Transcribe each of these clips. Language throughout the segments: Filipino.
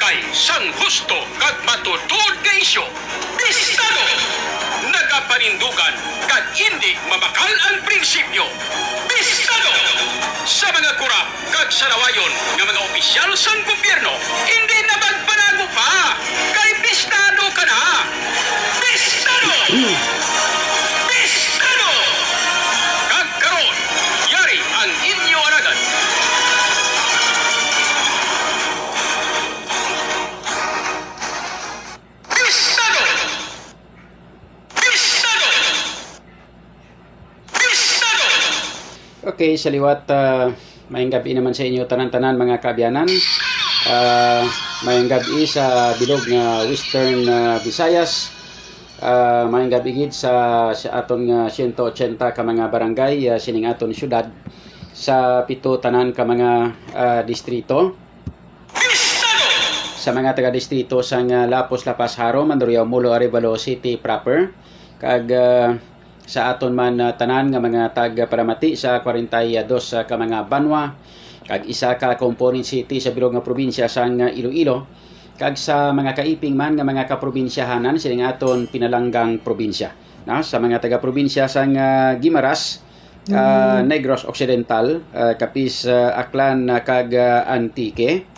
Pagpalabay sang husto kag matutuod nga isyo. Bistado! Nagapanindugan kag hindi mamakal ang prinsipyo. Bistado! Sa mga kurap kag sanawayon nga mga opisyal sang gobyerno, hindi na magpanago pa. Kay bistado ka na. Bistado! Bistado! Kag karon, yari ang inyo aragan. Bistado! Bistado! Bistado! Okay, sa liwat, mayang gabi naman sa inyo tanan-tanan mga kaabyanan. Mayang gabi sa bilog nga Western Visayas. Mayang gabi gid sa aton nga 180 ka mga barangay sining aton syudad sa pito tanan ka mga distrito. Sa mga taga-distrito sang Lapos, Lapas, Haro, Mandurriao, Mulo, Arevalo City proper. Kag sa aton man tanan nga mga taga-Paramati sa 42 ka mga banwa. Kag isa ka component city sa bilog nga probinsya sang Iloilo. Kag sa mga kaiping man nga mga kaprobinsyahanan sining aton pinalanggang probinsya. Sa mga taga-probinsya sang Guimaras, Negros Occidental, kapis Aklan kag Antique.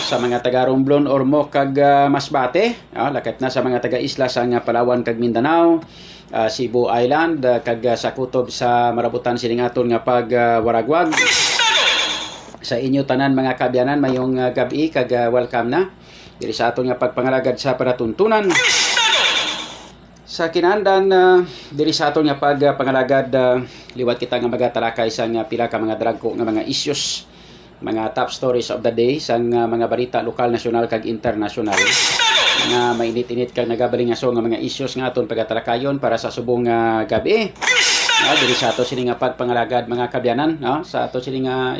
Sa mga taga Romblon, Ormoc kag Masbate, lakat na sa mga taga-isla sang Palawan kag Mindanao, Cebu Island kag sa kutob sa marabutan sining aton nga pagwaragwag. Sa inyo tanan mga kaabyanan, mayong gabi kag welcome na diri sa aton nga pagpangalagad sa panatuntunan. Sa kinahanglan diri sa aton nga pagpangalagad, liwat kita nga magatalakay sa pila ka mga dragko nga mga issues, mga top stories of the day sang mga balita lokal, nasyonal kag internasyonal. Mga mainit-init kag nagabalingaso nga mga issues nga aton pagatalakayon para sa subong gabi. Diri sa ato sini nga pagpangalagad mga kaabyanan, sa ato sini nga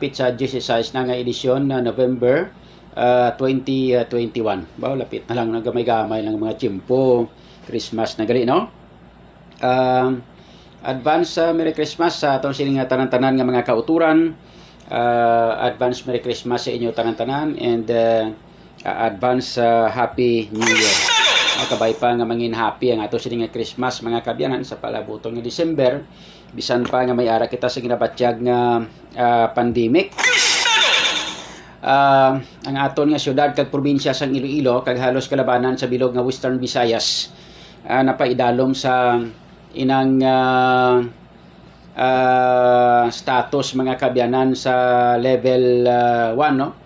pizza 16 na nga edisyon na November 2021. Lapit na lang, nagamay-gamay lang mga tiyempo, Christmas na gali, no? Advance Merry Christmas sa atong sining tanan-tanan nga mga kauturan. Advance Merry Christmas sa inyo tanan-tanan, and advance Happy New Year. Kabay pa nga mangin happy ang ato sining Christmas mga kaabyanan sa palabutong nga December, bisan pa nga may ara kita sa ginabatyag nga pandemic. Ang aton nga syudad kag probinsya sang Iloilo kag halos kalabanan sa bilog nga Western Visayas napaidalom sa inang status mga kaabyanan sa level 1, no?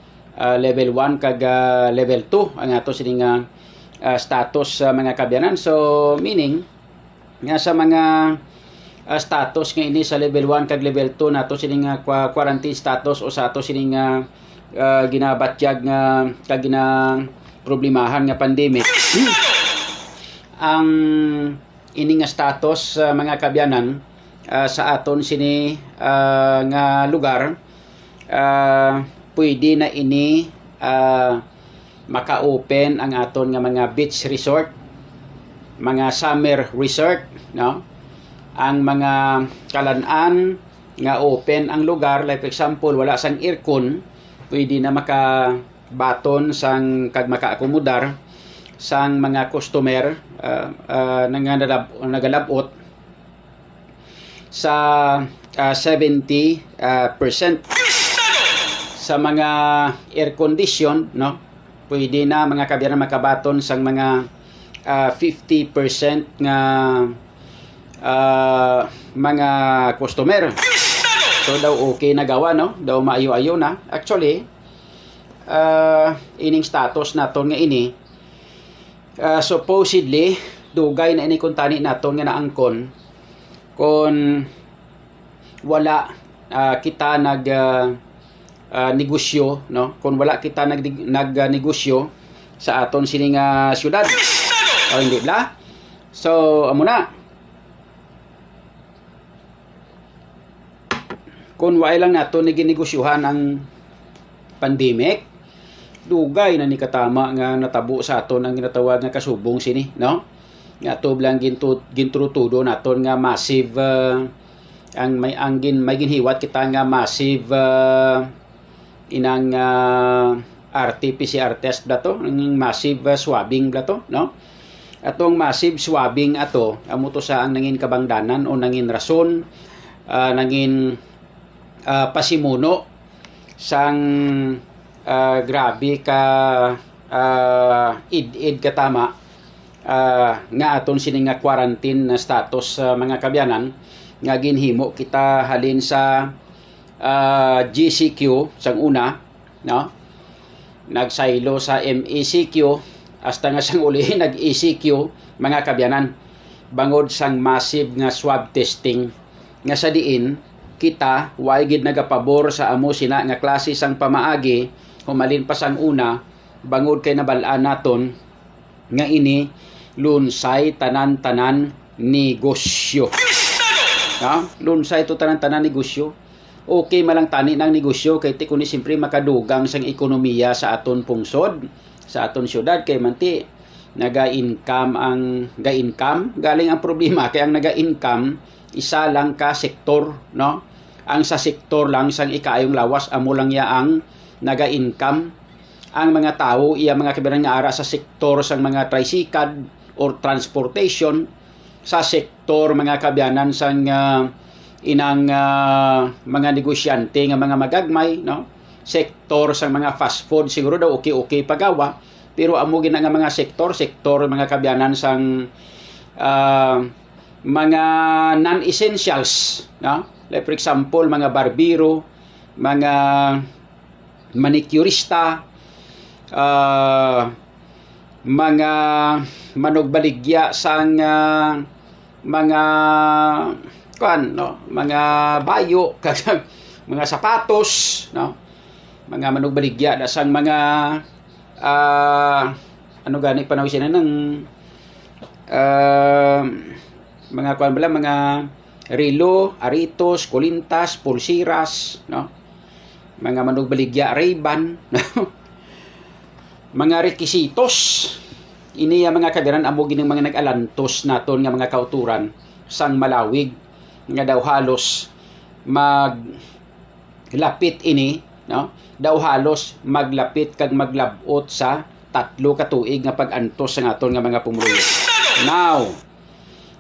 Level 1 kag level 2 ang ato sining status mga kaabyanan. So meaning nga sa mga status nga ini sa level 1 kag level 2 nato sining quarantine status o sa ato sining ginabatyag nga kag problemahan nga pandemic. Ang ini nga status mga kaabyanan sa aton sini nga lugar, pwede na ini maka-open ang aton nga mga beach resort, mga summer resort, no? Ang mga kalan-an nga open ang lugar, like for example wala sang aircon, pwede na makabaton sang kag maka-akomodar sang mga customer nagalabot sa 70% sa mga air condition, no? Pwede na mga kaabyanan makabaton sang mga 50% nga mga customer. So daw okay na gawa, no? Daw maayo-ayo na. Actually, ining status naton nga ini, supposedly dugay na ini kung tani naton nga naangkon kung wala kita negosyo, no? Kung wala kita negosyo sa aton sining syudad. O hindi bla? So amo na. Kung wala lang nato niginegosyohan ang pandemic, dugay na ni katama nga natabo sa aton ang ginatawag nga kasubong sini, no? Nga tublang gintrutudo naton nga massive ang may ginhiwat kita nga massive inang RT-PCR test blato, ang massive swabbing blato, no? Atong massive swabbing ato amo to sa ang nangin kabangdanan o nangin rason, nangin pasimuno sang grabe ka id katama nga aton sini nga quarantine na status mga kabyanan nga ginhimo kita halin sa GCQ sang una, no? Nagsaylo sa MECQ hasta nga sang uli nag-ECQ mga kabyanan bangod sang massive nga swab testing nga sa diin kita way gid nagapabor sa amo sina nga klase sang pamaagi humalin pa sang una bangod kay nabal-an naton nga ini lunsay tanan-tanan negosyo. Ha? Lunsay to tanan-tanan negosyo. Okay malang tani ng negosyo kay ti kundi simpre makadugang sang ekonomiya sa aton pungsod, sa aton syudad kay manti naga-income ang ga-income galing ang problema kay ang naga-income isa lang ka sektor, no? Ang sa sektor lang sang ikaayong lawas amo lang ya ang naga-income. Ang mga tao iya mga kabiran nga ara sa sektor sang mga tricycad or transportation, sa sektor mga kabyanan sang inang mga negosyante nga mga magagmay, no? Sektor sa mga fast food siguro daw okay pagawa pero amo gina nga mga sektor mga kabyanan sang mga non-essentials, no? Like for example mga barbero, mga manicurista, mga manugbaligya sang mga mga bayo mga sapatos, no? Mga manugbaligya da sang mga ano gani panawisin ng mga kuan bala mga relo, aritos, kulintas, pulsiras, no? Mga manugbaligya Ray-Ban, no? Mga rekisitos ini ang mga kabiran amo gining mga nag-alantos naton nga mga kauturan sang malawig nga daw halos maglapit ini, no? Daw halos maglapit kag maglabot sa 3 ka tuig nga pag-antos sa aton nga mga pumuluyo. Now,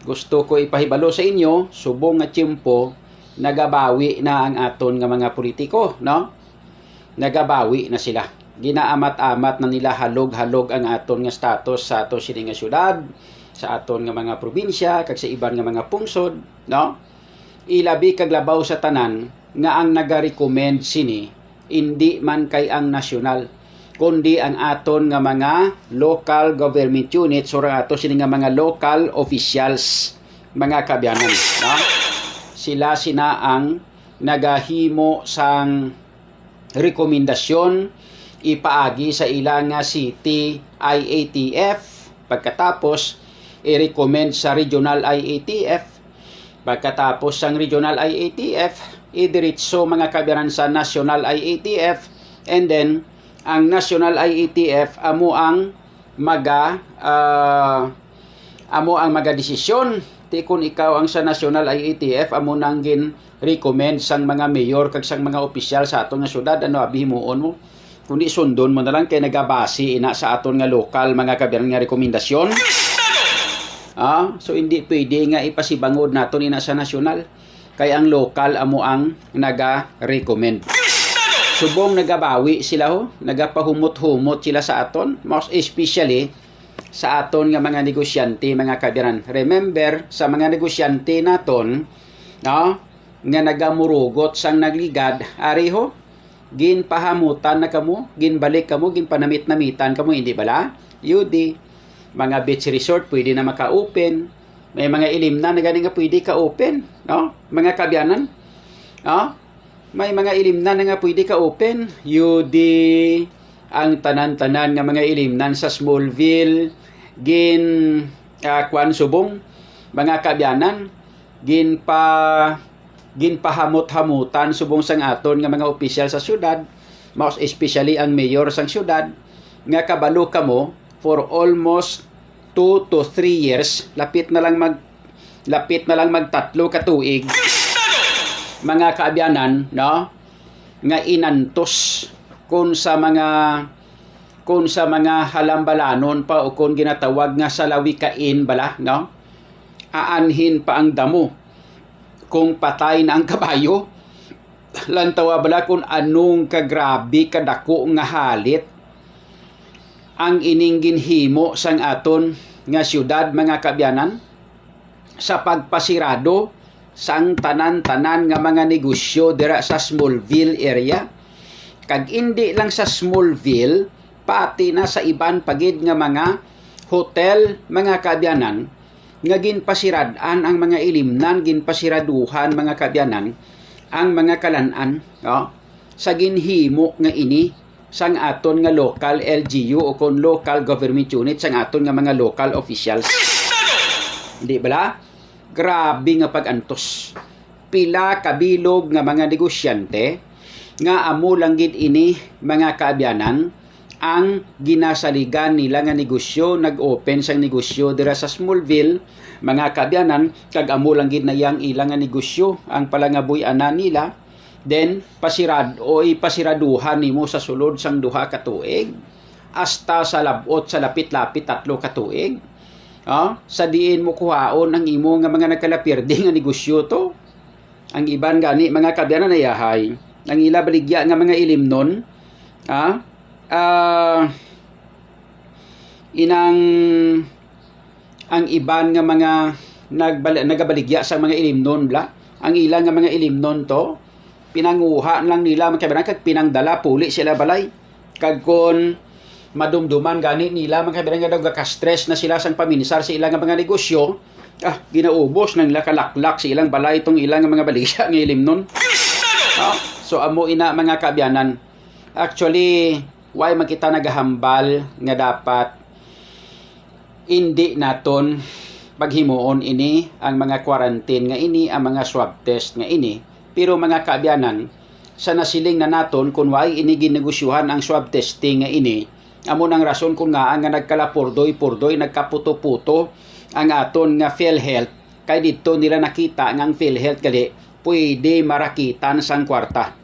gusto ko ipahibalo sa inyo subong nga tiempo nagabawi na ang aton nga mga politiko, no? Nagabawi na sila. Ginaamat-amat na nila halog-halog ang aton nga status sa aton sini nga syudad, sa aton nga mga probinsya kag sa iban nga mga pungsod, no? Ilabi kag labaw sa tanan nga ang nagarecommend sini hindi man kay ang nasyonal kundi ang aton nga mga local government units or ato sini nga mga local officials mga kabyanan, no? Sila ang nagahimo sang rekomendasyon ipaagi sa ilang nga city IATF, pagkatapos i-recommend sa regional IATF, pagkatapos sang regional IATF idiretso mga kabyanan sa national IATF, and then ang national IATF amo ang magadesisyon ti kun ikaw ang sa national IATF amo nang gin recommend sang mga mayor kag sang mga opisyal sa aton nga syudad ano abihimuon mo kundi sundon mo na lang kay nagabase ina sa aton nga lokal mga kabyanan nga rekomendasyon. So hindi pwede nga ipasibangod naton ina sa nasyonal kay ang lokal amo ang naga-recommend. Subong nagabawi sila nagapahumot-humot sila sa aton, most especially sa aton nga mga negosyante mga kabyanan. Remember sa mga negosyante naton, no, nga nagamurugot sang nagligad, ariho ginpahamutan na kamo, ginbalik kamo, ginpanamit-namitan kamo, hindi bala? Yudi, mga beach resort pwede na maka-open, may mga ilimnan na gani nga pwede ka-open, no? Mga kabyanan, no? May mga ilimnan na nga pwede ka-open, yudi, ang tanan-tanan nga mga ilimnan sa Smallville, kuan subong, mga kabyanan, ginpahamot-hamutan subong sang aton nga mga opisyal sa syudad, most especially ang mayor sang syudad, nga kabalo kamo for almost 2 to 3 years, lapit na lang mag 3 ka tuig, mga kaabyanan, no, nga inantos kung sa mga halambalanon pa o kung ginatawag nga salawikain bala, no? Aanhin pa ang damo kung patay na ang kabayo. Lantawa bala kung anong kagrabe kadako nga halit ang ining ginhimo sang aton nga syudad, mga kabyanan, sa pagpasirado sang tanan-tanan nga mga negosyo dira sa Smallville area. Kag hindi lang sa Smallville, pati na sa iban pagid nga mga hotel, mga kabyanan, nga ginpasiradan ang mga ilimnan, ginpasiraduhan, mga kabyanan, ang mga kalanan, no? Sa ginhimo nga ini sang aton nga local LGU o kon local government unit, sang aton nga mga local officials. Di bala? Grabe nga pagantos. Pila kabilog nga mga negosyante nga amo lang gid ini, mga kaabyanan, ang ginasaligan nila nga negosyo, nag-open sang negosyo dira sa Smallville, mga kaabyanan, kag amo lang gid na yang ilang nga negosyo ang palangabuy-anan nila. Then pasiraduhan nimo sa sulod sang 2 ka tuig hasta sa labot sa lapit-lapit 3 ka tuig. Sa diin mo kuhaon ang imo nga mga nagkalapirdi nga negosyo to. Ang iban gani, mga kabyanan, ayahay ang ila baligya nga mga ilimnon, ang iban nga mga nagabaligya sa mga ilimnon bla, ang ilang nga mga ilimnon to pinanguha lang nila, mga kabyanan, kag pinangdala puli sila balay. Kag kon madumduman gani nila, mga kabyanan, nga daw ka-stress na sila sang paminsar sa ilang mga negosyo, ginaubos nang nila kalaklak sa ilang balay itong ilang mga baligya nga ilimnon. So amo ina, mga kabyanan, actually why makita nagahambal nga dapat hindi naton paghimuon ini ang mga quarantine nga ini, ang mga swab test nga ini. Pero mga kaabyanan, sa nasiling na naton kung why ini ginegosyuhan ang swab testing nga ini, amo nang rason kung nga ang nagkalapurdoy-purdoy, nagkaputo-puto ang aton nga PhilHealth, kay dito nila nakita nga ang PhilHealth gali pwede marakitan sang kwarta.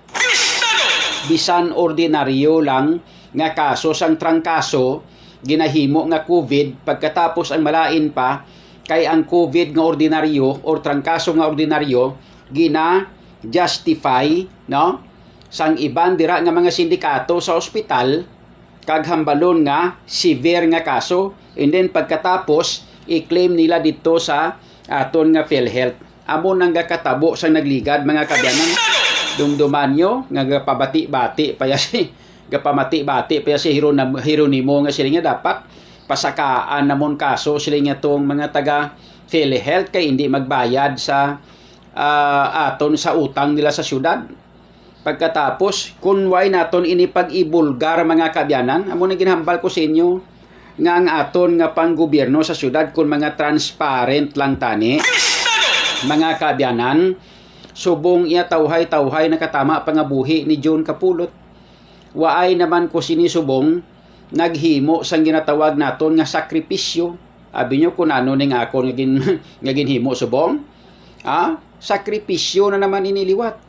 Bisan ordinaryo lang nga kaso sang trangkaso, ginahimo nga COVID, pagkatapos ang malain pa, kay ang COVID nga ordinaryo or trangkaso nga ordinaryo, justify, no? Sang iban dira nga mga sindikato sa ospital, kag hambalon nga severe nga kaso, and then pagkatapos i-claim nila dito sa aton nga PhilHealth. Amo nang gakatabo sang nagligad, mga kabyanan. Dumduman nyo nga gapabati-bati pa si gapamati-bati pa si Hieronimo nga sila nga dapat pasakaan namon kaso sila nga tong mga taga PhilHealth kay hindi magbayad sa aton sa utang nila sa syudad. Pagkatapos, kung why naton ini pag-ibulgar, mga kabyanan, amo na ginhambal ko sa inyo nga ang aton nga panggobyerno sa syudad kung mga transparent lang tani, mga kabyanan, subong iya tawhay-tawhay nakatama pangabuhi ni John Kapulot. Waay naman ko sinisubong naghimo sang ginatawag naton nga sakripisyo. Abi nyo kung ano ning ako nga ginhimo subong? Sakripisyo na naman iniliwat.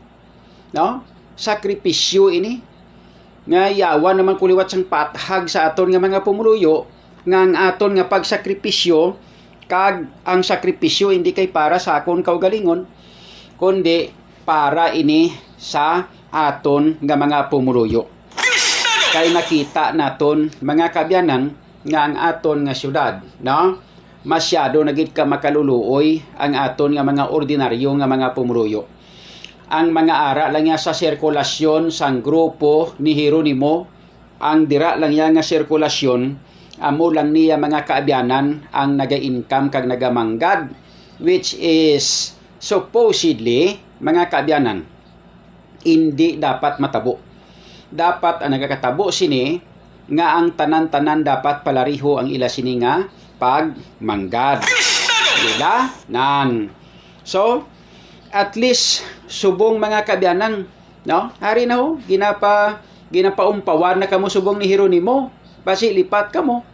No? Sakripisyo ini. Nga yawan naman kuliwat sang pathag sa aton nga mga pumuluyo, nga ang aton nga pagsakripisyo, kag ang sakripisyo hindi kay para sa akon kaugalingon, kundi para ini sa aton nga mga pumuluyo. Kay nakita naton, mga kabyanan, nga ang aton nga syudad, no? Masyado nagit ka makaluluoy ang aton nga mga ordinaryo nga mga pumuluyo. Ang mga ara lang nga sa sirkulasyon sang grupo ni Hieronimo, ang dira lang nga sirkulasyon, amo lang niya, mga kaabyanan, ang naga-income kag nagamanggad, which is supposedly, mga kaabyanan, hindi dapat matabo. Dapat ang nagakatabo sini nga ang tanan-tanan dapat palariho ang ila sini nga pagmanggad. Dila nan. So, at least subong, mga kabyanan, no? Hari na ho, ginapaumpawan na kamo subong ni Hieronimo. Basi lipat kamo.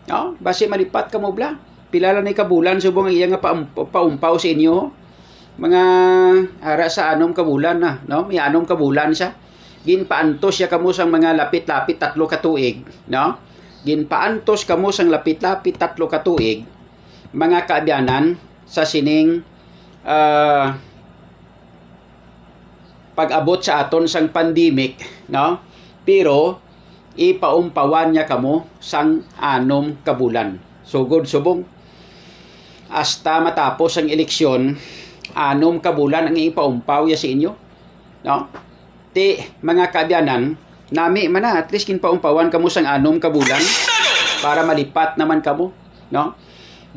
No? Basi malipat kamo bla. Pilala ni kabulan subong ang iya nga paumpaw sa inyo. Mga ara sa anom kabulan na, no? May anom kabulan siya. ginpaantos ya kamo sang mga lapit-lapit 3 ka tuig, no? Ginpaantos kamo sang lapit-lapit 3 ka tuig, mga kaabyanan, sa sining pag-abot sa aton sang pandemic, no? Pero ipaumpawan niya kamo sang 6 ka bulan. Sugod subong hasta matapos ang eleksyon, 6 ka bulan ang ipaumpaw ya sa inyo, no? Ti mga kaabyanan, nami man na at least ginpaumpawan kamo sang 6 ka bulan para malipat naman kamo, no?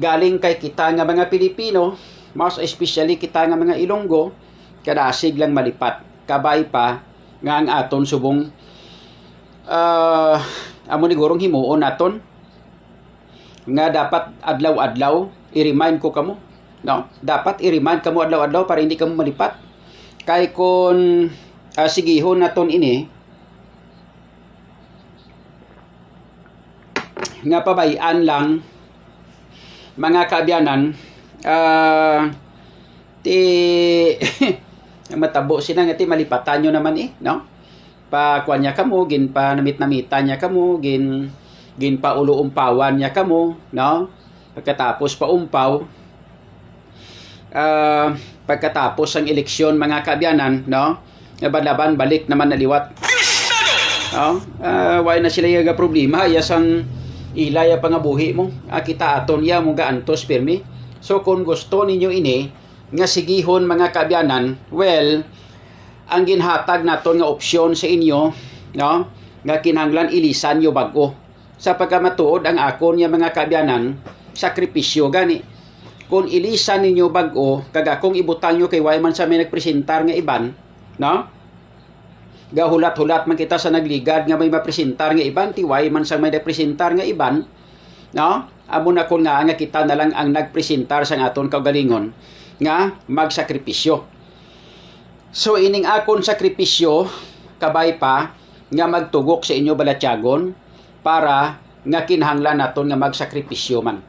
Galing kay kita nga mga Pilipino, most especially kita nga mga Ilonggo, kadasig lang malipat. Kabay pa nga ang aton subong amo ni gurong himuon naton nga dapat adlaw-adlaw i-remind ko kamo, no? Dapat i-remind kamo adlaw-adlaw para hindi kamo malipat. Kay kun sigihon naton ini nga pabayan lang mga kaabyanan, ti matabo sila nga ti malipatan nyo naman no? Pakuan niya kamo, ginpanamit-namitan niya kamo, ginpaulo-umpawan niya kamo, no? Pagkatapos paumpaw, pagkatapos ang eleksyon mga kaabyanan, no? Laban-laban, balik naman naliwat. No? Why na sila yung problema, yasang ilay ang pangabuhi mo, kita aton ya mo gaantos pirmi. So kung gusto ninyo ini, nga sigihon mga kaabyanan, well, ang ginhatag naton nga opsyon sa inyo, no? Nga kinahanglan ilisan yo bag-o. Sa pagkamatuod ang akon nga mga kaabyanan, sakripisyo gani. Kung ilisan ninyo bag-o, kag akong ibutang nyo kay way man sa may nagpresentar nga iban, no? Gahulat-hulat man kita sa nagligad nga may mapresentar nga iban, tiway man sa may nagpresentar nga iban, no? Amo na kun nga kita na lang ang nagpresentar sa aton kaugalingon nga magsakripisyo. So ining akon sakripisyo kabay pa nga magtugok sa inyo balatyagon para nga kinahanglan naton nga magsakripisyo man.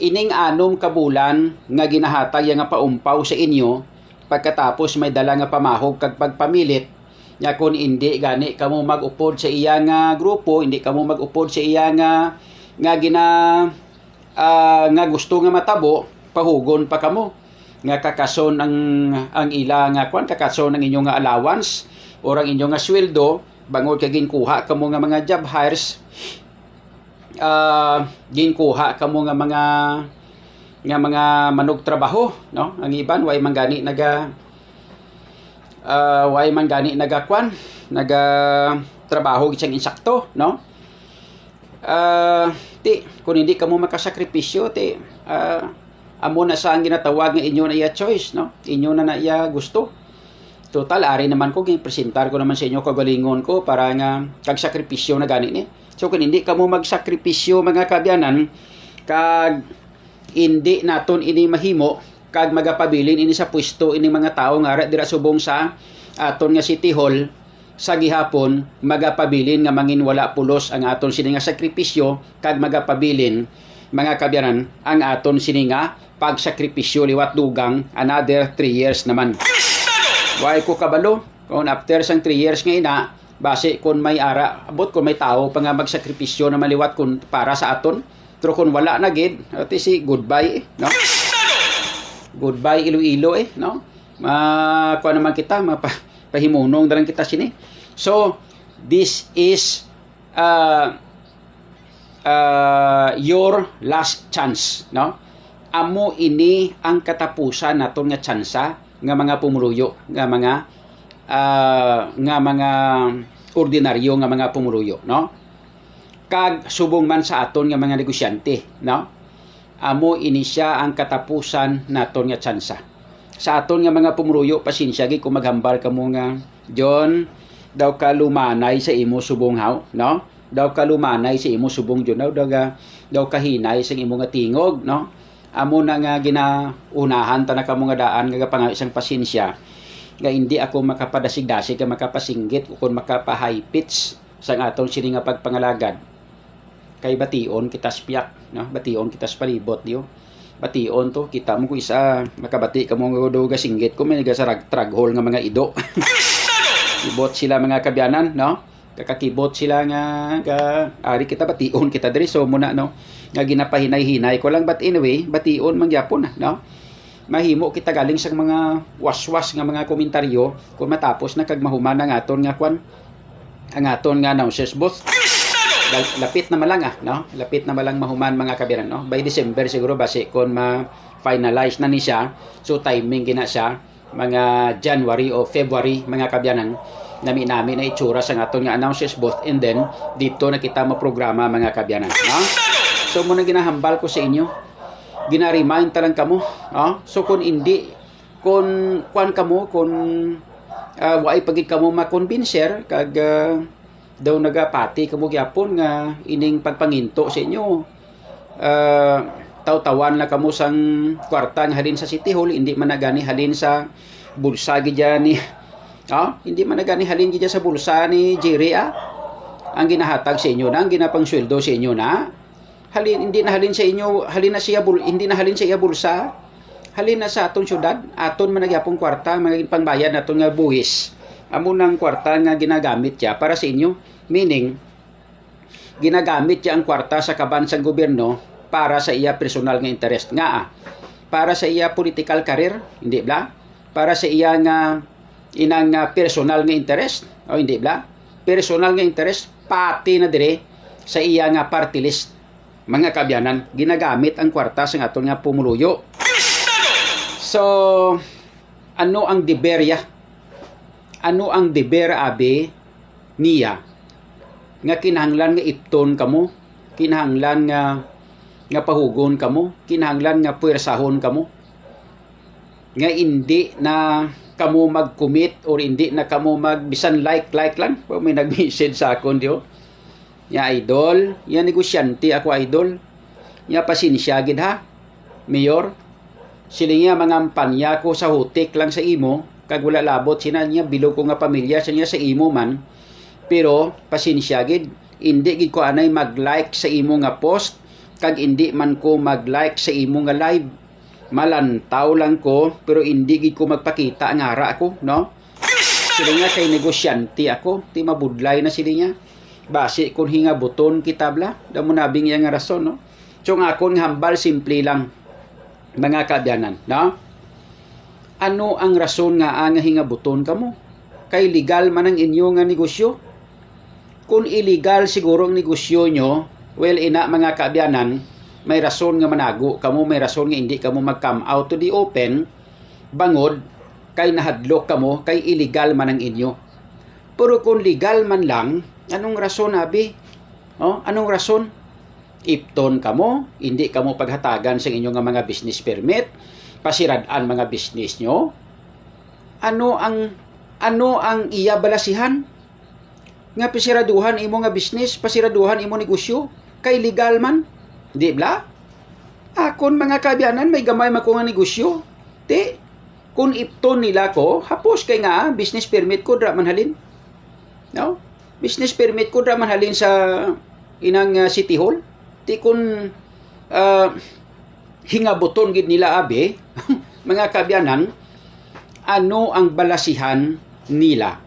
Ining 6 ka bulan nga ginahatag nga paumpaw sa inyo, pagkatapos may dala nga pamahog kag pagpamilit, nga kun hindi gani kamo mag-upod sa iya nga grupo, hindi kamo mag-upod sa iya nga nga gusto nga matabo, pahugon pa kamo nga kakason ang ila nga kwan, kakason ang inyong nga allowance or ang inyong nga sweldo bangod kay ginkuha kamo nga mga job hires, ginkuha kamo nga mga manog trabaho, no? Ang iban way man gani nagakwan, trabaho isang insakto, no? Kung hindi kamo makasakripisyo, amo na sa ang ginatawag nga inyo na iya choice, no? Inyo na iya gusto. Total, ari naman ko, gipresentar ko naman sa inyo kagalingon ko para nga kagsakripisyo na gani ni. So, kung hindi kamo magsakripisyo mga kaabyanan, kag hindi naton ini mahimo, kag magapabilin ini sa pwesto ini mga tao nga dira subong sa aton nga City Hall, sa gihapon magapabilin nga mangin wala pulos ang aton sini nga sakripisyo, kag magapabilin mga kaabyanan ang aton sini nga pagsakripisyo liwat dugang another 3 years naman. Why ko kabalo? Kung after sang 3 years nga ina, base kung may abot kung may tao pa nga magsakripisyo na maliwat kung para sa aton, pero kung wala na gid, ati si goodbye, no? Goodbye Iloilo, no? Kuha naman kita, pahimunong na lang kita sini. So, this is your last chance, no? Amo ini ang katapusan naton nga tsansa nga mga pumuruyo, nga mga ordinaryo nga mga pumuruyo, no? Kag subong man sa aton nga mga negosyante, no? Amo ini siya ang katapusan naton nga tsansa. Sa aton nga mga pumuruyo, pasensya gi kung maghambal kamo nga John, daw ka lumanay sa imo subong haw, no? Daw ka lumanay sa imo subong John, daw ka hinay sa imo nga tingog, no? Amo na nga ginaunahan ta na kamo nga daan nga pang isang pasensya nga hindi ako makapadasig-dasig ka makapasinggit o kung makapa-high pitch sa atong sini nga pagpangalagad. Kay bation kitas piyak, no? Bation kitas palibot diyo. Bation to kita mo ko isa makabati ka mo nga singgit ko may nagasarag traghol nga mga ido. Ibot sila mga kabyanan, no? Kakakibot sila nga ari kita bation kita diri so muna no nga ginapahinay-hinay ko lang, but anyway bation man gyapon no. Mahimo kita galing sa mga waswas nga mga komentaryo kung matapos na kag mahuman ang aton nga kwan, ang aton nga announcers booth. Lapit na malang no? Lapit na malang mahuman mga kabyanan, no? By December siguro base kon ma-finalize na ni siya. So timing gina siya mga January o February mga kabyanan. Nami na itsura sa aton nga announcers booth, and then dito na kita maprograma mga kabyanan, no? So muna ginahambal ko sa inyo. Gina-remind talang kamo, no? So kung hindi kung kwan kamo kung waay pagid kamo ma-convincer kag daw nagapati kamo gyapon nga ining pagpanginto sa inyo, taw-tawan na kamo sang kwarta nga halin sa City Hall, hindi man nagani halin sa bulsa gidya ni hindi man nagani halin gidya sa bulsa ni Jerry ang ginahatag sa inyo na, ang ginapangsweldo sa inyo na halin, hindi na halin sa inyo, halin na siya hindi na halin sa iya bulsa, halin na sa atong syudad, aton man nagyapong kwarta mga pangbayad naton nga buwis. Amo nang kwarta nga ginagamit siya para sa inyo. Meaning, ginagamit siya ang kwarta sa kabansang gobyerno para sa iya personal nga interest. Para sa iya political career, hindi ba? Para sa iya nga inang personal nga interest, o hindi ba? Personal nga interest, pati na dire sa iya nga party list. Mga kabyanan, ginagamit ang kwarta sa aton nga pumuluyo. So, ano ang deberya? Ano ang deber abi niya nga kinahanglan nga ipton kamo, kinahanglan nga pahugon kamo, kinahanglan nga puwersahon kamo, nga hindi na kamo mag-commit or hindi na kamo magbisan like lang. May nag-message sa akon diyo, ya idol, ya negosyante ako idol, ya pasensya gid ha mayor, sila nga mga ampanya ko sa hutik lang sa imo kag wala labot sina niya bilog ko nga pamilya sa niya sa imo man, pero pasensya gid hindi gid ko anay mag-like sa imo nga post kag hindi man ko mag-like sa imo nga live. Malantaw lang ko pero hindi gid ko magpakita nga ara ako, no? Sila nga kay negosyante ako, ti mabudlay na sila niya base kun hinga buton kitabla damo nabing yang rason, no? So nga akon hambal simple lang mga kabyanan, no? Ano ang rason nga ang hingabuton kamo? Kay legal man ang inyo nga negosyo. Kung illegal siguro ang negosyo nyo, well ina mga kabyanan, may rason nga manago kamo, may rason nga hindi kamo mag-come out to the open, bangod kay nahadlok kamo, kay illegal man ang inyo. Pero kung legal man lang, anong rason abi? Anong rason? Ipton kamo, hindi kamo paghatagan sa inyong mga business permit, pasiradaan mga business nyo. Ano ang iya balasihan? Nga pasiraduhan imo nga business, pasiraduhan imo negosyo, kay legal man. Di ba? Akon mga kabyanan, may gamay man ko nga negosyo. Kung ipton nila ko, hapos kay nga business permit ko dra man halin. No? Business permit ko dra man halin sa inang City Hall. Kung hingabuton gid nila abi mga kabyanan, ano ang balasihan nila?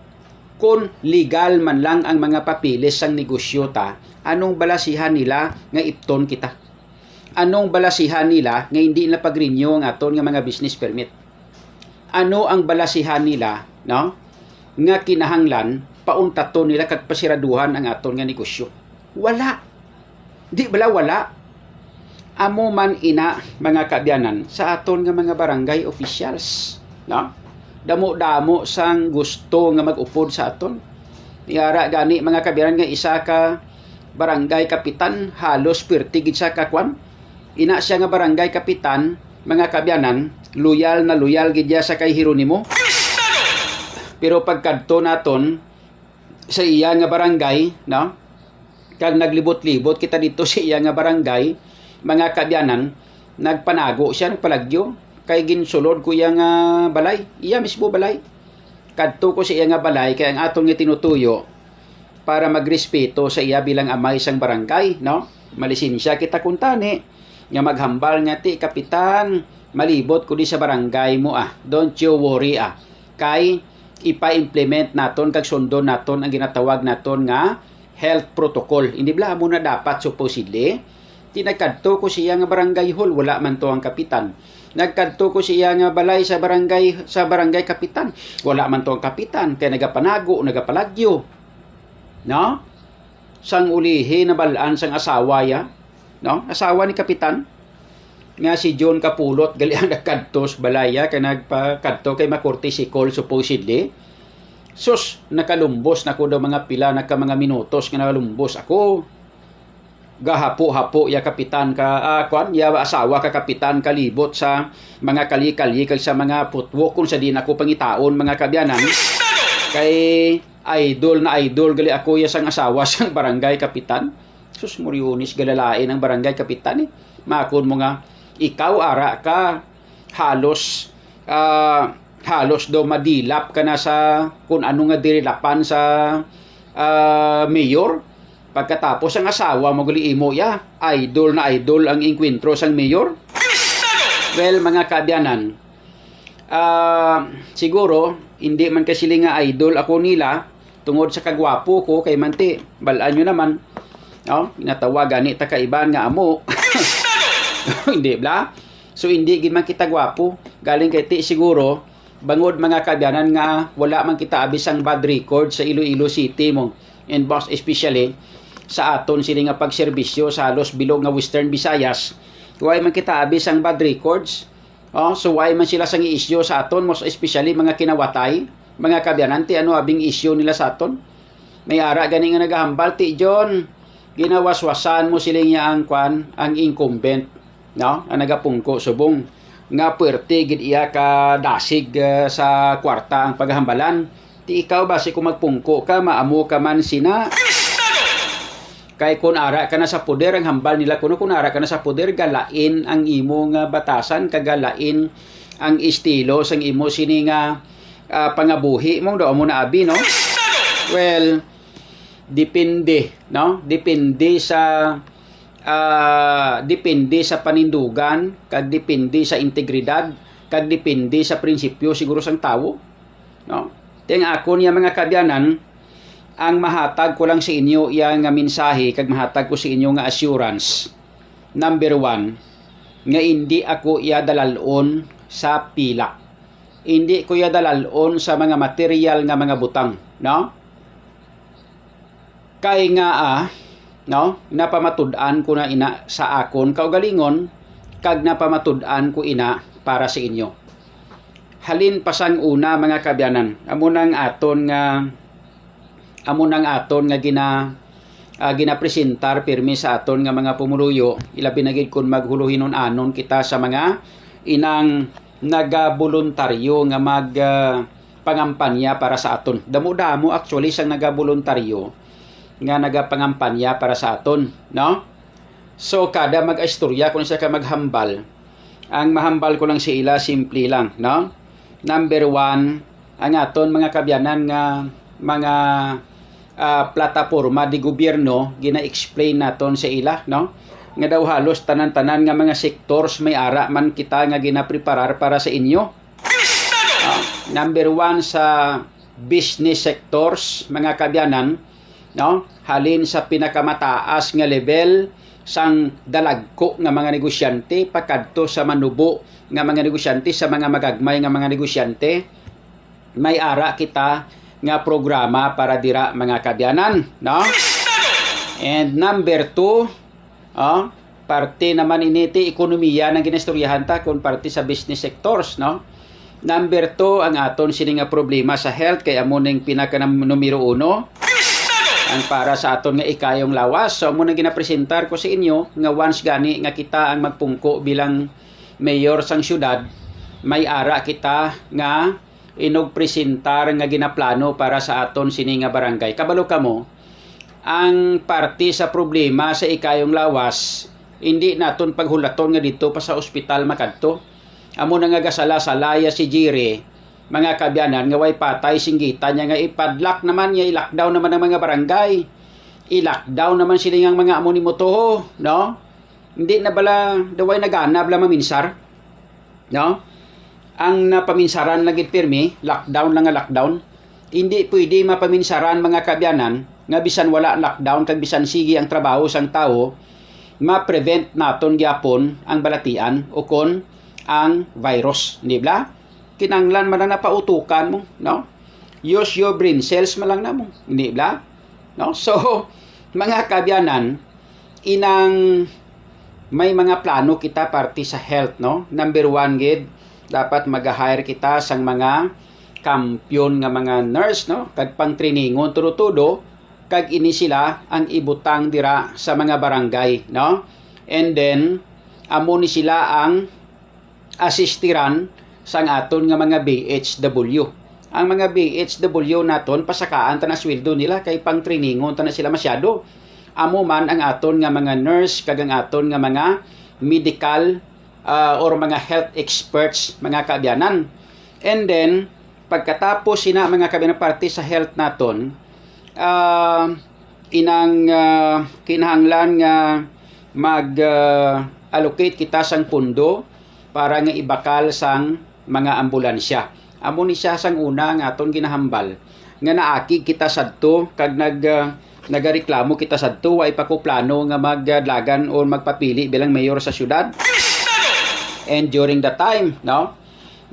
Kung legal man lang ang mga papilis sang negosyo ta, anong balasihan nila nga ipton kita? Anong balasihan nila nga hindi na pag-renew ang aton nga mga business permit? Ano ang balasihan nila, no? Nga kinahanglan pauntaton nila kag pasiraduhan ang aton nga negosyo? Wala. Di bala wala. Amo man ina mga kabyanan sa aton nga mga barangay officials, no? Damo-damo sang gusto nga mag-upod sa aton. Niara gani mga kabyanan nga isa ka barangay kapitan, halos perti gid sa kakwan. Ina siya nga barangay kapitan, mga kabyanan, loyal na loyal gid sa kay Jeronimo. Pero pagkadto naton sa iya nga barangay, no? Kag naglibot-libot kita dito sa iya nga barangay, mga kabyanan, nagpanago siya, nagpalagyo, kay ginsulod ko iya nga balay, iya mismo balay. Kadto ko sa iya nga balay, kaya ang atong nga tinutuyo, para magrespeto sa iya bilang amay sang barangay, no? Malisensya kita kuntani, nga maghambal nga ti, kapitan, malibot ko di sa barangay mo Don't you worry Kay ipa-implement naton kag sundon naton ang ginatawag naton nga health protocol. Hindi bala mo na dapat supposedly tinagkadto ko siya nga barangay hall, wala man to ang kapitan. Nagkadto ko siya nga balay sa barangay kapitan, wala man to ang kapitan kay nagapanago, nagapalagyo. No? Sang ulihi na balaan sang asawa ya, no? Asawa ni kapitan nga si John Kapulot gali ang nagkadto sa balaya kay nagpakadto kay makorte si Cole supposedly. Sus, nakalumbos na ko daw mga pila mga minutos nga nakalumbos ako. Gahapo-hapo ya kapitan ka ya asawa ka kapitan kalibot sa mga kali-kali kag sa mga putwo kung sa din ako pangitaon mga kabyanan. Kay idol gali ako ya sang asawa sang barangay kapitan. Sus, muriunis galalain ang barangay kapitan eh. Makon mo nga ikaw ara ka halos do madilap ka na sa kung ano nga dirilapan sa mayor. Pagkatapos ang asawa mo gali imo ya idol ang inkwentro sang mayor. Well, mga kabyanan, siguro hindi man kasi nga idol ako nila tungod sa kagwapo ko kay manti balaan nyo naman, no? Inatawagan ni takaiban nga amo. Hindi bla. So hindi gid man kita gwapo. Galing kay ti siguro bangod mga kabyanan nga wala man kita abis ang bad record sa Iloilo City mo. And boss especially sa aton sila nga pagserbisyo sa halos bilog nga Western Visayas. Why man kita abis ang bad records? So why man sila sang i-issue sa aton most especially mga kinawatay, mga kabyanan ti ano abing issue nila sa aton? May ara gani nga nagahambal ti John. Ginawaswasan mo sila nga ang incumbent, no? Ang nagapungko subong nga puwerte gid iya ka dasig sa kwarta ang paghambalan. Ti ikaw basi kung magpungko ka maamo ka man sina. Kay kun ara ka na sa poder ang hambal nila kun ara ka na sa poder galain ang imo nga batasan kagalain ang estilo sang imo sini nga pangabuhi mo do mo na abi, no? Well, depende, no? Depende sa panindugan, kag depende sa integridad, kag depende sa prinsipyo siguro sang tawo, no? Ting ako niya mga kabyanan, ang mahatag ko lang sa inyo yang nga mensahe kag mahatag ko sa inyo nga assurance. Number 1, nga hindi ako dalalon sa pila. Hindi ko dalalon sa mga material nga mga butang, no? Kay nga no, napamatud-an ko na ina sa akon kaugalingon kag napamatud-an ko ina para sa inyo. Halin pasang una mga kabyanan, amo nang aton nga ginapresentar pirmi sa aton nga mga pumuluyo, ilabi na gid kun maghuluhinon anon kita sa mga inang nagaboluntaryo nga pangampanya para sa aton. Damo-damo actually sang nagaboluntaryo nga nagapangampanya para sa aton, no? So kada mag-istorya kung siya ka maghambal, ang mahambal ko lang si ila simple lang, no? Number 1, ang aton mga kabyanan nga mga plataporma di gobyerno gina-explain naton sa ila, no? Nga daw halos tanan-tanan nga mga sectors may ara man kita nga ginapreparar para sa inyo. Number 1 sa business sectors mga kabyanan, no? Halin sa pinakamataas nga level sang dalagko nga mga negosyante pakadto sa manubo nga mga negosyante sa mga magagmay nga mga negosyante, may ara kita nga programa para dira mga kabyanan, no? And number 2, parte naman initi ekonomiya ng ginistoryahan ta kung parte sa business sectors, no? Number 2, ang aton sini nga problema sa health kay amo ning pinaka numero 1 ang para sa aton nga ikayong lawas. So amo nang ginapresentar ko sa inyo nga once gani nga kita ang magpungko bilang mayor sang syudad, may ara kita nga inogpresentar nga ginaplano para sa aton sini nga barangay. Kabalo kamo, ang parte sa problema sa ikayong lawas, hindi naton paghulaton nga dito pa sa ospital makadto. Amo na nga gasala-salaya si Jire, mga kabyanan, nga way patay singgita niya nga ipadlock naman niya, i-lockdown naman ang mga barangay. I-lockdown naman sila ng mga amo ni Motoho, no? Hindi na bala, daway naganap lang maminsar, no? Ang napaminsaran lagi pirmi, lockdown lang nga lockdown. hindi pwede mapaminsaran mga kaabyanan nga bisan wala lockdown kag bisan sige ang trabaho sang tao, ma-prevent naton gyapon ang balatian o kon ang virus, di ba? Kinanglan man na napautukan mo, no? Use your brain cells man lang na mo, di ba? No? So, mga kaabyanan, inang may mga plano kita parte sa health, no? Number 1 gid, dapat mag-hire kita sang mga kampiyon nga mga nurse, no? Kag pang-trainingon tudo-tudo, kag ini sila ang ibutang dira sa mga barangay, no? And then amo ni sila ang asistiran sang aton nga mga BHW. Ang mga BHW naton pasakaan ta na sweldo nila kay pang-trainingon ta na sila masyado. Amo man ang aton nga mga nurse kag ang aton nga mga medical or mga health experts, mga kaabyanan. And then pagkatapos sina mga kaabyanan parte sa health naton, inang kinahanglan nga mag-allocate kita sang pundo para nga ibakal sang mga ambulansya. Amo ni siya sang una nga aton ginahambal nga naakig kita sadto kag nagareklamo kita sadto way pa ko plano nga maglagan o magpapili bilang mayor sa syudad. And during the time, no,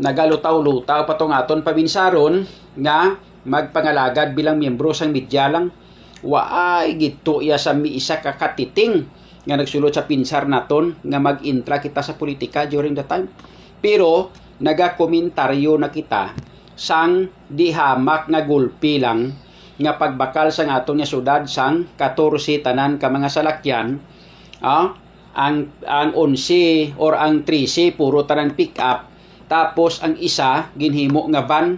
nagalutaw-lutaw pa tong aton paminsaron nga magpangalagad bilang miyembro sang media lang. Waay gito iya sa miisa ka katiting nga nagsulod sa pinsar naton nga mag-intra kita sa politika during the time. Pero nagakomentaryo na kita sang dihamak nga gulpi lang nga pagbakal sang aton nga syudad sang 14 tanan ka mga salakyan, ang 11 or ang 13 puro tanan pick up, tapos ang isa ginhimo nga van.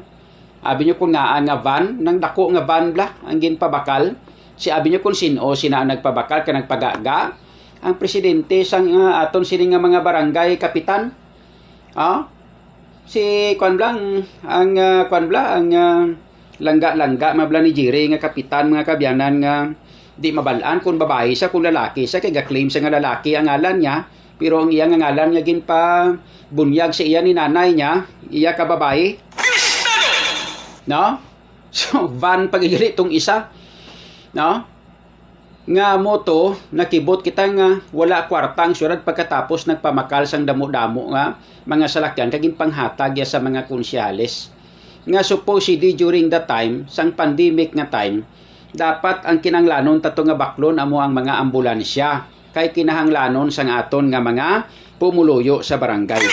Abi nyo kung nga ang van nang dako nga van bla ang ginpabakal. Si abi nyo kung sino sina ang nagpabakal ka nagpagaga, ang presidente sang aton sini nga mga barangay kapitan. Si kwan blang ang langga mabla ni Jiri nga kapitan, mga kabyanan, nga di mabalaan kung babae siya kung lalaki siya, kay ga-claim siya nga lalaki ang ngalan niya, pero ang iya nga ngalan nga ginpa bunyag sa iya ni nanay niya, iya ka babae, no? So van pagigili tong isa, no? Nga moto nakibot kita nga wala kwartang syudad pagkatapos nagpamakal sang damo-damo nga mga salakyan kaging panghatag ya sa mga konsyales. Nga supposedly during that time, sang pandemic nga time, dapat ang kinanglanon tato nga baklon amo ang mga ambulansya kay kinahanglanon sang aton nga mga pumuluyo sa barangay.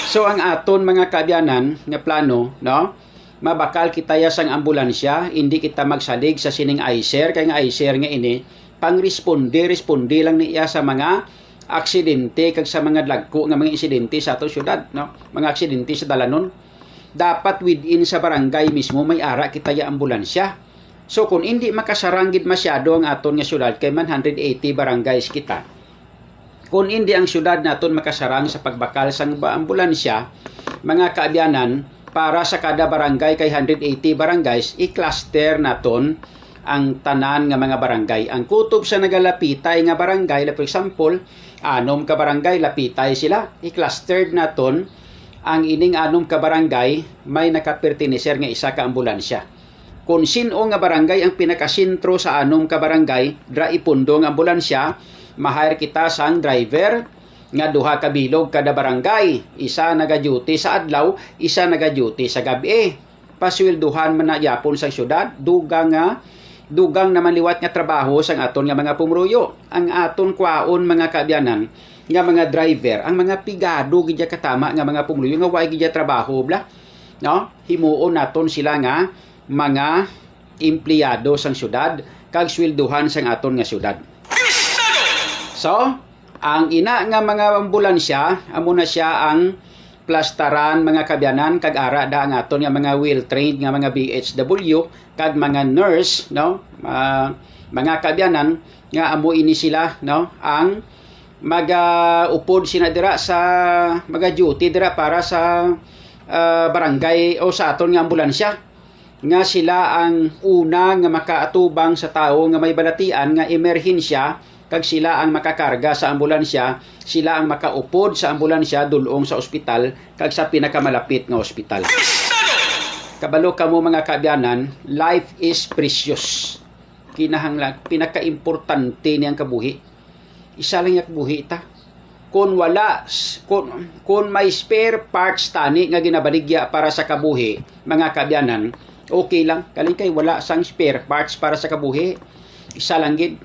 So ang aton mga kaabyanan nga plano, no, mabakal kita ya sang ambulansya, hindi kita magsalig sa sining ICER, kay nga ICER nga ini pang-responde lang niya sa mga aksidente kag sa mga dagko nga mga insidente sa aton syudad, no, mga aksidente sa dalanon. Dapat within sa barangay mismo may ara kita ya ambulansya. So kung hindi makasaranggid masyado ang aton nga syudad, kay man 180 barangays kita, kung hindi ang syudad naton makasarang sa pagbakal sang ambulansya, mga kaabyanan, para sa kada barangay kay 180 barangays, i-cluster naton ang tanan nga mga barangay. Ang kutob sa nagalapitay nga barangay, for example, 6 ka barangay lapitay sila, i-clustered naton ang ining 6 ka barangay may nakapertineser nga isa ka ambulansya. Kung sino nga barangay ang pinakasentro sa 6 ka barangay, dra ipundo nga ambulansya, ma-hire kita sang driver nga 2 ka bilog kada barangay, isa naga-duty sa adlaw, isa naga-duty sa gabi. Paswelduhan man na yapon sa syudad, dugang naman liwat nga trabaho sang aton nga mga pumruyo. Ang aton kwaon mga kaabyanan nga mga driver, ang mga pigado gidya katama nga mga pumuluyo nga way gidya trabaho bla, no? Himuon naton sila nga mga empleyado sang syudad kag swelduhan sang aton nga syudad. So, ang ina nga mga ambulansya amo na siya ang plastaran mga kabyanan kag ara da ang aton nga mga well-trained nga mga BHW kag mga nurse, no? Mga kabyanan nga amo ini sila, no, ang upod sina dira sa duty dira para sa barangay o sa aton nga ambulansya, nga sila ang una nga makaatubang sa tao nga may balatian nga emerhensya, kag sila ang makakarga sa ambulansya, sila ang makaupod sa ambulansya dulong sa ospital kag sa pinakamalapit nga ospital. Kabalo kamo mga kaabyanan, life is precious. Kinahanglan, pinaka-importante niyang kabuhi. Isa lang yung kabuhi ta. Kung wala, kung may spare parts tani nga ginabaligya para sa kabuhi, mga kaabyanan, okay lang. Kaling kay wala sang spare parts para sa kabuhi. Isa lang gid.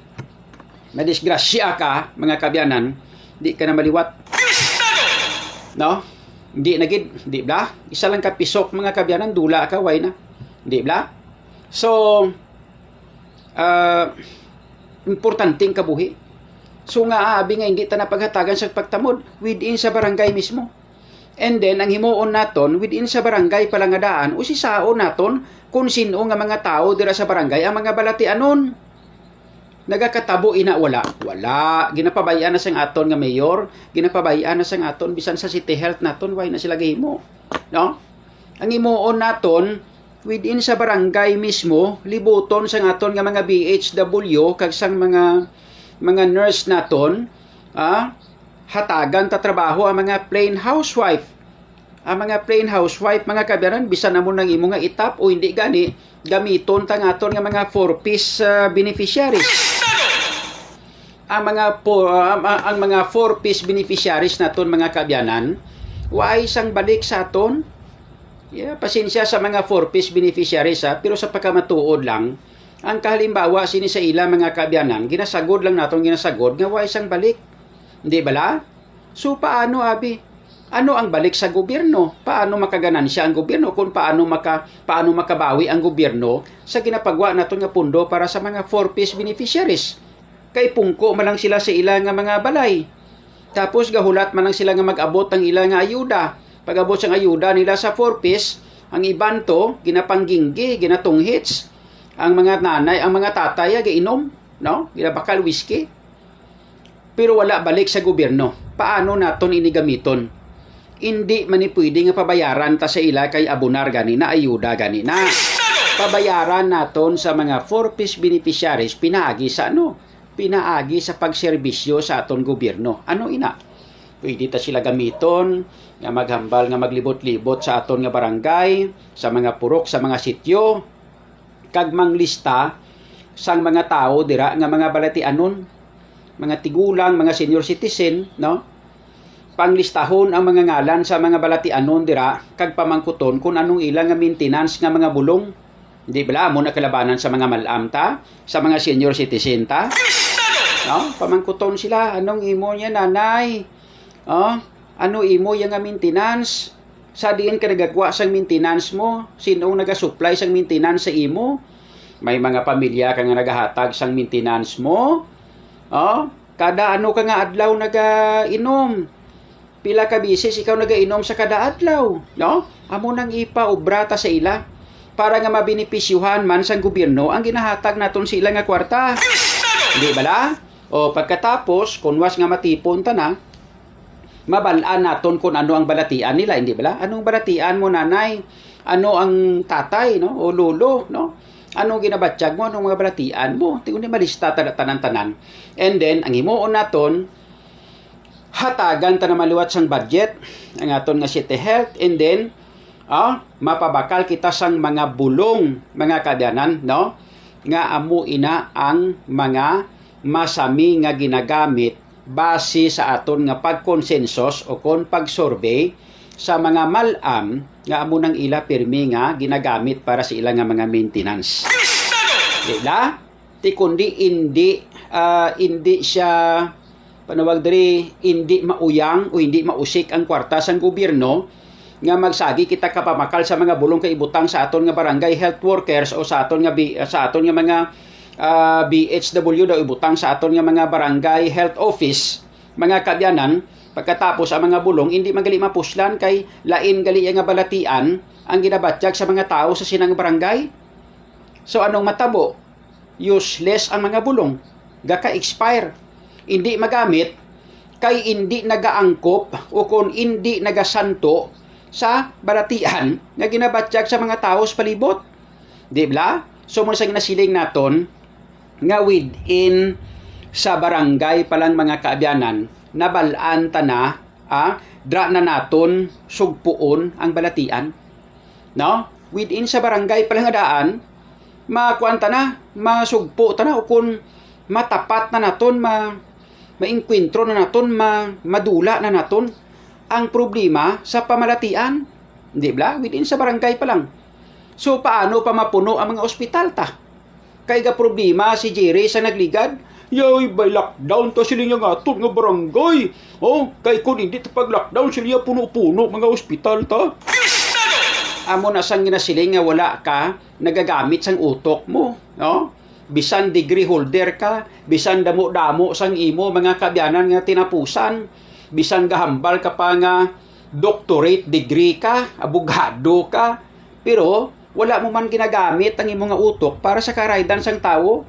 Madisgrasya ka, mga kaabyanan, di ka na maliwat. No? Hindi na gid, di ba? Isa lang ka pisok, mga kaabyanan, dula ka, why na? Di ba? So, importanteng kabuhi. So nga abi nga hindi ta napaghatagan sa pagtamod within sa barangay mismo. And then ang himuon naton within sa barangay palangadaan o sisaon naton kung sino nga mga tao dira sa barangay ang mga balatianon. Nagakatabo ina wala. Ginapabayaan na sang aton nga mayor, ginapabayaan na sang aton bisan sa city health naton why na sila gihimo. No? Ang himuon naton within sa barangay mismo, libuton sang aton nga mga BHW kag sang mga nurse naton, hatagan ta trabaho ang mga plain housewife. Ang mga plain housewife, mga kaabyanan, bisan na mo nang imo nga itap o hindi gani, gamiton ta nga aton nga mga 4-piece beneficiaries. Ang mga 4-piece beneficiaries naton, mga kaabyanan, waay sang balik sa aton. Yeah, pasensya sa mga 4-piece beneficiaries pero sa pagkamatuod lang, ang kahalimbawa sini sa ila mga kaabyanan, ginasagod lang naton ginasagod nga wa isang balik. Hindi bala? So paano abi? Ano ang balik sa gobyerno? Paano makaganansya ang gobyerno kung paano makabawi ang gobyerno sa ginapagwa naton nga pundo para sa mga 4-piece beneficiaries? Kay pungko man lang sila sa ila nga mga balay. Tapos gahulat man lang sila nga mag-abot ang ila nga ayuda. Pag-abot sang ayuda nila sa 4-piece, ang iban to, ginapangginggi, ginatunghits. Ang mga nanay, ang mga tatay, giinom, no? Ginabakal whiskey. Pero wala balik sa gobyerno. Paano naton inigamiton? Hindi man ni pwede nga pabayaran ta sa ila kay abunar gani na ayuda gani na. Pabayaran naton sa mga 4-piece beneficiaries pinaagi sa ano? Pinaagi sa pagserbisyo sa aton gobyerno. Ano ina? Pwede ta sila gamiton nga maghambal nga maglibot-libot sa aton nga barangay, sa mga purok, sa mga sityo, kag manglista sang mga tao dira nga mga balatianon, mga tigulang, mga senior citizen, no? Panglistahon ang mga ngalan sa mga balatianon dira kag pamangkuton kung anong ilang nga maintenance nga mga bulong. Di bala mo na kalabanan sa mga malam ta, sa mga senior citizen ta. No? Pamangkuton sila, anong imo niya nanay? Ano imo yang nga maintenance? Sa diin ka nagagawa sang maintenance mo? Sino nagasupply sang maintenance sa imo? May mga pamilya ka nga nagahatag sang maintenance mo? Kada ano ka nga adlaw nagainom? Pila ka bisis ikaw nagainom sa kada adlaw? No? Amo nang ipaobrata sa ila para nga mabinipisyuhan man sang gobyerno ang ginahatag naton sila nga kwarta. Di bala? O pagkatapos, kung was nga matipon ta na, mabalaan naton kung ano ang balatian nila, hindi bala? Anong balatian mo nanay? Ano ang tatay, no? O lolo, no? Anong ginabatsyag mo? Anong mga balatian mo? Tingnan ni malista tanan-tanan. And then, ang himuon naton, hatagan ta na maliwat sang budget, ang aton nga city health, and then, mapabakal kita sang mga bulong, mga kaabyanan, no? Nga amo ina ang mga masami nga ginagamit base sa aton nga pagkonsensus o kon pag-survey sa mga malam nga amo nang ila pirmi nga ginagamit para sa ila nga mga maintenance. Diba? Ti kundi hindi siya panawag diri hindi mauyang o hindi mausik ang kwarta sang gobyerno nga magsagi kita kapamakal sa mga bulong kay ibutang sa aton nga barangay health workers o sa aton nga mga BHW daw ibutang sa aton nga mga barangay health office, mga kaabyanan. Pagkatapos ang mga bulong hindi magali mapuslan kay lain gali nga balatian ang ginabatyag sa mga tao sa sinang barangay. So anong matabo? Useless ang mga bulong, gaka-expire, hindi magamit kay hindi nagaangkop o kung hindi nagasanto sa balatian nga ginabatyag sa mga tao sa palibot. Di ba? So muna sa ginasiling naton nga within sa barangay palang mga kaabyanan, nabalaan ta na, dra na naton sugpuon ang balatian. No? within sa barangay palang daan, makuanta na, masugpo ta na, o kung matapat na naton, mainkwentro na naton, madula na naton ang problema sa pamalatian. Di ba? Within sa barangay pa lang. So, paano pa mapuno ang mga ospital ta? Kay ga problema si Jerry sa nagligad, yay, by lockdown to sila nga aton nga barangay. Oh, kay kung hindi pag lockdown sila puno-puno mga ospital ta. Amo na sang ginasiling nga wala ka nagagamit sang utok mo, no? Bisan degree holder ka, bisan damo-damo sang imo mga kabyanan nga tinapusan, bisan gahambal ka pa nga doctorate degree ka, abogado ka, pero wala mo man ginagamit ang imo nga utok para sa karaydan sang tawo.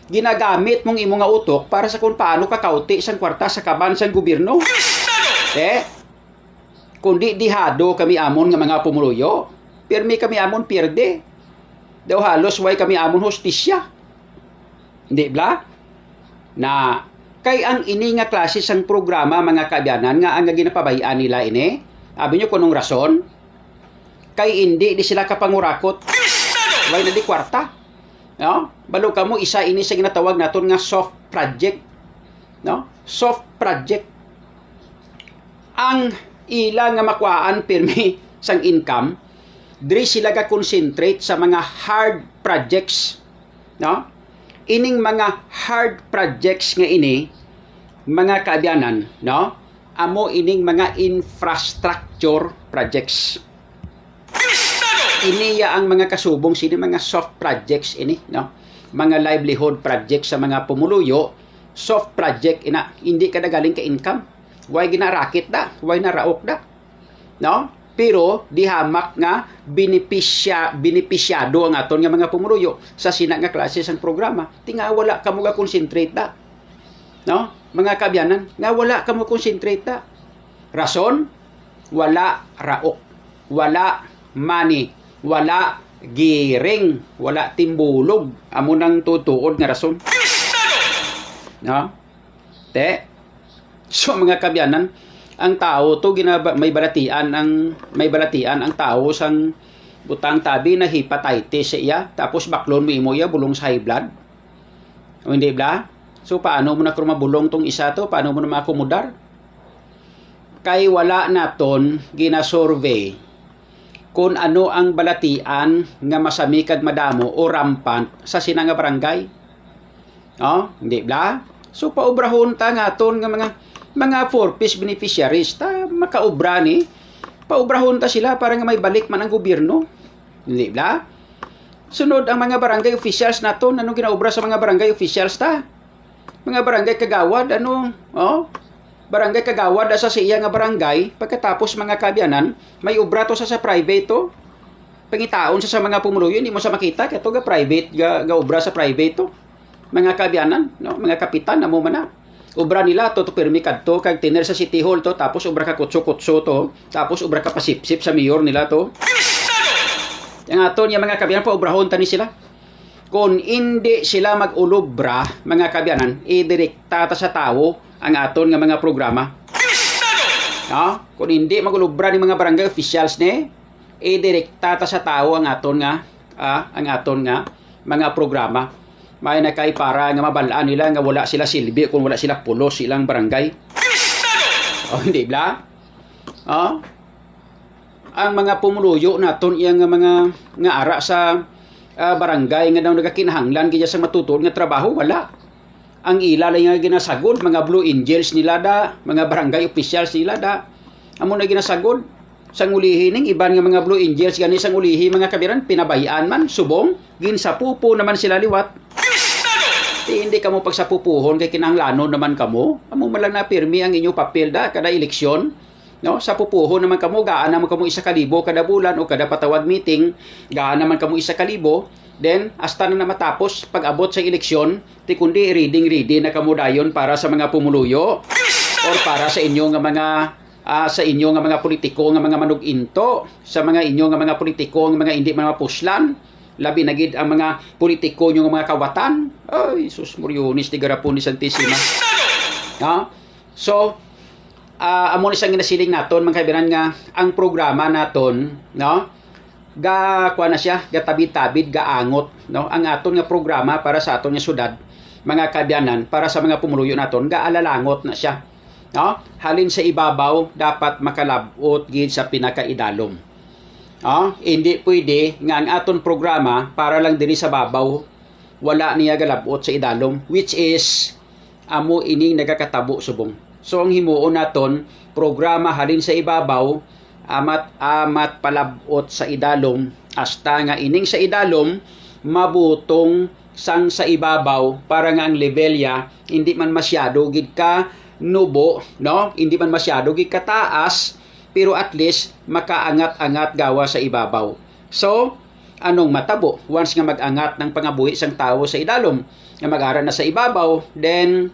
Ginagamit mong imo nga utok para sa kung paano kakauti sang kwarta sa kaban sang gobyerno. Kundi dihado kami amon nga mga pumuluyo. Pirmi kami amon pierde. Daw halos way kami amon hostisya. Hindi ba? Na kay ang ini nga klase sang programa mga kabyanan nga ang ginapabayaan nila ini. Abi nyo kunong rason? Kay hindi di sila kapangurakot. Way na di kwarta. No? Balo ka mo, isa ini sa ginatawag naton nga soft project. No? Soft project. Ang ila nga makuhaan pirmi sang income, diri sila ga concentrate sa mga hard projects. No? Ining mga hard projects nga ini, mga kaabyanan, no? Amo ining mga infrastructure projects. Iniya ang mga kasubong sini mga soft projects ini, no? Mga livelihood projects sa mga pumuluyo, soft project ina, hindi ka galing ka income. Why ginarakit da, why naraok da. No? Pero dihamak nga benepisyado ang aton nga mga pumuluyo sa sina nga klase sang programa. Tinga wala kamo ga concentrate da. No? Mga kabyanan, nga wala kamo concentrate da. Rason, wala raok, wala money, wala giring, wala timbulog. Amo nang tutuod nga rason. No? So mga kabyanan, ang tao to may balatian ang tao sang butang tabi na hepatitis iya, tapos baklon mo imo iya bulong sa high blood. O hindi ba? So paano mo na mabulong tong isa to? Paano mo na maakomodar? Kay wala naton gina-survey kung ano ang balatian nga masami kag madamo o rampant sa sina nga barangay. Oh, hindi ba? So paubrahon ta nga aton nga mga for-peace beneficiaries ta makaobra ni. Paubrahon ta sila para nga may balik man ang gobyerno. Hindi ba? Sunod ang mga barangay officials naton, anong ginaobra sa mga barangay officials ta? Mga barangay kagawad, barangay kagawad sa siya nga barangay, pagkatapos mga kabyanan, may obra to sa private to. Pangitaon sa mga pumuluyo, hindi mo sa makita, kato ga private, ga obra sa private to. Mga kabyanan, no? Mga kapitan, amo man na. Obra nila to pirmi kadto kag tiner sa City Hall to, tapos obra ka kutso-kutso to, tapos obra ka pasipsip sa mayor nila to. Yang aton yung mga kabyanan pa obrahon tani sila. Kung hindi sila mag-ulobra, mga kabyanan, direkta ta sa tao ang aton nga mga programa. No? Kung hindi mag-ulobra ni mga barangay officials ni, direkta ta sa tao ang aton nga mga programa. May na kay para nga mabalaan nila nga wala sila silbi kung wala sila pulos silang barangay. Hindi ba? Ang mga pumuluyo naton iyang mga ara sa barangay nga daw nagakinahanglan kaya sa matutuon nga trabaho, wala. Ang ilalay nga ginasagod, mga Blue Angels nila da, mga barangay officials nila da. Amo na ginasagod. Sang ulihi ning iban nga mga Blue Angels gani sang ulihi mga kabiran pinabayaan man subong ginsapupo naman sila liwat. Hindi kamo pagsapupuhon kay kinahanglanon naman kamo. Amo man lang na pirmi ang inyo papel da kada eleksyon. No, sa pupuhon naman kamo, gaan naman kamo 1,000 kada bulan o kada patawag meeting, gaan naman kamo 1,000. Then hasta na matapos pag abot sa eleksyon, ti kundi reading na kamo dayon para sa mga pumuluyo or para sa inyo nga mga politiko nga mga manuginto, sa mga inyo nga mga politiko nga mga hindi man mapuslan, labi na gid ang mga politiko nyo nga mga kawatan. Ay, sus morionis ti garapon ni Santissima. No? So amo ni sang ginasiling naton mga kaibigan nga ang programa naton, no? ga kuha na siya, gatabid-tabid, gaangot, no? Ang aton nga programa para sa aton nga syudad, mga kabyanan, para sa mga pumuluyo naton, gaalalangot na siya. No? Halin sa ibabaw, dapat makalabot gid sa pinakaidalom. No? Hindi pwede nga ang aton programa para lang diri sa babaw, wala niya galabot sa idalom, which is amo ining nagakatabo subong. So ang himuon naton, programa halin sa ibabaw, amat palabot sa idalom, hasta nga ining sa idalom mabutong sang sa ibabaw para nga ang levelya hindi man masyado gid ka nubo, no? Hindi man masyado gid ka taas, pero at least makaangat-angat gawa sa ibabaw. So anong matabo once nga mag-angat ng pangabuhi sang tawo sa idalom, nga mag-ara na sa ibabaw, then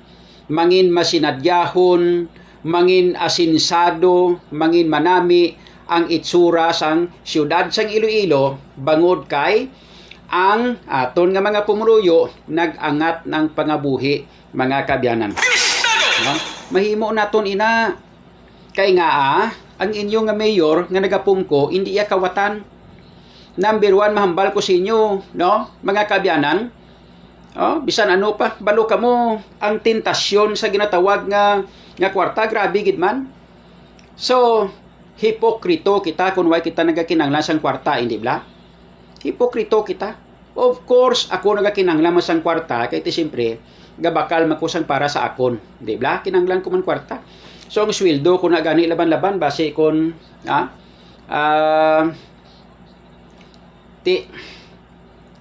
mangin masinadyahon, mangin asinsado, mangin manami ang itsura sang siyudad sang Iloilo bangod kay ang aton nga mga pumuluyo nag-angat ng pangabuhi, mga kabyanan. No? Mahimo naton ina kay nga ang inyo nga mayor nga nagapungko hindi iya kawatan. Number 1, mahambal ko sa inyo, no? Mga kabyanan. Bisan ano pa, balo ka mo ang tentasyon sa ginatawag nga kwarta, grabe gid man. So hipokrito kita kung why kita nagakinanglan sang kwarta, hindi bla? Hipokrito kita. Of course, ako nagakinanglan sang kwarta, kay ti siyempre, gabakal makusang para sa akon, hindi bla? Kinanglan ko man kwarta. So ang sweldo ko na gani laban-laban, base kon,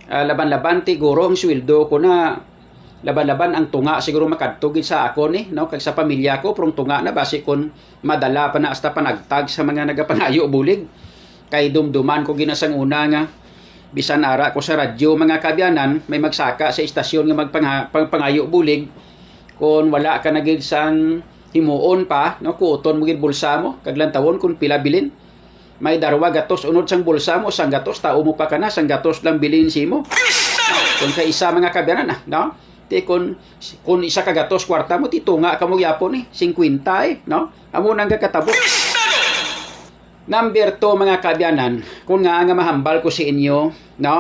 laban-laban ti guro ang sweldo ko na laban-laban ang tunga siguro makadtugid sa ako ni, no? Kag sa pamilya ko prong tunga na base kon madala pa na hasta panagtag sa mga nagapangayo bulig. Kay dumduman ko ginasang una nga bisan ara ko sa radyo, mga kabyanan, may magsaka sa istasyon nga magpangayo bulig kon wala ka nagig sang himuon pa, no? Kuoton mo gid bulsa mo kag lantawon kun pila bilin. May darwa gatos unod sang bulsa mo, sang gatos tao mo pa kana, sang gatos lang bilin simo. Kung ka isa, mga kabyanan, no? Ti kun isa ka gatos kwarta mo, titunga ka mo yapon 50 no? Amo nang kakatabo. Number 2, mga kabyanan, kung nga mahambal ko si inyo, no?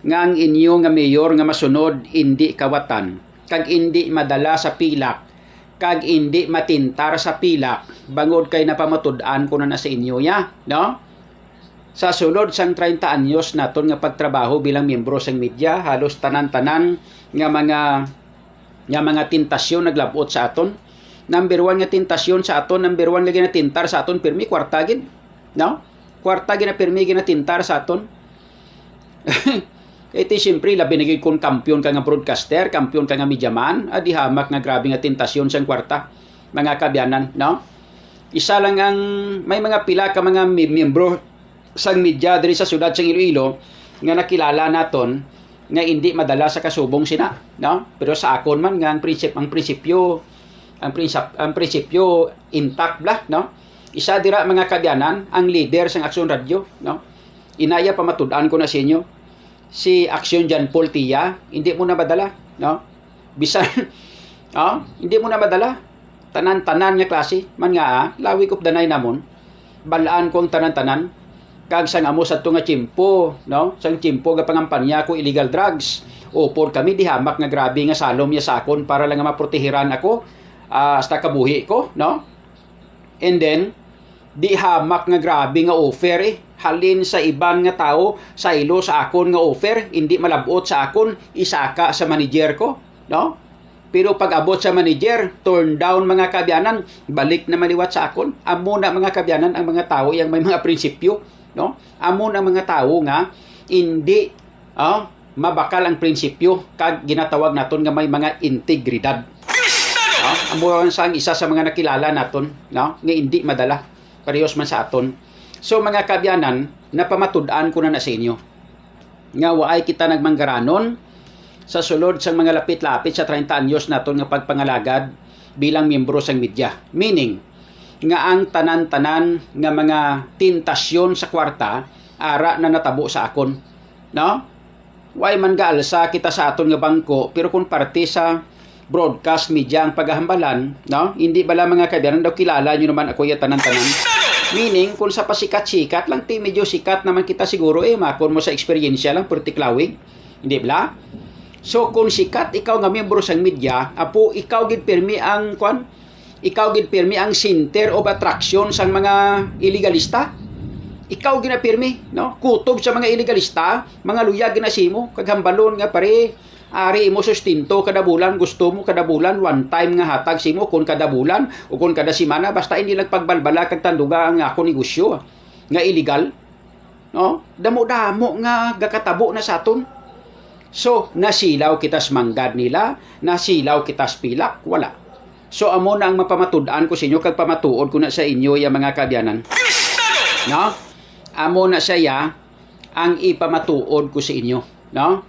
Nga ang inyo nga mayor nga masunod hindi kawatan, kag hindi madala sa pilak, kag hindi matintar sa pilak, bangod kay napamatud-an ko na sa inyo ya, no? Sa sulod sang 30 anyos naton nga pagtrabaho bilang miyembro sang media, halos tanan-tanan nga mga tentasyon naglabot sa aton. Number 1 nga tentasyon sa aton, number 1 nga ginatintar sa aton pirmi kwarta gid, no? Kwarta gina pirmi ginatintar sa aton. Iti siyempre, labi na kung kampiyon ka nga broadcaster, kampiyon ka nga mediaman, di hamak nga grabe nga tentasyon sang kwarta, mga kabyanan, no? Isa lang ang, may mga pila ka mga miyembro sang media diri sa syudad sang Iloilo nga nakilala naton nga hindi madala sa kasubong sina, no? Pero sa akon man nga ang prinsipyo intact bla, no? Isa dira, mga kabyanan, ang leader sang Aksyon Radio, no? Inaya pamatud-an ko na sa inyo, si Aksyon Jan Paul Tia, hindi mo na madala, no? Bisan, hindi mo na madala. Tanan-tanan nga klase, man nga, lawi ko danay namon, balaan ko ang tanan-tanan, kag sang amo sa nga chimpo, no? Sang chimpo nga pangampanya ko illegal drugs. Upor kami, di hamak nga grabe nga salom niya sa akon para lang nga maprotehiran ako, hasta kabuhi ko, no? And then, di hamak nga grabe nga offer halin sa iban nga tao sa ilo sa akon nga offer, hindi malabot sa akon, isaka sa manager ko, no? Pero pag abot sa manager, turn down, mga kabyanan, balik na maliwat sa akon. Amo na, mga kabyanan, ang mga tao yang may mga prinsipyo, no? Amo na mga tao nga hindi mabakal ang prinsipyo kag ginatawag naton nga may mga integridad. Amo sang isa sa mga nakilala naton, no? Nga hindi madala parehas man sa aton. So, mga kabyanan, napamatud-an ko na sa inyo nga waay kita nagmanggaranon sa sulod sang mga lapit-lapit sa 30 anyos naton nga pagpangalagad bilang miyembro sang media. Meaning nga ang tanan-tanan nga mga tentasyon sa kwarta ara na natabo sa akon, no? Way man gaalsa kita sa aton nga bangko, pero kung parte sa broadcast media ang paghahambalan, no? Hindi bala, mga kabyanan, daw kilala nyo naman ako ya tanan-tanan. Meaning, kung sa pasikat-sikat lang, medyo sikat naman kita siguro makon mo sa eksperyensya lang, pertiklawig. Hindi ba? So, kung sikat, ikaw nga miyembro sang media, apo, ikaw gid pirmi ang, center of attraction sang mga illegalista. Ikaw ginapirmi, no? Kutob sa mga illegalista, mga luyag ginasimo, kaghambalon nga pare, ari mo sustinto kada bulan, gusto mo kada bulan, one time nga hatag simo, kung kada bulan, o kung kada simana, basta hindi lang pagbalbala, kag tanduga ang ako negosyo, nga illegal, no? Damo-damo nga gakatabo na sa aton. So, nasilaw kita sa manggad nila, nasilaw kita sa pilak, wala. So, amo na ang mapamatud-an ko sa inyo, kag pamatuod ko na sa inyo, yung mga kabyanan. No? Amo na saya ang ipamatuod ko sa inyo, no?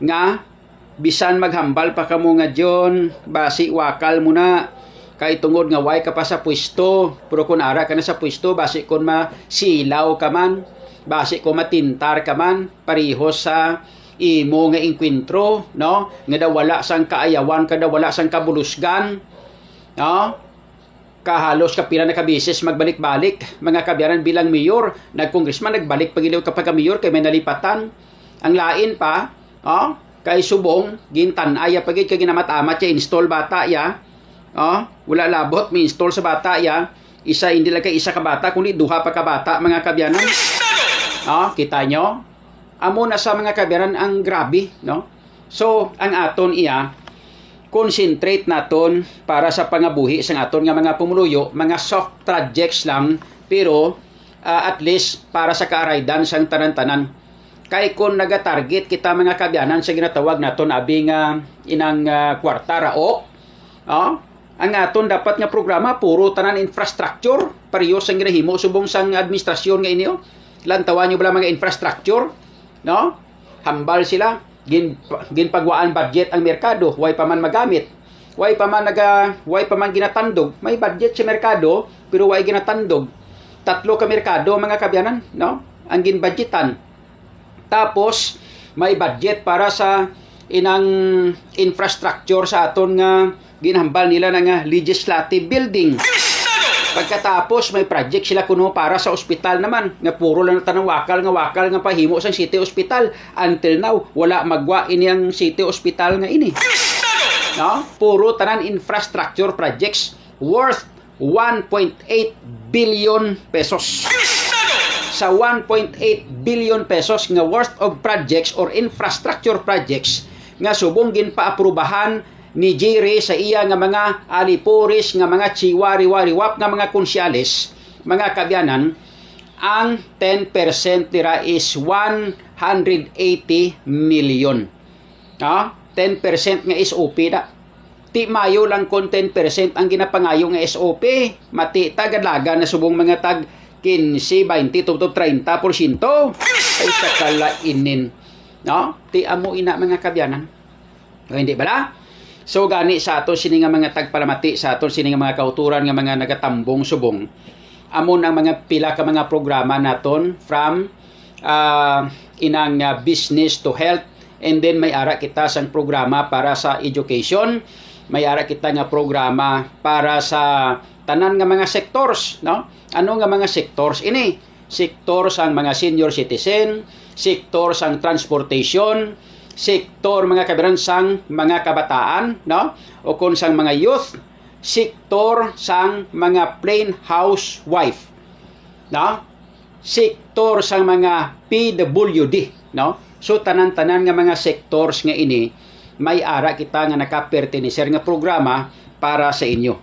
Nga bisan maghambal pa kamo nga John, basi wakal mo na kay tungod nga way ka pa sa pwesto, pero kung ara ka na sa pwesto, basi kung masilaw ka man, basi kung matintar ka man, parehos sa imo nga inkwentro, no? Nga daw wala sang kaayawan, kada wala sang kabulusgan, no? Kahalos kapila na kabises magbalik-balik, mga kabyanan bilang mayor, nagkongresman, nagbalik pagilaw kapag mayor, kay may nalipatan. Ang lain pa, kay subong, gintanaya pagit kay ginamatamat ya, install bata ya, wala labot, may install sa bata ya, isa, hindi lang kay isa ka bata, kundi duha pa ka bata, mga kabyanan. Kita nyo? Amo na sa mga kabyanan ang grabe, no? So, ang aton iya, concentrate naton para sa pangabuhi sang aton nga mga pumuluyo, mga soft projects lang, pero at least para sa kaaraydan sang tanan-tanan. Kay kung naga-target kita mga kabyanan sa ginatawag naton abi nga inang kwarta raok, ang aton dapat nga programa puro tanan infrastructure, pareho sang ginahimo subong sang administrasyon nga inyo. Lantawan nyo bala mga infrastructure, no? Hambal sila, ginpagwaan budget ang merkado, way pa man magamit, way pa man ginatandog. May budget sa merkado pero way ginatandog. 3 ka merkado mga kabyanan, no? Ang ginbudgetan. Tapos may budget para sa inang infrastructure sa aton nga ginhambal nila nga legislative building. Pagkatapos may project sila kuno para sa ospital naman, nga puro lang tanang wakal nga pahimo sa city hospital. Until now wala magwa ini ang city hospital nga ini, no? Puro tanan infrastructure projects worth 1.8 billion pesos. Sa 1.8 billion pesos nga worth of projects or infrastructure projects nga subong ginpaaprubahan ni Jerry sa iya nga mga alipuris, nga mga chiwari-wariwap, nga mga konsyales, mga kabyanan, ang 10% nila is 180 million. 10% nga SOP na. Ti mayo lang kung 10% ang ginapangayo nga SOP. Mati tagadlaga na subong mga tag 15, 20, 30%. Ay sakalainin. Ti amo ina mga kabyanan. O hindi ba na? So gani sa aton sini nga mga tagpalamati, sa aton sini nga mga kauturan nga mga nagatambong subong, amon ang mga pila ka mga programa naton from inang business to health, and then may ara kita sang programa para sa education, may ara kita nga programa para sa tanan nga mga sectors, no? Ano nga mga sectors ini? Sektor sang mga senior citizen, sektor sang transportation, sektor mga kabyanan sang mga kabataan, no? O kung sang mga youth, sektor sang mga plain housewife, no? Sektor sang mga PWD, no? So tanan-tanan nga mga sectors nga ini may ara kita nga nakapertenecer nga programa para sa inyo.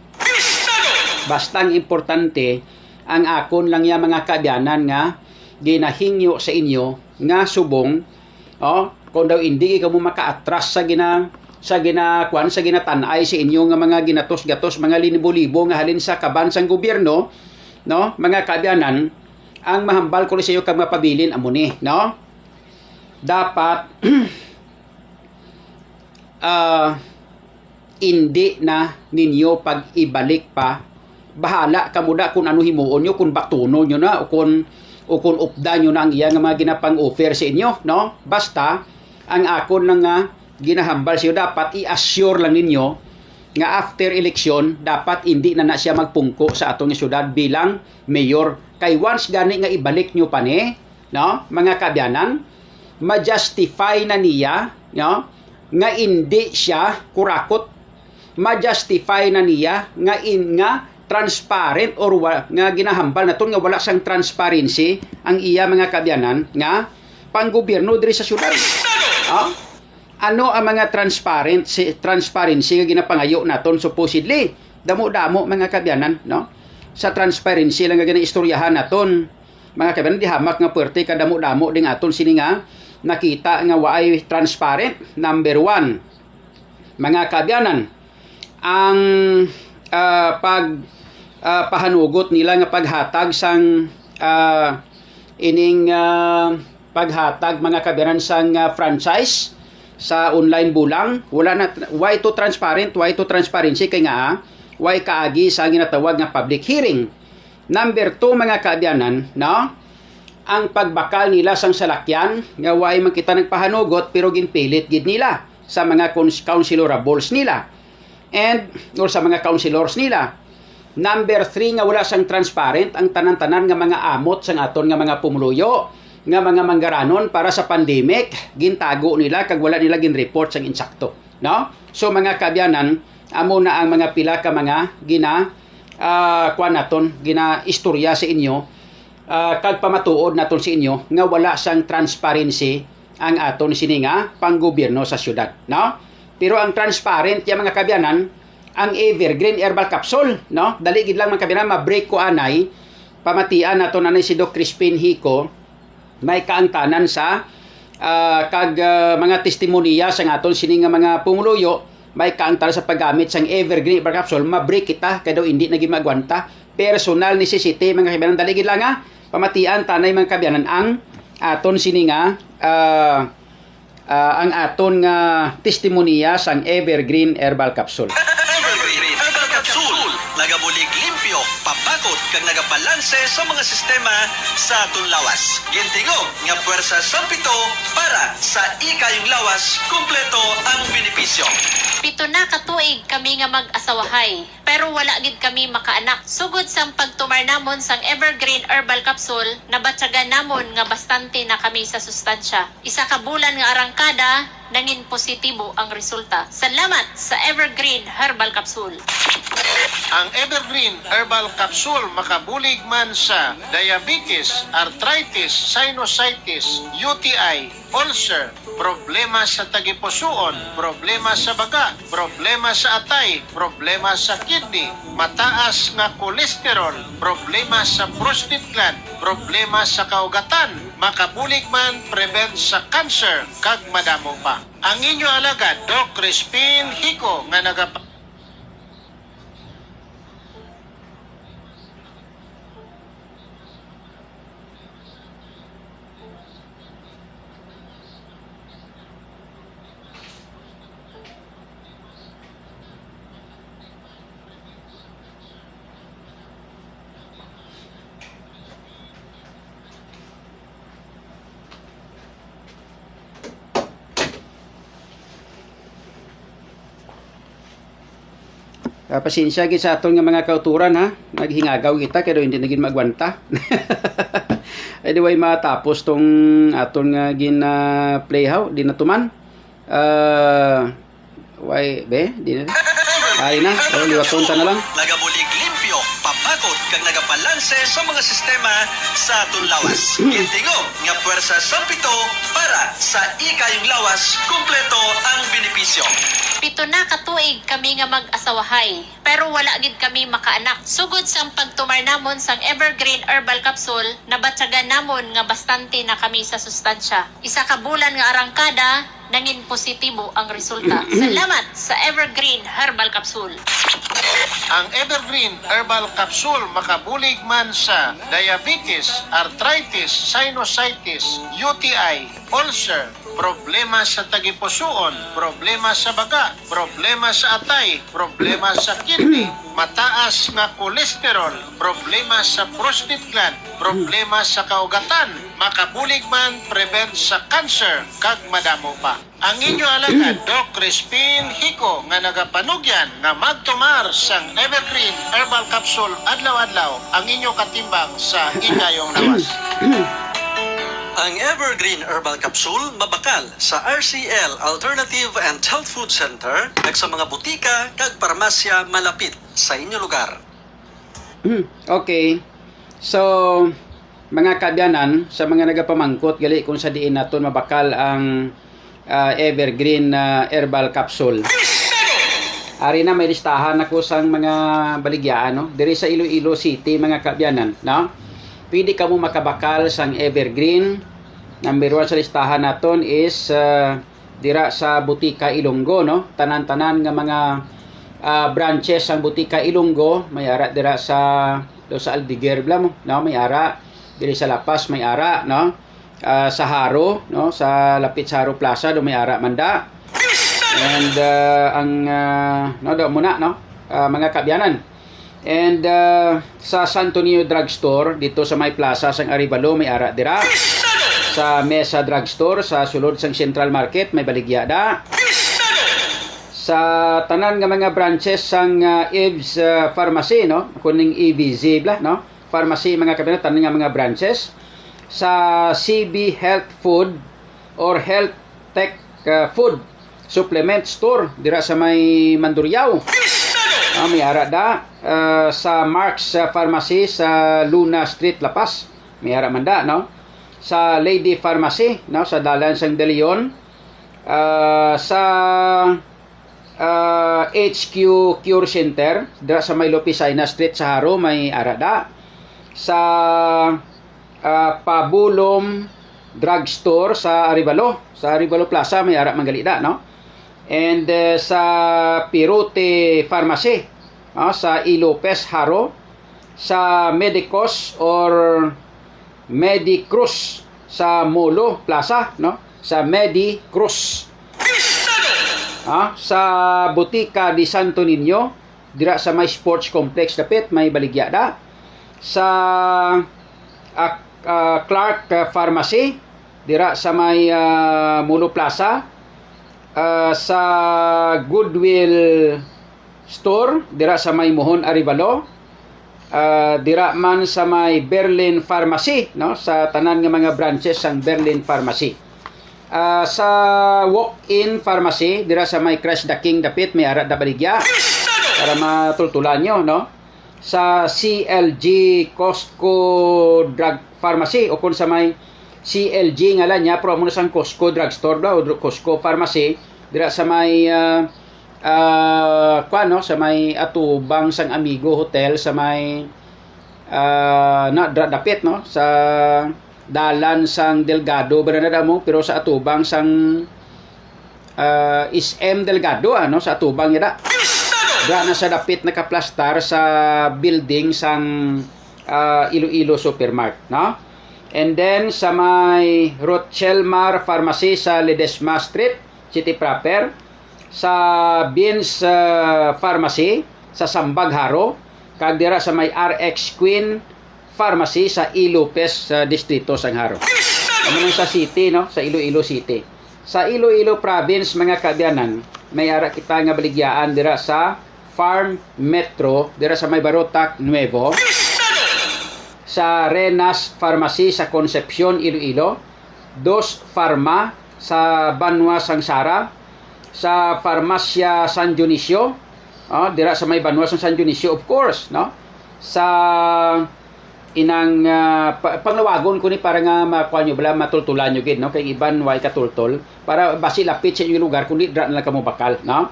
Bastang importante ang akon lang ya mga kabyanan nga ginahingyo sa inyo nga subong, kung daw hindi ka mo maka-atras sa ginatanay sa inyo nga mga ginatos-gatos, mga linibo-libo nga halin sa kabansang gobyerno, no? Mga kabyanan, ang mahambal ko sa iyo kag mapabilin amo ni, no? Dapat hindi na ninyo pag ibalik pa. Bahala ka muna kung ano himuon nyo, kung baktuno nyo na, o kung upda nyo na ang iya nga mga ginapang-offer sa inyo, no? Basta ang akon lang nga ginahambal siyo, dapat i-assure lang ninyo nga after eleksyon dapat hindi na siya magpungko sa atong syudad bilang mayor. Kay once gani nga ibalik nyo pa ni, no, mga kabyanan, ma-justify na niya, no, nga hindi siya kurakot, ma-justify na niya nga transparent or nga ginahambal na nga wala sang transparency ang iya mga kabyanan nga panggobyerno diri sa syudad. Ano ang mga transparency nga ginapangayo naton supposedly? Damo-damo mga kabyanan, no? Sa transparency lang nga ginaistoryahan naton. Mga kabyanan, di hamak nga puwerte kadamo-damo ding aton sini nga nakita nga waay transparent. Number 1, mga kabyanan, ang pahanugot nila nga paghatag sang paghatag mga kabyanan sang franchise sa online bulang, wala na why to transparency kay nga why kaagi sa ginatawag nga public hearing. Number 2 mga kabyanan, no, ang pagbakal nila sang salakyan nga why man kita nagpahanugot pero ginpilit gid nila sa mga councilorables nila and or sa mga councilors nila. Number 3 nga wala sang transparent ang tanan-tanan nga mga amot sang aton nga mga pumuluyo nga mga manggaranon para sa pandemic, gintago nila kag wala nila gin-report sang insakto, no? So mga kabyanan, amo na ang mga pila ka mga kuan naton, gina-istorya sa inyo kag pamatuod naton sa inyo nga wala sang transparency ang aton sini nga panggobyerno sa syudad, no? Pero ang transparent ya mga kabyanan, ang Evergreen Herbal Capsule, no? Dali gid lang mga kabyanan, ma-break ko anay pamatian naton anay si Doc Crispin Hico, may kaangtanan sa mga testimonya sa aton sini nga mga pumuluyo, may kaangtanan sa paggamit sang Evergreen Herbal Capsule, ma-break kita kay daw hindi na gimagwanta. Personal necessity mga kabyanan, dali gid lang nga pamatian tanay mga kabyanan ang aton sini nga ang aton nga testimonya sang Evergreen Herbal Capsule. Evergreen Herbal Capsule, nagabulig limpyo, papakot kag nagabalanse sa mga sistema sa aton lawas. Gintingog nga puwersa sa pito para sa ikayong lawas, kumpleto ang benepisyo. 7 na katuig kami nga mag-asawahay, pero wala gid kami makaanak. Sugod sang pagtumar namon sang Evergreen Herbal Capsule, nabatsagan namon nga bastante na kami sa sustansya. Isa ka bulan nga arangkada, nangin positibo ang resulta. Salamat sa Evergreen Herbal Capsule. Ang Evergreen Herbal Capsule makabulig man sa diabetes, arthritis, sinusitis, UTI, ulcer, problema sa tagipusoon, problema sa baga, problema sa atay, problema sa kidney, mataas nga kolesterol, problema sa prostate gland, problema sa kaugatan, makabulig man prevent sa cancer, kag madamo pa. Ang inyo alagad, Doc Crispin Hico, nga Pasensya gid sa aton nga mga kauturan ha. Naghingagaw kita kaya hindi naging magwanta. Anyway, matapos tong aton nga playhow, di natuman. Why be? Di na. Ay na, liwaton ta na lang. Nagabulig limpyo, papakot kag nagabalanse sa mga sistema sa aton lawas. Gintingog nga puwersa sa pito para sa ikayong lawas, kumpleto ang benepisyo. 7 na katuig kami nga mag-asawahay, pero wala gid kami makaanak. Sugod sang pagtumar namon sang Evergreen Herbal Capsule, nabatsagan namon nga bastante na kami sa sustansya. Isa ka bulan nga arangkada, nangin positibo ang resulta. Salamat sa Evergreen Herbal Capsule. Ang Evergreen Herbal Capsule makabulig man sa diabetes, arthritis, sinusitis, UTI, ulcer, problema sa tagipusoon, problema sa baga, problema sa atay, problema sa kidney, mataas nga kolesterol, problema sa prostate gland, problema sa kaugatan, makabulig man prevent sa cancer, kag madamo pa. Ang inyo alagad, Doc Crispin Hico, nga nagapanugyan nga magtumar sang Evergreen Herbal Capsule adlaw-adlaw ang inyo katimbang sa ikayong lawas. Ang Evergreen Herbal Capsule mabakal sa RCL Alternative and Health Food Center ug sa mga butika kag parmasya malapit sa inyo lugar. Okay. So, mga kabyanan, sa mga nagapamangkot, gali kung sa diin naton mabakal ang Evergreen Herbal Capsule. Ari na may listahan ako sang mga baligyaan, no? Diri sa Iloilo City, mga kabyanan, no? Pwede ka mo makabakal sang Evergreen. Number 1 sa listahan naton is dira sa Butika Ilonggo, no? Tanan-tanan nga mga branches ang Butika Ilonggo, may ara dira sa Aldiguer mo, no? May ara diri sa Lapas, may ara, no? Sa Haro, no? Sa lapit sa Haro Plaza do may ara manda. And no do muna, no? Mga kabyanan. And sa Santo Niño Drugstore dito sa May Plaza sang Arevalo may ara dira. Sa Mesa Drugstore sa sulod sang Central Market may baligya da. Sa tanan nga mga branches sang Eve's Pharmacy, no? Kuning EVZ bla, no? Pharmacy mga kabyanan, tanan nga mga branches. Sa CB Health Food or Health Tech Food Supplement Store dira sa may Mandurriao. May ara da. Sa Mark's Pharmacy sa Luna Street, Lapas, may ara man da, no? Sa Lady Pharmacy, no? Sa Dalan sang De Leon. Sa HQ Cure Center dira sa may Lopisaina Street sa Haro may ara da. Sa Pabulom Drugstore sa Arevalo Plaza may ara manggali da, no? And sa Pirote Pharmacy, sa Ilopes Haro, sa Medicos or Medicruz sa Molo Plaza, no? Sa Medicruz. Sa Butika di Santo Niño dira sa may Sports Complex dapit may baligya da. Sa Clark Pharmacy dira sa may Molo Plaza. Sa Goodwill Store dira sa may Mohon Arevalo. Dira man sa may Berlin Pharmacy, no? Sa tanan nga mga branches sang Berlin Pharmacy. Sa Walk-in Pharmacy dira sa may Crash the King dapit may ara da baligya para matultulan nyo, no? Sa CLG Costco Drug Pharmacy o kung sa may CLG ngalan niya pero mo na sang Costco Drugstore o Costco Pharmacy dira sa may sa may atubang sang Amigo Hotel sa may dapit, no? Sa dalan sang Delgado Bernada mo pero sa atubang sang SM Delgado, no? Sa atubang yada dira na sa dapit nakaplastar sa building sang Iloilo Supermart, no? And then sa may Rochelmar Pharmacy sa Ledesma Street, City Proper. Sa Beans Pharmacy sa Sambag Haro. Kag dira sa may RX Queen Pharmacy sa Ilopes Distrito sang Haro. Amo sa city, no? Sa Iloilo City. Sa Iloilo Province mga kabyanan, may ara kita nga baligyaan dira sa Farm Metro dira sa may Barotac Nuevo. Sa Renas Pharmacy sa Concepcion, Iloilo. Dos Pharma sa Banwa, Sangsara. Sa Farmasya San Dionisio, dira sa may Banwa San Dionisio, of course, no? Sa inang panglawagon ko ni para nga makuha nyo bala matultulan nyo gid, no? Kay iban way katultol para basi lapit sa inyong lugar kundi dira na lang kamo bakal, no?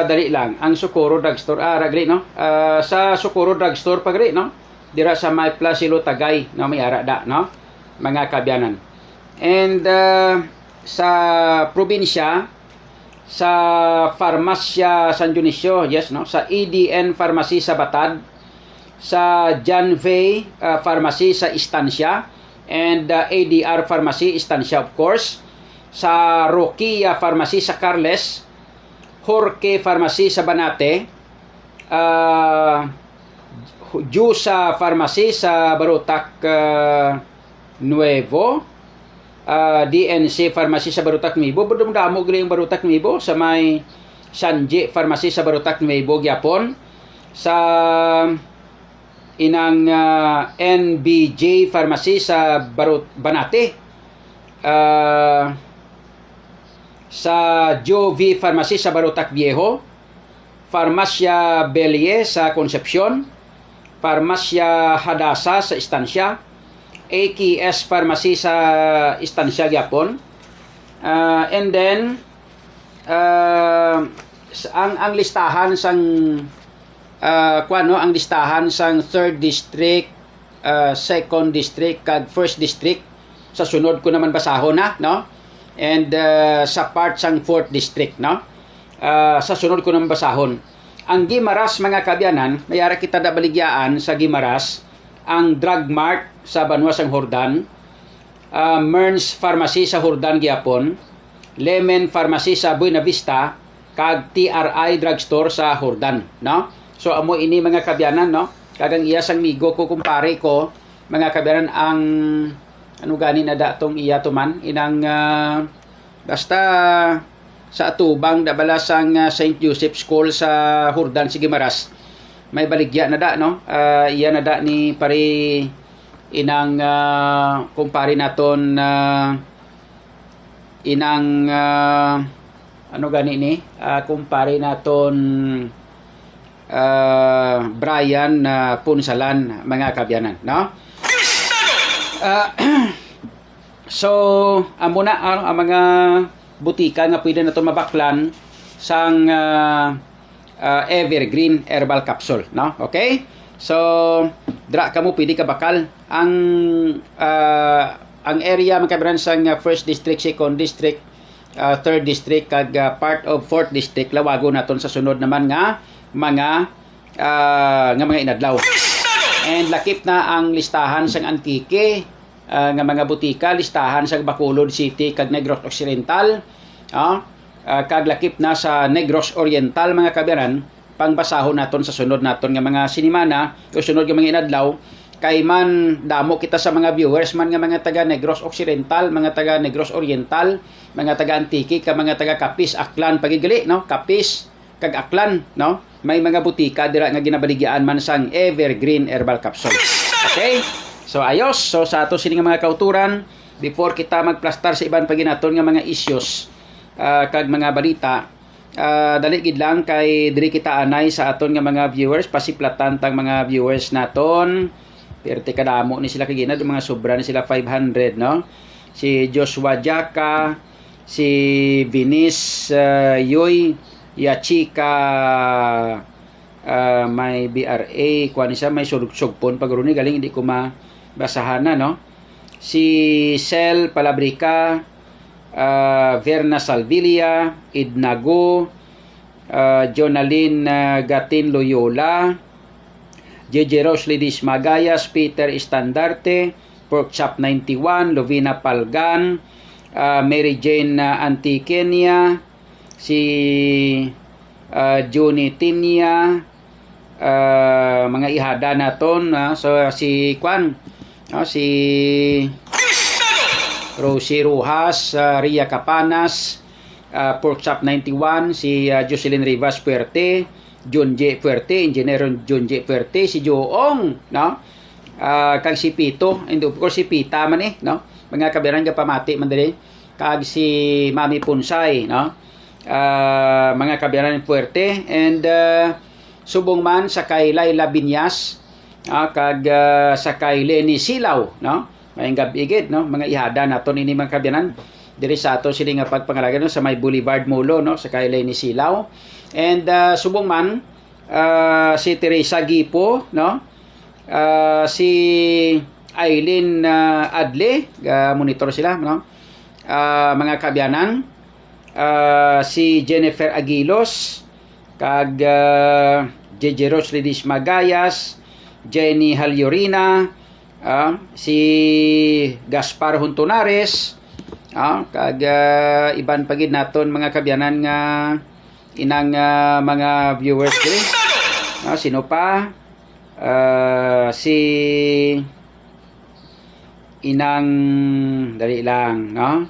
Dali lang ang Socorro Drugstore ragli, no? Sa Socorro Drugstore pagri, no? Dira sa may Placilo Tagay, no? May ara da, no? Mga kabyanan. And sa probinsya sa Farmasya San Dionisio, yes, no? Sa EDN Pharmacy sa Batad, sa John Vey Pharmacy sa Istansya, and ADR Pharmacy Istansya, of course. sa Roquia Pharmacy sa Carles, Jorge Pharmacy sa Banate, Jusa Pharmacy sa Barutak Nuevo, DNC Pharmacy sa Barutak Nuevo, budong-damo gali yung Barutak Nuevo, sa may Sanji Pharmacy sa Barutak Nuevo, Gyapon, sa inang NBJ Pharmacy sa Banate, sa Jovi Pharmacy sa Barutak Viejo, Farmacia Belie sa Concepcion, Farmacia Hadasa sa Estancia, AKS Pharmacy sa Estancia, Gyapon. And then ang listahan sang ang listahan sang 3rd district, 2nd district kag 1st district sa sunod ko naman basahon na, no? And sa part sang 4th district, no? Sa sunod ko naman basahon. Ang Gimaras, mga kabyanan, mayara kita da baligyaan sa Gimaras, ang Drug Mart sa Banwa sang Hordan, Merns Pharmacy sa Hordan, Gyapon, Lemon Pharmacy sa Buena Vista, kag TRI Drugstore sa Hordan, no? So amo ini mga kabyanan, no? Kagang iya sang migo ko kumpare ko, mga kabyanan, ang ano gani na datong iya tuman inang basta sa atubang da bala sang St. Joseph School sa Hordan si Gimaras, may baligya na da, no? Iya na da ni pare inang kumpare naton inang ano gani ni kumpare naton Brian Punsalan, mga kabyanan, no? So amo na ang mga butika nga pwede na ito mabaklan sang Evergreen Herbal Capsule, no? Okay? So dra kamo pwede ka bakal ang area mga kabyanan sang 1st district, 2nd district, 3rd district kag part of 4th district lawago naton sa sunod naman nga mga inadlaw. And lakip na ang listahan sang Antique nga mga butika, listahan sa Bacolod City kag Negros Occidental, kag lakip na sa Negros Oriental, mga kabyanan, pangbasahon naton sa sunod naton nga mga sinimana o sunod nga mga inadlaw, kay man damo kita sa mga viewers man nga mga taga Negros Occidental, mga taga Negros Oriental, mga taga Antique, kag mga taga Capiz, Aklan, pagigali, no? Capiz kag Aklan, no? May mga butika dira nga ginabaligyan man sang Evergreen Herbal Capsule. Okay? So ayos, so sa ato sini nga mga kauturan, before kita magplastar sa iban paginaton nga mga issues kag mga balita, dali gid lang kay diri kita anay sa aton nga mga viewers, pasiplatan tang mga viewers naton. Perte kadamo ni sila kay ginad, mga sobra ni sila 500, no? Si Joshua Jaka, si Vinis Yoy Yachika, may BRA, kuan siya, may sugpon paguruni galing hindi ko mabasahan na, no? Si Sel Palabrica, Verna Salvilia, Idnago, Jonaline Gatin Loyola, JJ Roslidis Magayas, Peter Estandarte, Porkchop 91, Lovina Palgan, Mary Jane Antiquenia, si Juni Tinia, mga ihada naton, so si Kwan, si Rosie Rojas, Ria Capanas, Porkchop 91, si Jocelyn Rivas Puerte, John J. Puerte, Engineer John J. Puerte, si Joong, no? Kag si Pito, and of course si Pita man no? Mga kabiran nga pamati man diri, kag si Mami Punsay, no? Mga kabiran Puerte, and subong man sa kay Laila Binyas, kag sa kay Lenny Silaw, no? May gabigid, no? Mga ihada naton ini mga kabiyanan diri sa ato sini nga pagpangalaga, no? Sa may Boulevard Mulo, no? Sa kay Lenny Silaw, and subong man si Teresa Gipo, no? Si Aileen Adle, monitor sila, no? Mga kabiyanan, si Jennifer Aguilos, kag JJ Roslidis Magayas, Jenny Halyorina, si Gaspar Huntonares, Kag iban pagid naton mga kabyanan nga inang mga viewers diri. Sino pa? Si inang dali lang, no?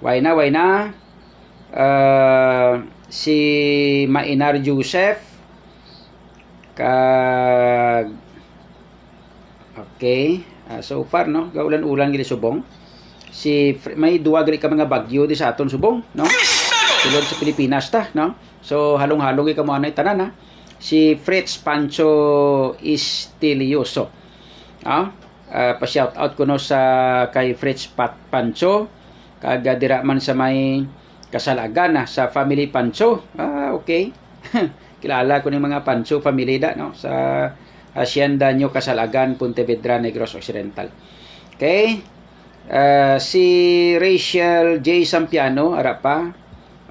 Why na? Si Mainar Joseph kag okay, so far no, gaulan-ulan gid subong. Si may duwa gid ka mga bagyo di sa aton subong, no? Sulod sa Pilipinas ta, no? So halong-halong ka mo anay tanan ha. Si Fritz Pancho Istilioso. Pa-shout out ko no sa kay Fritz Pancho kag dira man sa may Kasalagan sa family Pancho. Okay. Kilala ko ng mga Pancho family da no sa Hacienda New Kasalagan, Pontevedra, Negros Occidental. Okay. Si Rachel J. Sampiano ara pa.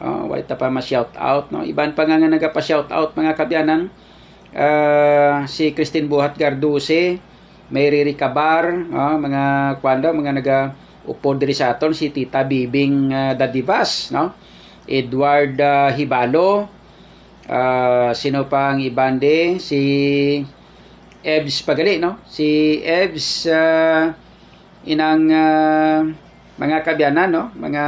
Wala pa ma-shout out no. Iban pa nga nagapa-shout out mga kabyanan. Si Christine Buhat Garduse, Mary Ricabar, mga kwanda mga upod diri sa aton, si Tita Bibing Dadivas, no? Edward Hibalo, sino pang ibande, si Ebs Pagali, no? Si Ebs inang mga kabyanan, no? Mga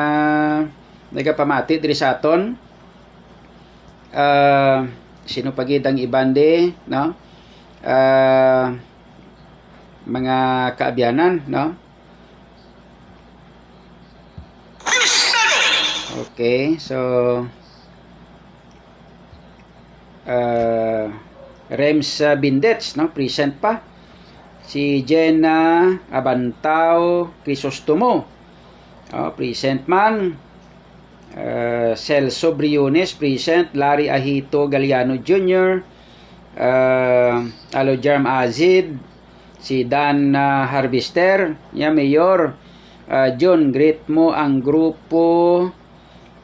nagapamati diri sa aton. Sino pagid ang ibande, no? Mga kaabyanan, no? Okay, so Rems Bindets, no? Present pa. Si Jenna Abantao Crisostomo, present man. Celso Briones, present. Larry Ahito Galiano Jr., Alojarm Azid, si Dan Harvester, Mayor. John, greet mo ang grupo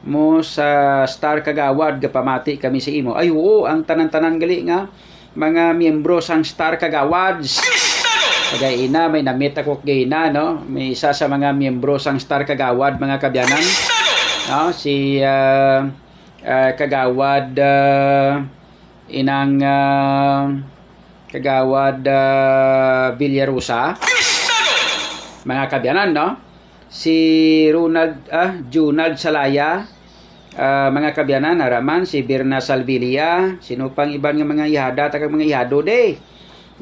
mo sa Star Kagawad, gapamati kami sa imo. Ay oo, ang tanan-tanan gali nga mga miyembro sang Star Kagawads. Kagay ina, may namit ako gayna, no? May isa sa mga miyembro sang Star Kagawad, mga kabyanan, no? Si Kagawad inang Kagawad Villarosa, mga kabyanan, no? Si Junald Salaya, mga kabyanan, haraman, si Birna Salvilia, sino pang iban nga mga ihada, tagang mga ihado de,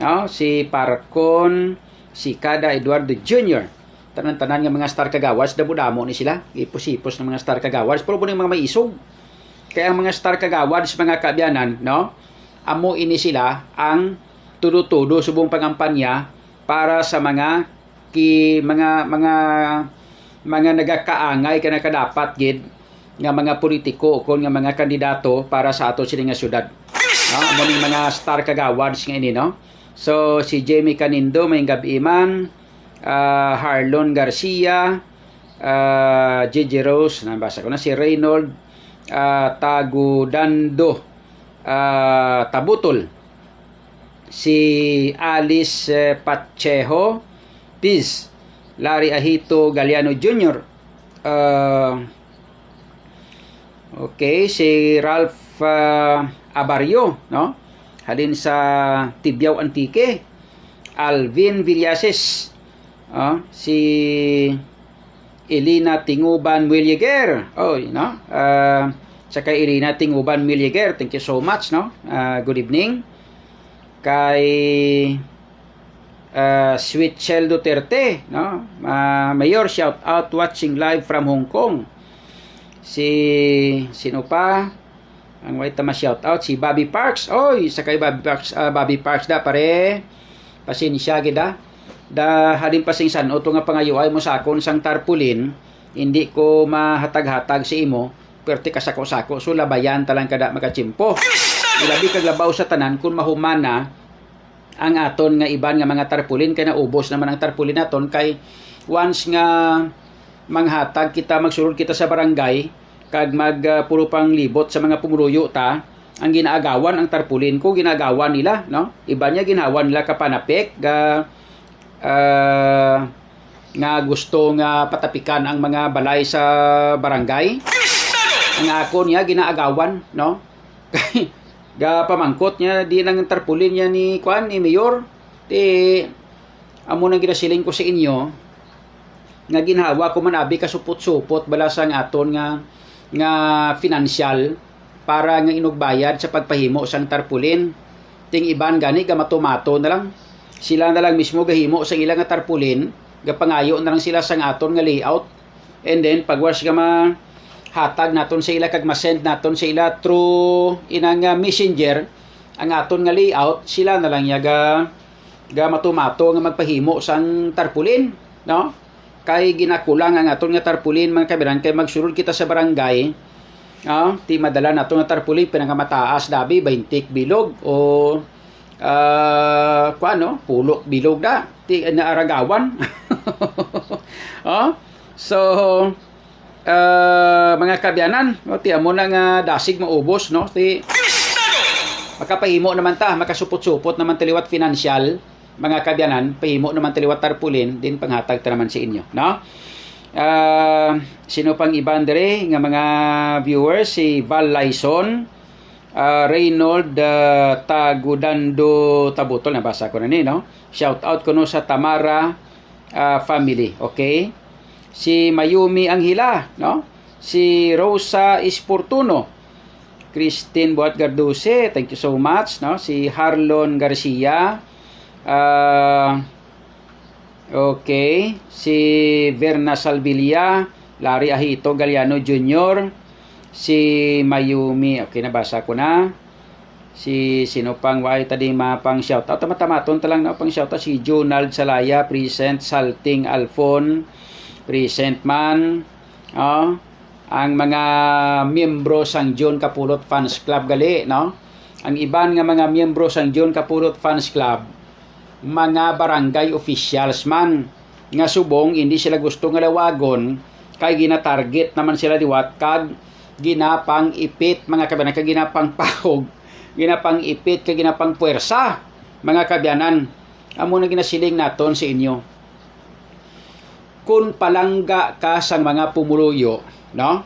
no? Si Parcon, si Kada Eduardo Jr., tanan-tanan nga mga Star Kagawads, damo-damo ni sila, ipos-ipos ng mga Star Kagawads, pero po mga maisog. Kaya ang mga Star Kagawads, mga kabyanan, no? Amo ini sila ang tudo-tudo subong pangampanya para sa mga mga nagakaangay kana kadapat gid nga mga politiko o nga mga kandidato para sa ato sila nga syudad, no? Amo ning mga Star Kagawads nga ini, no? So si Jamie Canindo, may gabi man, Harlon Garcia, Gigi Rose, nabasa ko na, si Reynold Tagudando Tabutol, si Alice Pacheco Piz, Larry Ahito Galiano Jr., okay, si Ralph Abario, no? Halin sa Tibiao Antique, Alvin Villases, si Elina Tinguban Williger, no? Saka Elina Tinguban Williger, thank you so much, no? Good evening. Kay Sweet Shell Duterte, no? Mayor, shout out watching live from Hong Kong. Si sino pa ang wait ma shout out, si Bobby Parks. Oy, sa kay Bobby Parks da pare, pasensya gid da halin pasing sanuto nga pangayuay mo sa akon sang tarpulin, hindi ko mahatag-hatag sa imo, perti kasako-sako, so labayan talang kada makachimpo. Ilabi kag labaw sa tanan kung mahumana ang aton nga iban nga mga tarpulin, kay naubos naman ang tarpulin naton, kay once nga manghatag kita, magsulod kita sa barangay kag puro pang libot sa mga pumuruyo ta, ang ginaagawan ang tarpulin ko, ginagawan nila, no? Iba niya ginawan nila kapanapik nga gusto nga patapikan ang mga balay sa barangay. Ang ako niya ginaagawan, no? Ga pamangkot niya di nang tarpulin niya ni Mayor. Amo nang ginasiling ko sa inyo nga ginhawa ko man abi kasupot-supot bala sang aton nga financial para nga inugbayad sa pagpahimo sang tarpulin. Ting iban gani ga matomato na lang. Sila na lang mismo gahimo sa ilang nga tarpulin, gapangayo na lang sila sang aton nga layout. And then pagwas ga hatag naton sa ila kag ma-send naton sa ila through inang messenger ang aton nga layout, sila na lang yaga matumato nga magpahimo sang tarpulin, no? Kay ginakulang ang aton nga tarpulin mga kabiran kay magsurod kita sa barangay, ti madala naton nga tarpulin pinakamataas dabi 20 bilog o pulok bilog da ti naaragawan. So mga kabyanan, ti amo na nga dasig maubos, no? Ti makapahimo naman ta, makasupot-supot naman taliwat financial, mga kabyanan, pahimo naman taliwat tarpulin, din panghatag ta naman sa inyo, no? Sino pang iban dire nga mga viewers? Si Val Laison, Reynold Tagudando Tabutol, nabasa ko na ni, no? Shout out ko no sa Tamara family, okay? Si Mayumi Anghila, no? Si Rosa Isportuno, Christine Buat Garduse, thank you so much, no? Si Harlon Garcia, okay, si Verna Salvilla, Larry Ahito Galiano Jr., si Mayumi, okay, nabasa ko na. Si sino pang why tadi mapang shoutout, tama-tamaton talang na pang shoutout. Si Jonald Salaya, present. Salting Alfon, present man. Ang mga miyembro sang John Kapulot Fans Club gali, no? Ang iban nga mga miyembro sang John Kapulot Fans Club, mga barangay officials man nga subong hindi sila gusto nga lawagon kay gina-target naman sila diwat kag ginapang ipit mga kabyanan, kag ginapang pahog, ginapang ipit, kag ginapang puwersa mga kabyanan. Amo na ginasiling naton sa inyo, kun palangga ka sang mga pumuluyo, no?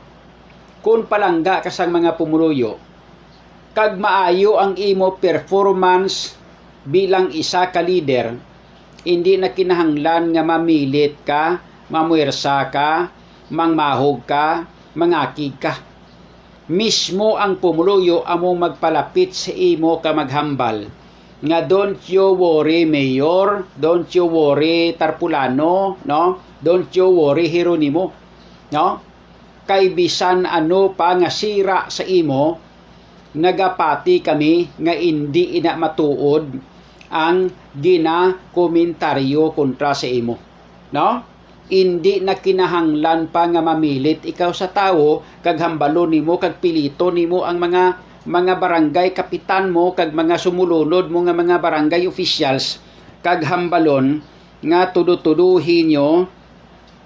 Kun palangga ka sang mga pumuluyo, kag maayo ang imo performance bilang isa ka leader, hindi na kinahanglan nga mamilit ka, mamuwersa ka, mangmahog ka, mangakig ka. Mismo ang pumuluyo among magpalapit sa imo ka maghambal nga don't you worry Mayor, don't you worry Tarpulano, no? Don't you worry Hieronimo, no? Kay bisan ano pa nga sira sa imo, nagapati kami nga hindi ina matuod ang gina-komentaryo kontra sa imo, no? Hindi na kinahanglan pa nga mamilit ikaw sa tao kag hambalo nimo kag pilito nimo ang mga barangay kapitan mo kag mga sumulunod mo nga mga barangay officials kag hambalon nga tudutuduhin nyo,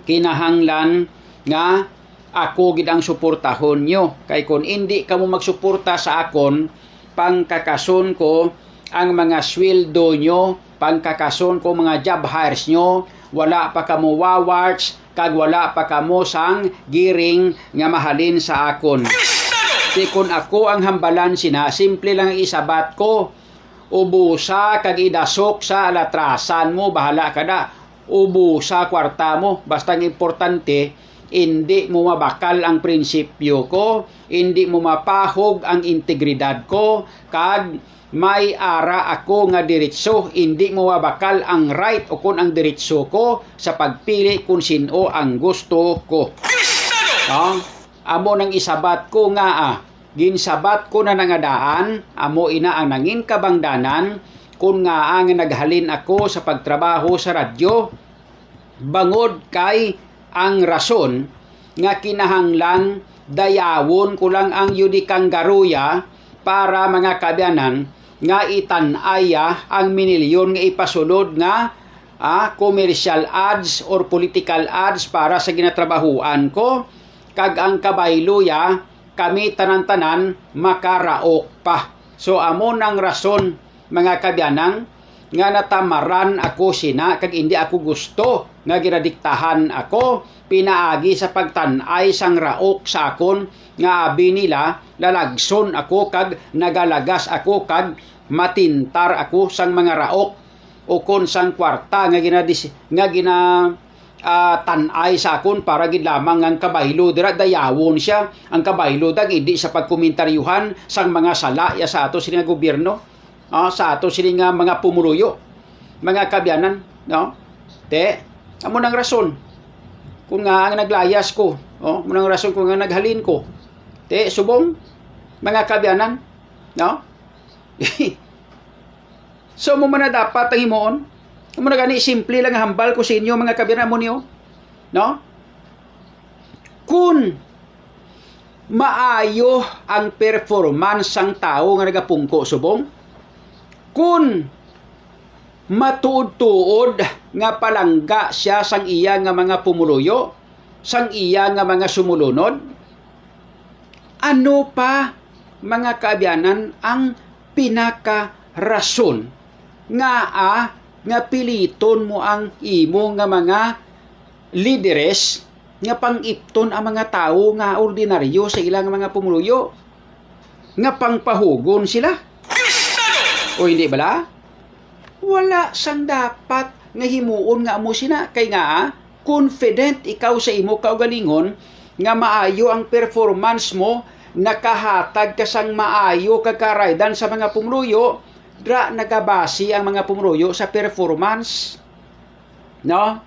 kinahanglan nga ako gid ang suportahon nyo. Kay kung hindi ka mo magsuporta sa akon, pangkakason ko ang mga sweldo nyo, pangkakason ko mga job hires nyo, wala pa kamo wawards, kag wala pa kamo sang giring nga mahalin sa akon. Di kung ako ang hambalan sina, simple lang isabat ko, ubusa kag idasok sa alatrasan mo, bahala ka na, ubusa kwarta mo, basta ang importante, hindi mo mabakal ang prinsipyo ko, hindi mo mapahog ang integridad ko, kag may ara ako nga diretso, hindi mo mabakal ang right o kung ang diretso ko sa pagpili kung sino ang gusto ko. Amo nang isabat ko nga ginsabat ko na nangadaan, amo ina ang nangin kabangdanan, kung nga ang naghalin ako sa pagtrabaho sa radyo, bangod kay ang rason nga kinahanglan dayawon ko lang ang yudikang garuya para mga kabyanan nga itanaya ang minilyon nga ipasulod nga commercial ads or political ads para sa ginatrabahuan ko, kag ang kabayluya kami tanan-tanan makaraok pa. So amo nang rason mga kabyanang nga natamaran ako sina kag hindi ako gusto nga ginadiktahan ako pinaagi sa pagtan-ay sang raok sa akon nga abi nila lalagson ako kag nagalagas ako kag matintar ako sang mga raok o kon sang kwarta nga tanay sa akon para gid lamang ang kabaylo dira dayawon siya ang kabaylo dag hindi sa pagkomentaryuhan sang mga sala ya sa ato sini nga gobyerno sa ato sini nga mga pumuluyo mga kabyanan no te amo nang rason kung nga ang naglayas ko mo nang rason kung nga naghalin ko te subong mga kabyanan no so mo man na dapat ang himuon mo na gani simple lang hambal ko sa inyo mga kabyanan mo niyo no kun maayo ang performance sang tao nga nagapungko subong kun matuod-tuod nga palangga siya sang iya nga mga pumuluyo sang iya nga mga sumulunod ano pa mga kaabyanan ang pinaka rason nga piliton mo ang imo nga mga lideres nga pangipton ang mga tao nga ordinaryo sa ilang mga pumuluyo nga pangpahugon sila o hindi bala wala sang dapat nga himuon nga amo sina kay nga confident ikaw sa imo kaugalingon nga maayo ang performance mo nakahatag ka sang maayo kakaraydan sa mga pumuluyo dra nagabasi ang mga pumuluyo sa performance no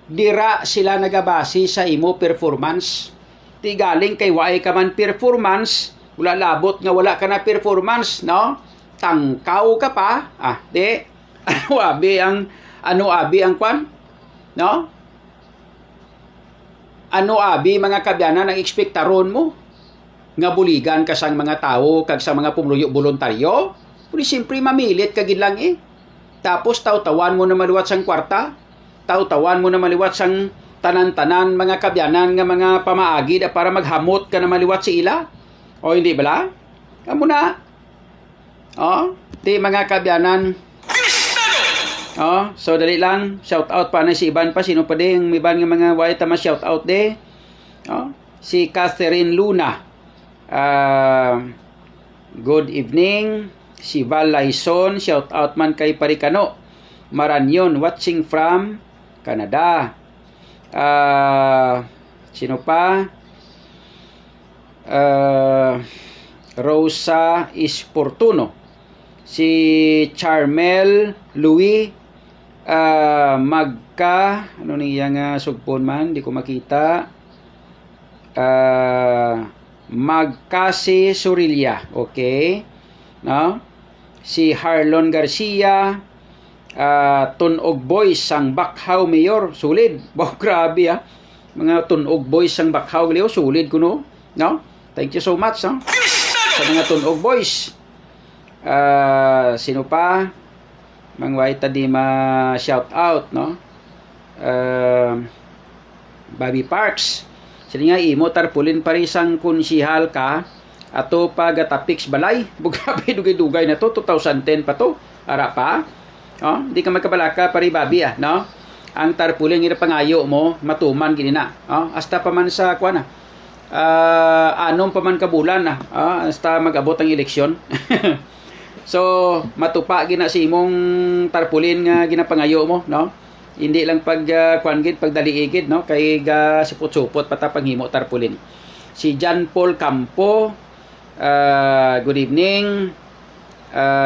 dira sila nagabasi sa imo performance ti galing kay waay ka man performance wala labot nga wala ka na performance no tangkaw ka pa di ano abi ang kwan no ano abi mga kabyanan ang ekspektaron mo nga buligan ka sang mga tao kag sa mga pumuluyo voluntaryo uri simpre mamilit ka gid lang tapos tawtawan mo na maliwat sang kwarta tawtawan mo na maliwat sang tanan-tanan mga kabyanan nga mga pamaagi para maghamot ka na maliwat sa ila o hindi bala amo na di mga kabyanan so dali lang shout out pa na si Iban pa sino pa ding Iban nga mga way tama shout out de si Catherine Luna good evening si Val Laison shout out man kay Parikano Maranyon watching from Canada sino pa Rosa Isportuno si Charmel Louis Magka ano niya nga sugpon man di ko makita Magkasi Surilia okay no si Harlon Garcia Tunog Boys sang Bakhaw Mayor sulid grabe mga Tunog Boys sang Bakhaw Leo sulid kuno no thank you so much sa mga Tunog Boys sino pa mangway tadi ma shout out no Bobby Parks sila nga imo tarpulin parisang konsihal ka ato pagatapix balay bugrabe dugay-dugay na to 2010 pa to ara pa di ka magkabalaka pari Bobby no ang tarpulin nga pangayo mo matuman gini na hasta pa man sa kuana anom pa man ka bulan hasta mag-abot ang eleksyon so matupa gina si imong tarpulin nga ginapangayo mo no hindi lang pag kuangid pagdaliigid no kay supot-supot pata panghimo tarpulin si John Paul Campo good evening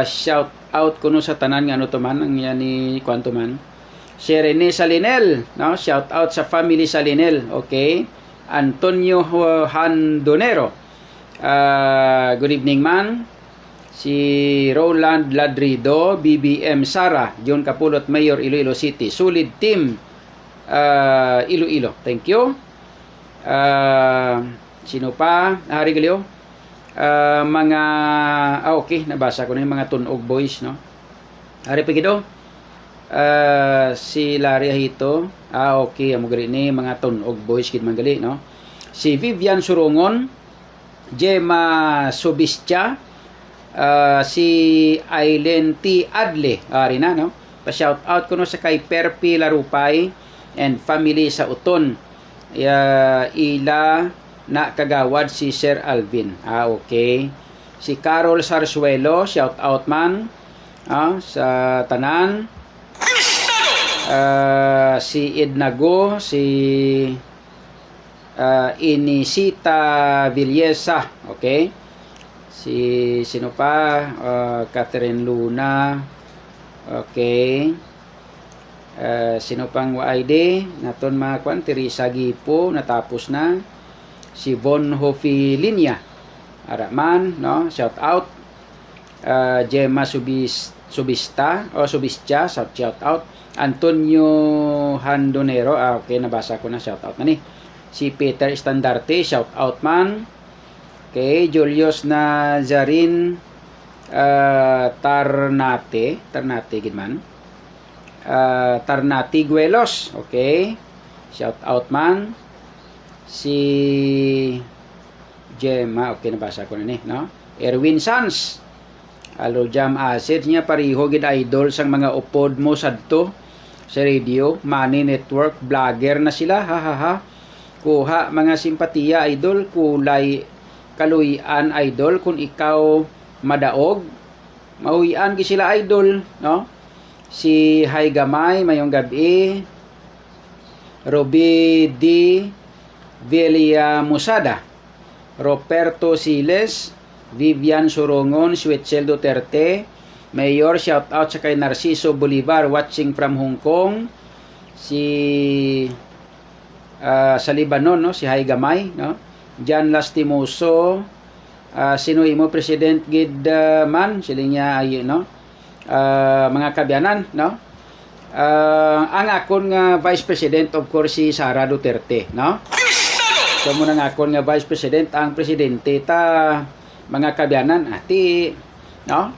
shout out kuno sa tanan nga ano to man ang yan ni kwanto man si Rene Salinel no shout out sa family Salinel okay Antonio Handonero good evening man si Roland Ladrido, BBM Sara, John Capulot, Mayor Iloilo City. Solid team Iloilo. Thank you. Sino pa? Hari Galio. Mga okay, nabasa ko na yung mga Tunog Boys, no? Hari Pagido. Si Larry Ahito. Okay, amo gari ni mga Tunog Boys kid manggali, no? Si Vivian Surungon, Gemma Subistia, si Aileen T. Adle, rin na, no? Pa-shout out ko no sa kay Perpi Larupay and family sa Uton. Ila na kagawad si Sir Alvin. Okay. Si Carol Sarsuelo, shout out man sa tanan. Si Ednago, si Inisita Villesa, okay. Si sino pa? Catherine Luna, okay. Sino pang YD? Naton mga kwan, Teresa Gipo, natapos na. Si Von Hofilinia, Araman, no? Shout out. Gemma Subista, shout out. Antonio Handonero, okay, nabasa ko na, shout out na ni. Si Peter Standarte, shout out man. Okay, Julius Nazarin Tarnate gid man. Tarnati Guelos, okay. Shout out man. Si Gemma, okay, nabasa ko na ni, no? Erwin Sans. Alo jam acid niya pariho gid idol sang mga upod mo sadto sa radio, Money Network, vlogger na sila, ha. Kuha mga simpatiya idol, kulay kaluyan idol kung ikaw madaog, mauwian gi sila idol, no? Si Hay Gamay, mayong gabi. Roby D. Velia Musada, Roberto Siles, Vivian Sorongon, Suetzel Duterte, Mayor, shout out sa kay Narciso Bolivar watching from Hong Kong. Si sa Lebanon, no, si Hay Gamay, no? Jan Lastimoso, sino imo President gid man sila niya ay, no? Mga kabyanan, no? Ang akon nga Vice President of course si Sara Duterte, no? So muna nga akon nga Vice President ang presidente ta mga kabyanan ati, no?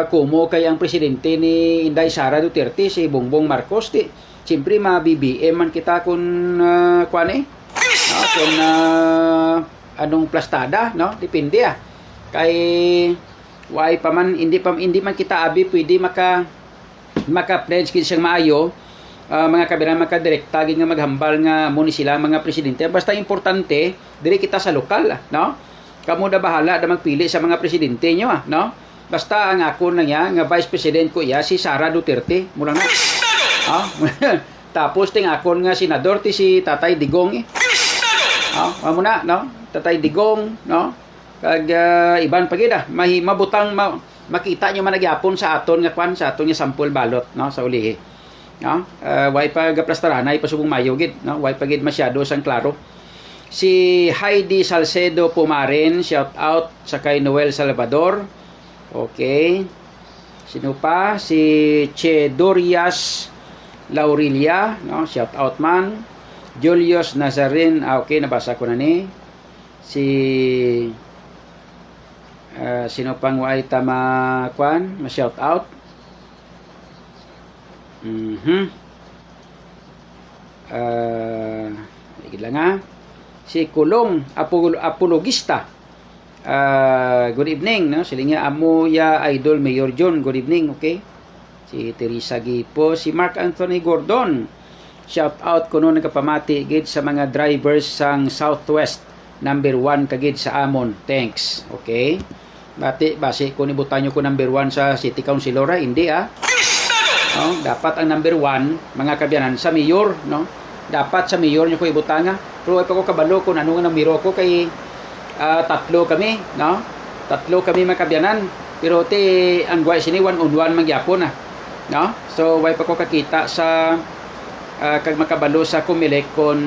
Kumo kay ang presidente ni Inday Sara Duterte si Bongbong Marcos ti siyempre ma-BBM man kita kun kuan no? Kung anong plastada, no? Depende kay why pa man hindi man kita abi pwede maka-pledge kid siyang maayo. Mga kabyanan maka-direkta gid nga maghambal nga mo ni sila mga presidente, basta importante diri kita sa lokal, no? Kamo na bahala na magpili sa mga presidente nyo, no? Basta ang ako na niya, nga Vice President ko si Sara Duterte, mula na. Tapos ting ako nga senador si Tatay Digong muna, no? Tatay Digong, no? Kag iban pagid mabutang makita nyo man nagyapon sa aton nga kwan, sa aton nga sample balot, no? Sa ulihi, no? Way pa gaplastaranay pasubong mayo gid, no? Way pa gid masyado sang klaro. Si Heidi Salcedo Pumarin, shout out sa kay Noel Salvador. Okay. Sino pa? Si Che Dorias Laurilia, no? Shout out man. Julius Nazarin, okay, nabasa ko na ni. Si sino pang way tama kwan, ma-shout out. Igid lang si Kulong Apologista, good evening, no? Sila nga Amuya Idol Mayor John, good evening, okay. Si Teresa Gipo, si Mark Anthony Gordon, shout out kuno nagapamati gid sa mga drivers sang Southwest number 1 kagid sa Amon, thanks, okay. Base ko nibutan nyo ko number 1 sa City Councilor, hindi dapat ang number 1 mga kabyanan sa mayor, no? Dapat sa mayor nyo ko ibutanga. Pero ay pa ko kabalo kung ano nga namiro ko kay tatlo kami, no? Tatlo kami makabyanan. Pero ang guay sini 1-on-1 magyapon no? So way pa ko kakita sa kag makabalo sa Comelec kon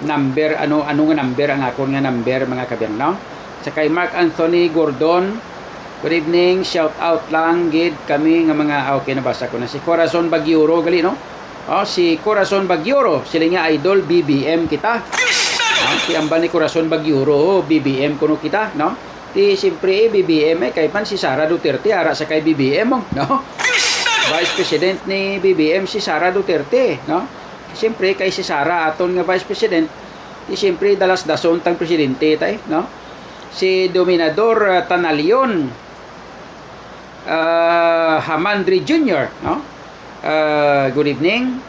number ano nga number ang akon nga number mga kabyanan, no? Sa kay Mark Anthony Gordon, good evening, shout out lang gid kami nga mga okay, nabasa ko na. Si Corazon Bagyuro gali, no? Si Corazon Bagyuro, sila nga idol BBM kita. Si ambal ni Corazon Bagyuro, BBM kuno kita, no? Ti siyempre BBM kay pan si Sara Duterte ara sa kay BBM, no? Vice President ni BBM si Sara Duterte, no? Siyempre kay si Sara aton nga Vice President, ti siyempre dalas dason tang presidente tay, no? si Dominador Tanalion Hamandri Jr., no? Good evening.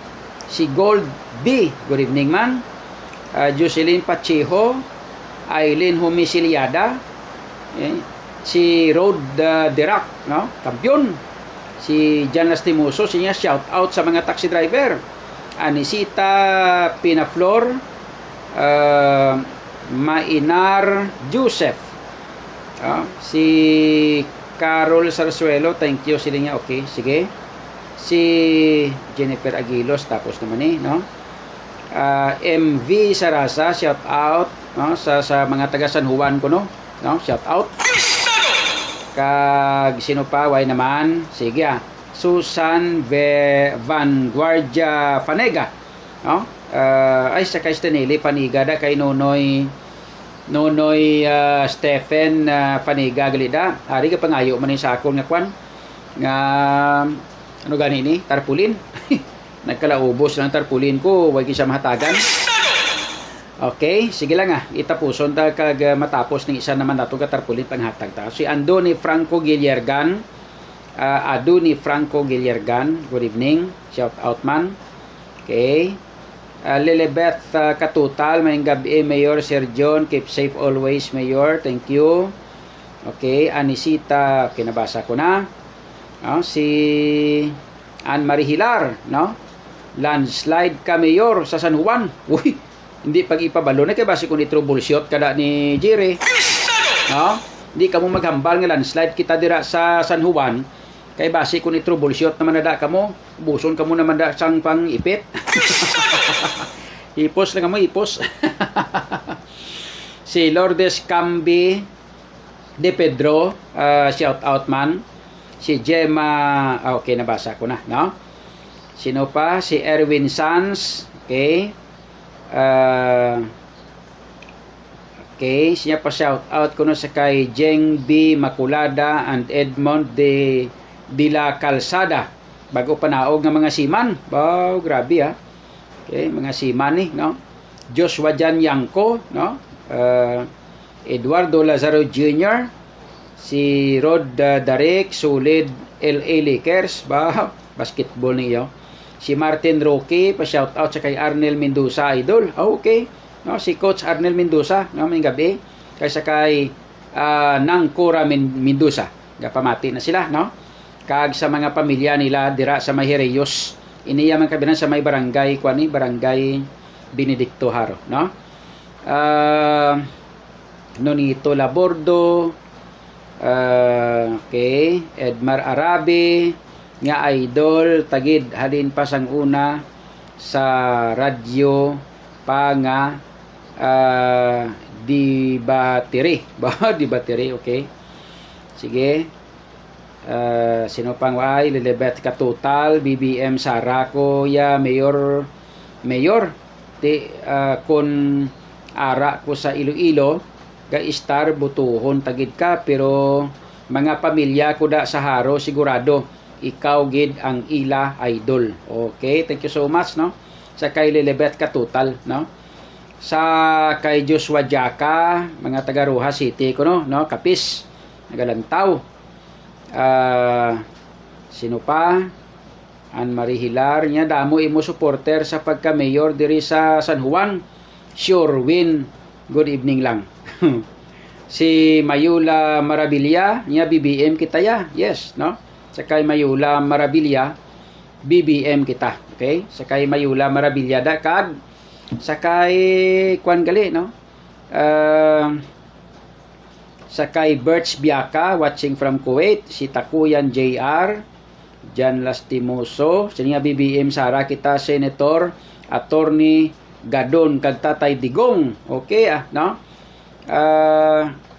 Si Gold B, good evening man. Jocelyn Pacheco, Aileen Humisilyada, si Rod Dirac, no? Kampiyon. Si Jan Lastimoso, siya shout out sa mga taxi driver. Anisita Pinaflor, Mainar Joseph, si Carol Sarsuelo, thank you sila niya, okay, sige. Si Jennifer Aguilos, tapos naman no? MV Sarasa, shout out, no? sa mga taga San Juan ko, no? Shout out. Kag sino pa, why naman, sige Susan Vanguardia Fanega, no? Ay sa kay Stanley Paniga da kay Nonoy Stephen Paniga galida. Ari ka pangayo man sa akon nga kwan nga ano gani ni tarpulin. Nagkalaubos ng tarpulin ko, wag siya mahatagan. Okay, sige lang itapuson ta kag matapos ng isa naman nato ka tarpulin panghatag ta. Si Andoni Franco Giliergan, Aduni Franco Giliergan, good evening, shout out man. Okay. Lilibeth Katutal, mayang gabi, Mayor Sir John, keep safe always, Mayor, thank you. Okay, Anisita, kinabasa ko na. Si Anne Marie Hilar, no? Landslide ka, Mayor, sa San Juan. Uy, hindi pag-ipabalo na, kaya basi ko ni troubleshoot kada ni Jerry. No? Hindi ka mo maghambal nga landslide kita dira sa San Juan, kaya basi ko ni troubleshoot naman na da ka mo, buson ka mo naman da sang pang ipit. Ipos na ka mo, ipos. Si Lourdes Cambi de Pedro, shout out man. Si Gemma, okay, nabasa ko na, no? Sino pa? Si Erwin Sanz, okay. Okay, siya pa shout out ko na sa kay Jeng B. Maculada and Edmond de la Calzada. Bago panaog ng mga siman. Wow, grabe Okay, mga siman no? Joshua Jan Yanko, no? Eduardo Lazaro Jr., si Rod Darek, Solid LA Lakers, basketball niyo. Si Martin Roque, pa shout out sa kay Arnel Mendoza, idol. Okay, no? Si Coach Arnel Mendoza, no? May gabi. Kaysa kay Nangkura Mendoza. Pamati na sila, no? Kag sa mga pamilya nila dira sa Mahireyos. Iniya man kabinan sa may barangay barangay Benedicto Haro, no? Nonito Labordo, okay, Edmar Arabe, nga idol tagid halin pa sang una sa radyo pa nga di battery, okay. Sige. Sino pang ay Lilibet Katutal, BBM Sarako, Mayor kun ara ko sa Iloilo ga star butuhon tagid ka, pero mga pamilya ko da sa Haro sigurado ikaw gid ang ila idol. Okay, thank you so much, no? Sa kay Lilibet Katutal, no? Sa kay Joshua Jaka, mga taga Roja City ko, no? Kapis nagalantaw. Sino pa? Anne Marie Hilar, nya damo imo supporter sa pagka-mayor diri sa San Juan. Sure win. Good evening lang. Si Mayula Marabilia, nya BBM kita yes, no? Sa kay Mayula Marabilia, BBM kita. Okay? Sa kay Mayula Marabilia da kag sa kay kwan gali, no? Sa kay Birch Biaka, watching from Kuwait, si Takuyan JR, Jan Lastimoso, siya BBM Sara kita, Senator, Attorney Gadon, kag Tatay Digong. Okay, no?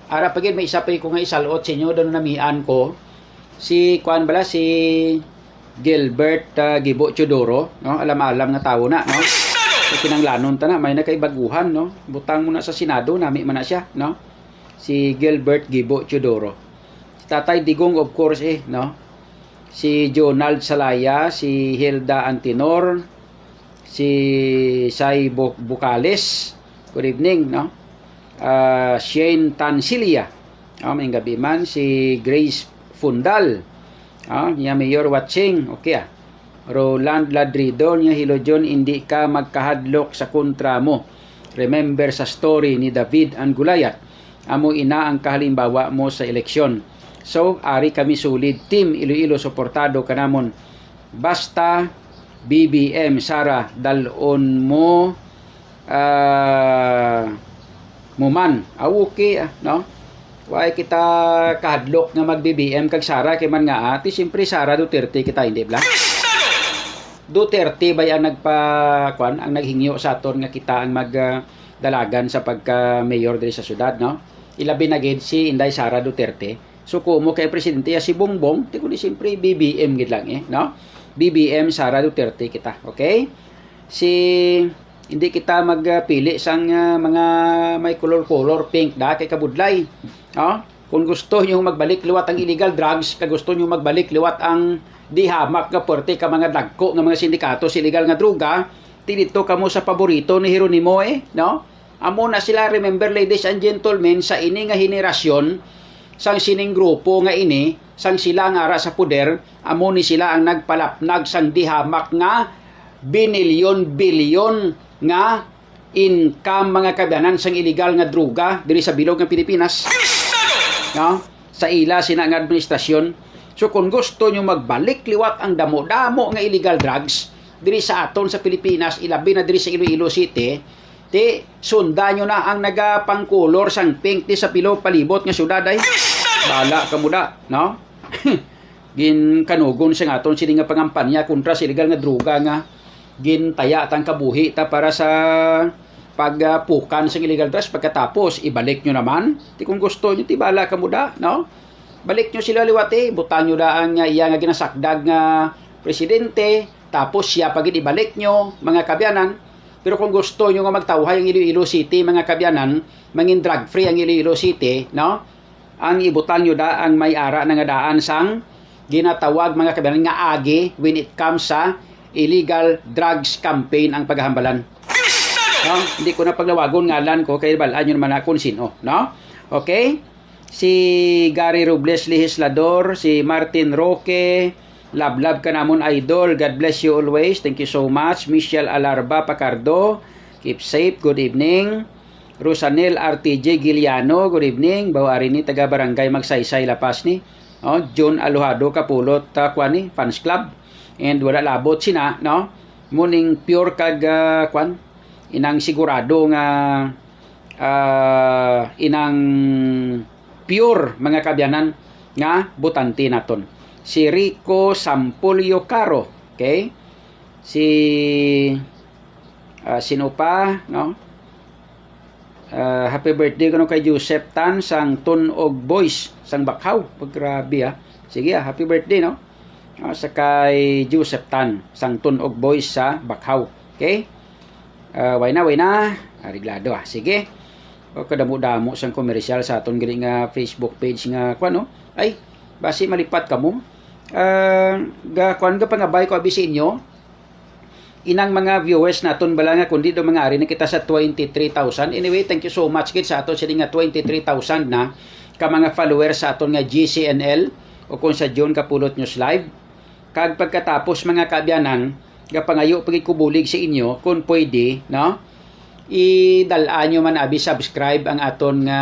Ara pagin may isa pa ko nga isalot sa inyo, doon namian ko, si Kwan bala, si Gilbert Gibo Chodoro, no? Alam-alam nga tao na, no? Kinanglanon ta na, may nakaibaguhan, no? Butang mo na sa Senado, nami man na siya, no? Si Gilbert Gibo Chodoro. Si Tatay Digong, of course, no? Si Jonald Salaya, si Hilda Antinor, si Sai Bucales. Good evening, no? Shane Tancilia. May gabi man si Grace Fundal. Niya Mayor watching. Okay Roland Ladrido niya Hilo John, hindi ka magkahadlok sa kontra mo. Remember sa story ni David and Goliath. Amo ina ang kahalimbawa mo sa eleksyon. So, ari kami solid team Iloilo suportado kanamon. Basta BBM Sara dalon mo muman. Okay no? Why kita kahadlok nga mag BBM kag Sara kay man nga ati siyempre Sara Duterte kita hindi bla. Duterte ba ang ang naghingyo sa aton nga kita ang magdalagan sa pagka-mayor diri sa syudad, no? Ilabi na gid si Inday Sara Duterte. So kumo kay presidente si Bongbong, ti kundi siyempre BBM gid lang no? BBM Sara Duterte kita, okay? Hindi kita magpili sang mga may color pink kay kabudlay, no? Kung gusto niyo magbalik liwat ang illegal drugs, kung gusto niyo magbalik liwat ang di hamak nga porte ka mga dagko nga mga sindikato sa illegal nga droga, tinito kamo sa paborito ni Jeronimo no? Amo na sila, remember ladies and gentlemen, sa ini nga henerasyon, sang sining grupo nga ini, sang sila nga ara sa poder, amo ni sila ang nagpalapnag sang di hamak nga binilyon-bilyon nga income mga kabyanan sang illegal nga droga diri sa bilog ng Pilipinas. No? Sa ila sina nga administrasyon. So kung gusto nyo magbalik liwat ang damo-damo nga illegal drugs diri sa aton sa Pilipinas, ilabi na diri sa Iloilo City, ti sundan nyo na ang nagapangkolor sang pink ti sa pilo palibot nga syudad ay. Bala ka muda, no? Gin kanugon sa aton sini nga pangampanya kontra sa illegal nga droga nga gintaya tang kabuhi ta para sa pagpukan sa illegal drugs, pagkatapos ibalik nyo naman. Ti kung gusto nyo ti bala ka muda, no? Balik nyo sila liwati, butang nyo daan nga iya nga ginasakdag nga presidente, tapos siya pagid ibalik nyo, mga kabyanan. Pero kung gusto nyo nga magtawhay ang Iloilo City, mga kabyanan, mangin drug free ang Iloilo City, no? Ang ibutang nyo daan may ara na nga daan sang ginatawag mga kabyanan nga agi when it comes sa illegal drugs campaign ang paghahambalan. No? Hindi ko na paglawagon ngalan ko, kaya balaan nyo naman akong sino, no? Okay? Si Gary Robles Legislador, si Martin Roque, love ka namon idol, God bless you always, thank you so much. Michelle Alarba Pacardo, keep safe, good evening. Rosanel RTJ Giliano, good evening. Bawari ni taga barangay Magsaysay Lapas ni. John Alohado Kapulot kwani fans club, and wala labot sina, no? Muning pure kag inang sigurado nga inang pure mga kabyanan nga butante naton. Si Rico Sampulio Caro, okay? Si sino pa, no? Happy birthday kuno kay Joseph Tan sang Tunog Boys sang Bakhaw. Grabe Sige happy birthday, no? Sa kay Joseph Tan sang Tunog Boys sa Bakhaw. Okay? Way na. Ariglado Sige. O kadamo-damo sang komersyal sa aton gini nga Facebook page nga no? Ay, basi malipat kamo. Ga pangabay ko abi sa inyo. Inang mga viewers naton bala nga kundi do mga ari na kita sa 23,000. Anyway, thank you so much kid sa aton sa nga 23,000 na ka mga followers sa aton nga GCNL o kung sa John Kapulot News Live. Kag pagkatapos mga kaabyanan, ga pangayo pagid ko bulig sa inyo kung pwede, no? Idalaan nyo man abi subscribe ang aton nga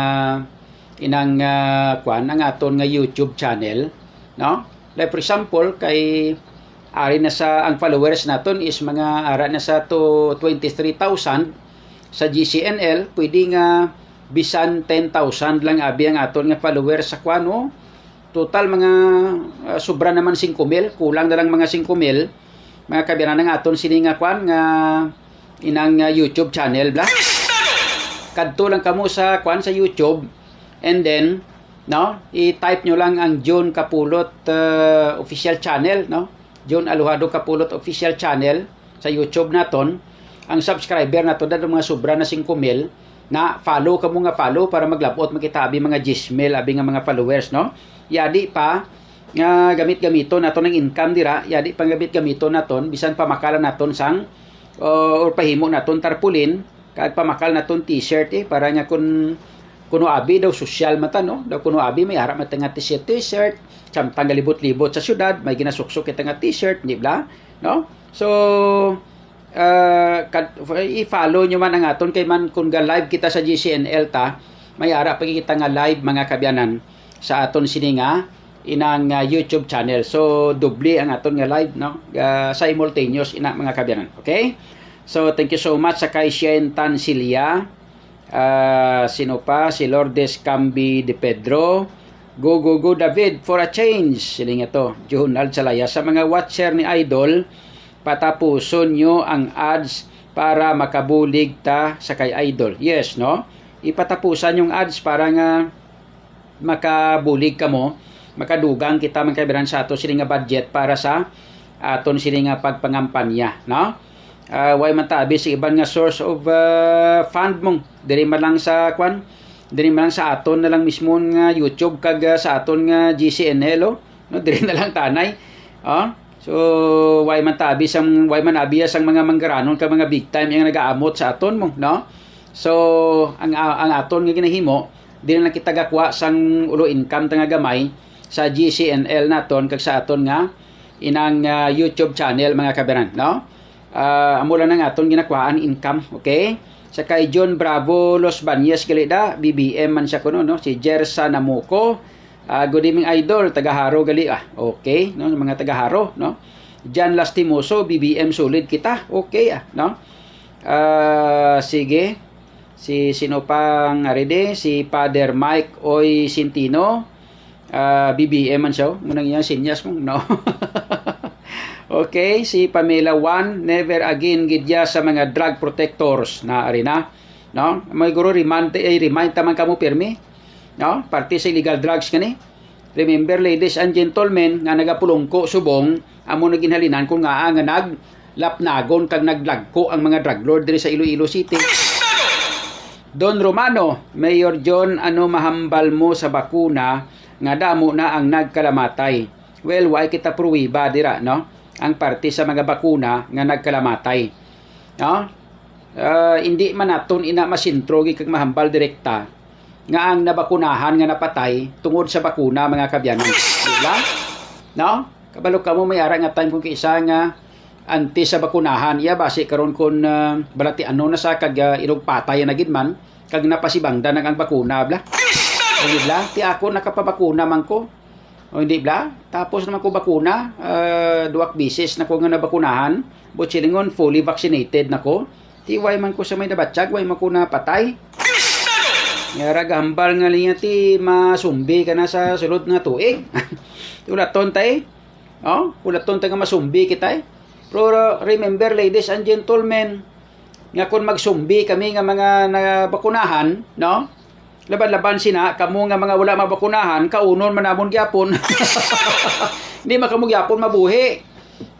inang ang aton nga YouTube channel, no? Like for example kay ari na sa ang followers naton is mga ara na sa to 23,000 sa GCNL, pwede nga bisan 10,000 lang abi ang aton nga followers sa no? Total mga sobra naman 5,000, kulang na lang mga 5,000 mga kabiyanan ng aton sini nga nga inang YouTube channel bla. Kadto lang kamo sa sa YouTube, and then no, i-type nyo lang ang John Kapulot official channel, no? John Alohado Kapulot official channel sa YouTube naton. Ang subscriber nato dadto mga sobra na 5,000 na follow kamo nga follow para maglabot makita abi mga 10,000 abi nga mga followers, no? Yadi pa nga gamit-gamiton naton ng income dira, yadi pang gamit-gamiton naton bisan pamakalan naton sang or pahimo naton tarpulin kag pamakal na ton t-shirt para nga kuno abi daw social mata no, daw kuno abi may ara mata nga t-shirt samtang galibot-libot sa syudad may ginasuksok kita nga t-shirt di ba no. So i-follow nyo man ang aton kay man kung ga live kita sa GCNL ta may ara pagkikita nga live mga kabyanan sa aton sininga inang YouTube channel. So doble ang aton nga live no, simultaneous ina mga kabyanan. Okay, so thank you so much sa kay Shen Tancilia, sino pa, si Lourdes Cambi de Pedro, go David for a change, siling ito Junal Salaya. Sa mga watcher ni Idol, patapuson nyo ang ads para makabulig ta sa kay Idol. Yes no, ipatapusan yung ads para nga makabulig ka mo, makadugang kita man kaibiran sa ato sila nga budget para sa aton sila nga pagpangampanya no. Way man tabi sa iban nga source of fund mong diri man lang sa kwan, diri man lang sa aton na lang mismo nga YouTube kag sa aton nga GCNL no, diri na lang tanay so way man tabi sang way man abi sang mga manggaranon kag mga big time yang nagaamot sa aton mo no. So ang aton nga ginahimo dili na kita gakwa sang ulo income ta nga gamay sa GCNL naton kag sa aton nga inang YouTube channel mga kaberan no. Amo lang ang aton ginakwaan income. Okay, sa kay John Bravo Los Bañez galida BBM man siya kuno no, si Jersa Namuko, good evening Idol, tagaharo gali okay no, mga tagaharo no. Jan Lastimoso BBM solid kita okay no. Sige, si sino pang aride, si Father Mike Oy Sintino, BBM man siya munang yan sinyas mo no. Okay, si Pamela Juan, never again gidya sa mga drug protectors na arena no. May guro remind taman kamo pirmi no, parte sa illegal drugs kani. Remember ladies and gentlemen nga nagapulongko subong amo naginhalinan kung nga naglapnagon kag naglagko ang mga drug lord diri sa Iloilo City. Don Romano, Mayor John, ano mahambal mo sa bakuna nga damo na ang nagkalamatay? Well, why kita pruwiba dira no, ang parte sa mga bakuna nga nagkalamatay no. Hindi man naton ina masintrogi kag mahambal direkta nga ang nabakunahan nga napatay tungod sa bakuna mga kabyanan diba no. Kabalo kamo may ara nga time kung kiisa nga anti sa bakunahan iya base karon kun balati ano na sa kag ilog patay na gid man kag napasibangda nang ang bakuna bla bla ti ako nakapabakuna man ko o hindi bla, tapos naman ko bakuna, duwak bisis na ko nga nabakunahan, but silingon fully vaccinated na ko, tiway man ko sa may nabatsag, way man ko na patay. Ngara gambal nga linya ti masumbi ka na sa sulod nga tuig. Ulaton tay, ulaton tay nga masumbi kita. Pero remember ladies and gentlemen, nga kung magsumbi kami nga mga nabakunahan, no? Laban-laban sina kamo nga mga wala mabakunahan kaunon manamon gyapon. Hindi makamugyapon mabuhi.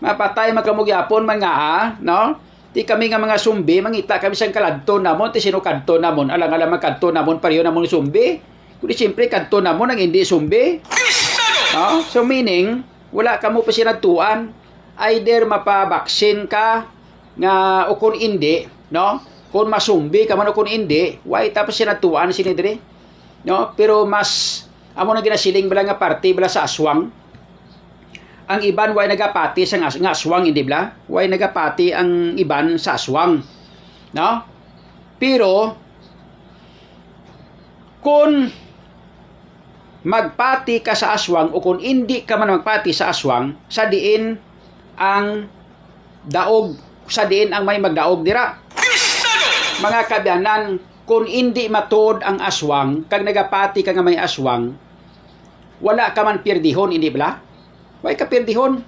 Mapatay makamugyapon man nga no? Ti kami nga mga sumbi mangita kami sang kaladto namon ti sino kadto namon alang-alang magkadto namon pareho namon sumbi. Kundi siyempre kadto namon ang hindi sumbi. No? So meaning wala kamo pa sinadtuan either mapabaksin ka nga o kung hindi no? Kung masumbi ka man o kung hindi, why tapos sinatuan sinidri. No? Pero mas, amo na ginasiling bala nga party bala sa aswang. Ang iban, why nagapati sa nga aswang, hindi bala? Why nagapati ang iban sa aswang. No? Pero, kung magpati ka sa aswang o kung hindi ka man magpati sa aswang, sa diin ang daog, sa diin ang may magdaog dira. Mga kabyanan, kung hindi matuod ang aswang, kag nagapati ka nga may aswang, wala ka man pirdihon, hindi bala? Why ka pirdihon?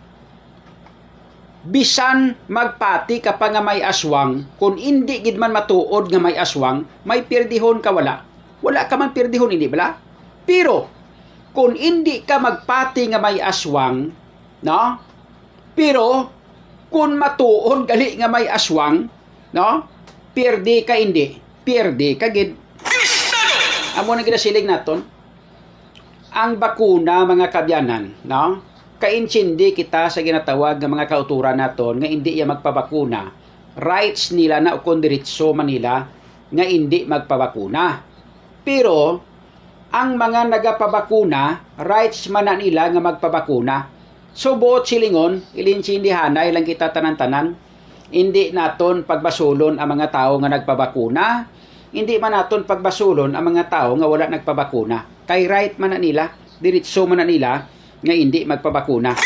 Bisan magpati ka pa nga may aswang, kung hindi gid man matuod nga may aswang, may pirdihon ka wala. Wala ka man pirdihon, hindi bala? Pero, kung hindi ka magpati nga may aswang, no? Pero, kung matuod gali nga may aswang, no? Pirdi ka hindi, pirdi ka gid. Amo na ginasilig naton. Ang bakuna mga kabyanan, no? Kainsindi kita sa ginatawag ng mga kauturan naton nga hindi ya magpabakuna. Rights nila na o kung diretso Manila nga hindi magpabakuna. Pero ang mga nagapabakuna, rights man na nila nga magpabakuna. So buot silingon, ilinsindihanay lang kita tanan-tanan. Hindi naton pagbasulon ang mga tao nga nagpabakuna. Hindi man naton pagbasulon ang mga tao nga wala nagpabakuna. Kay right man na nila, diritso man na nila nga hindi magpabakuna.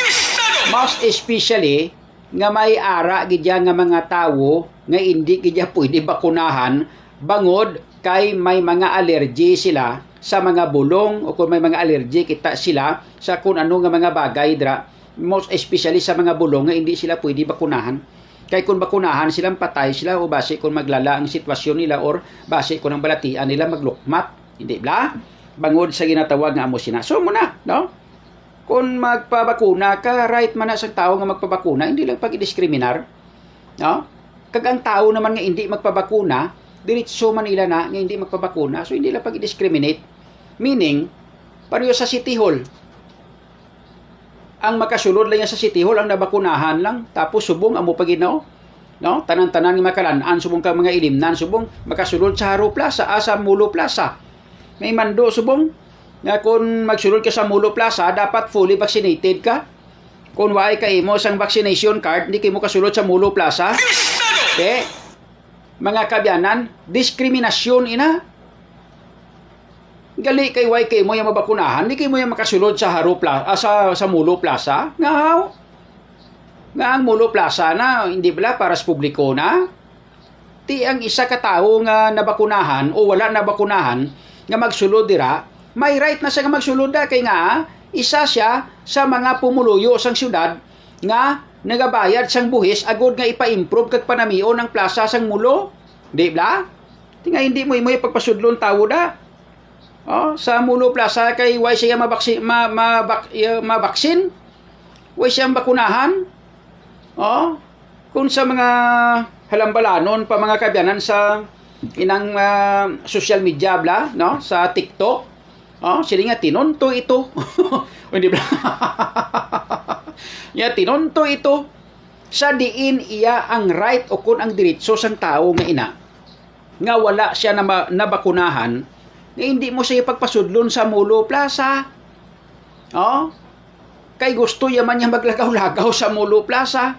Most especially nga may ara gidya nga mga tao nga hindi gidya pwede bakunahan bangod kay may mga allergy sila sa mga bulong o kung may mga allergy kita sila sa kung ano nga mga bagay dra, most especially sa mga bulong nga hindi sila pwede bakunahan. Kay kung bakunahan silang patay sila o base kung maglala ang sitwasyon nila or base kung ang balatian nila maglukmat, hindi ba? Bangod sa ginatawag nga amosina. So muna, no? Kung magpabakuna ka, right man na sa tao nga magpabakuna, hindi lang pag-diskriminar. No? Kag ang tao naman nga hindi magpabakuna, diretso man nila na nga hindi magpabakuna, so hindi lang pag-discriminate. Meaning, pareho sa City Hall. Ang makasulod lang yan sa City Hall, ang nabakunahan lang, tapos subong amo paginaw. No? Tanan-tanan nga makalanaan, subong ka mga ilimnan, subong makasulod sa Haro Plaza, sa Mulo Plaza. May mando subong, nga kung magsulod ka sa Mulo Plaza, dapat fully vaccinated ka. Kung waay ka imo sang vaccination card, hindi kayo mo kasulod sa Mulo Plaza. Mga kabyanan, diskriminasyon ina. Gali kay way kay mo yung mabakunahan, hindi kay mo yung makasulod sa Haro Plaza, sa Mulo Plaza. Nga ang Mulo Plaza na, hindi bala para sa publiko na. Ti ang isa ka tao nga nabakunahan o wala nabakunahan nga magsulod dira, may right na siya nga magsulod da kay nga isa siya sa mga pumuluyo sang syudad nga nagabayad sang buhis agod nga ipa-improve kag panamion ang plaza sang Mulo. Di bala? Ti nga hindi mo pagpasudlon tawo da. Sa Mulo Plaza kay way siya mabaksin. Way siya bakunahan. Kung sa mga halambalanon pa mga kabyanan sa inang social media bla, no? Sa TikTok. Sila nga tinonto ito. Hindi bla. Ya tinonto ito sa diin iya ang right o kun ang diretso sang tao nga ina. Nga wala siya nabakunahan. Na hindi mo siya pagpasudlon sa Mulo Plaza. Kay gusto yaman niya maglagaw-lagaw sa Mulo Plaza.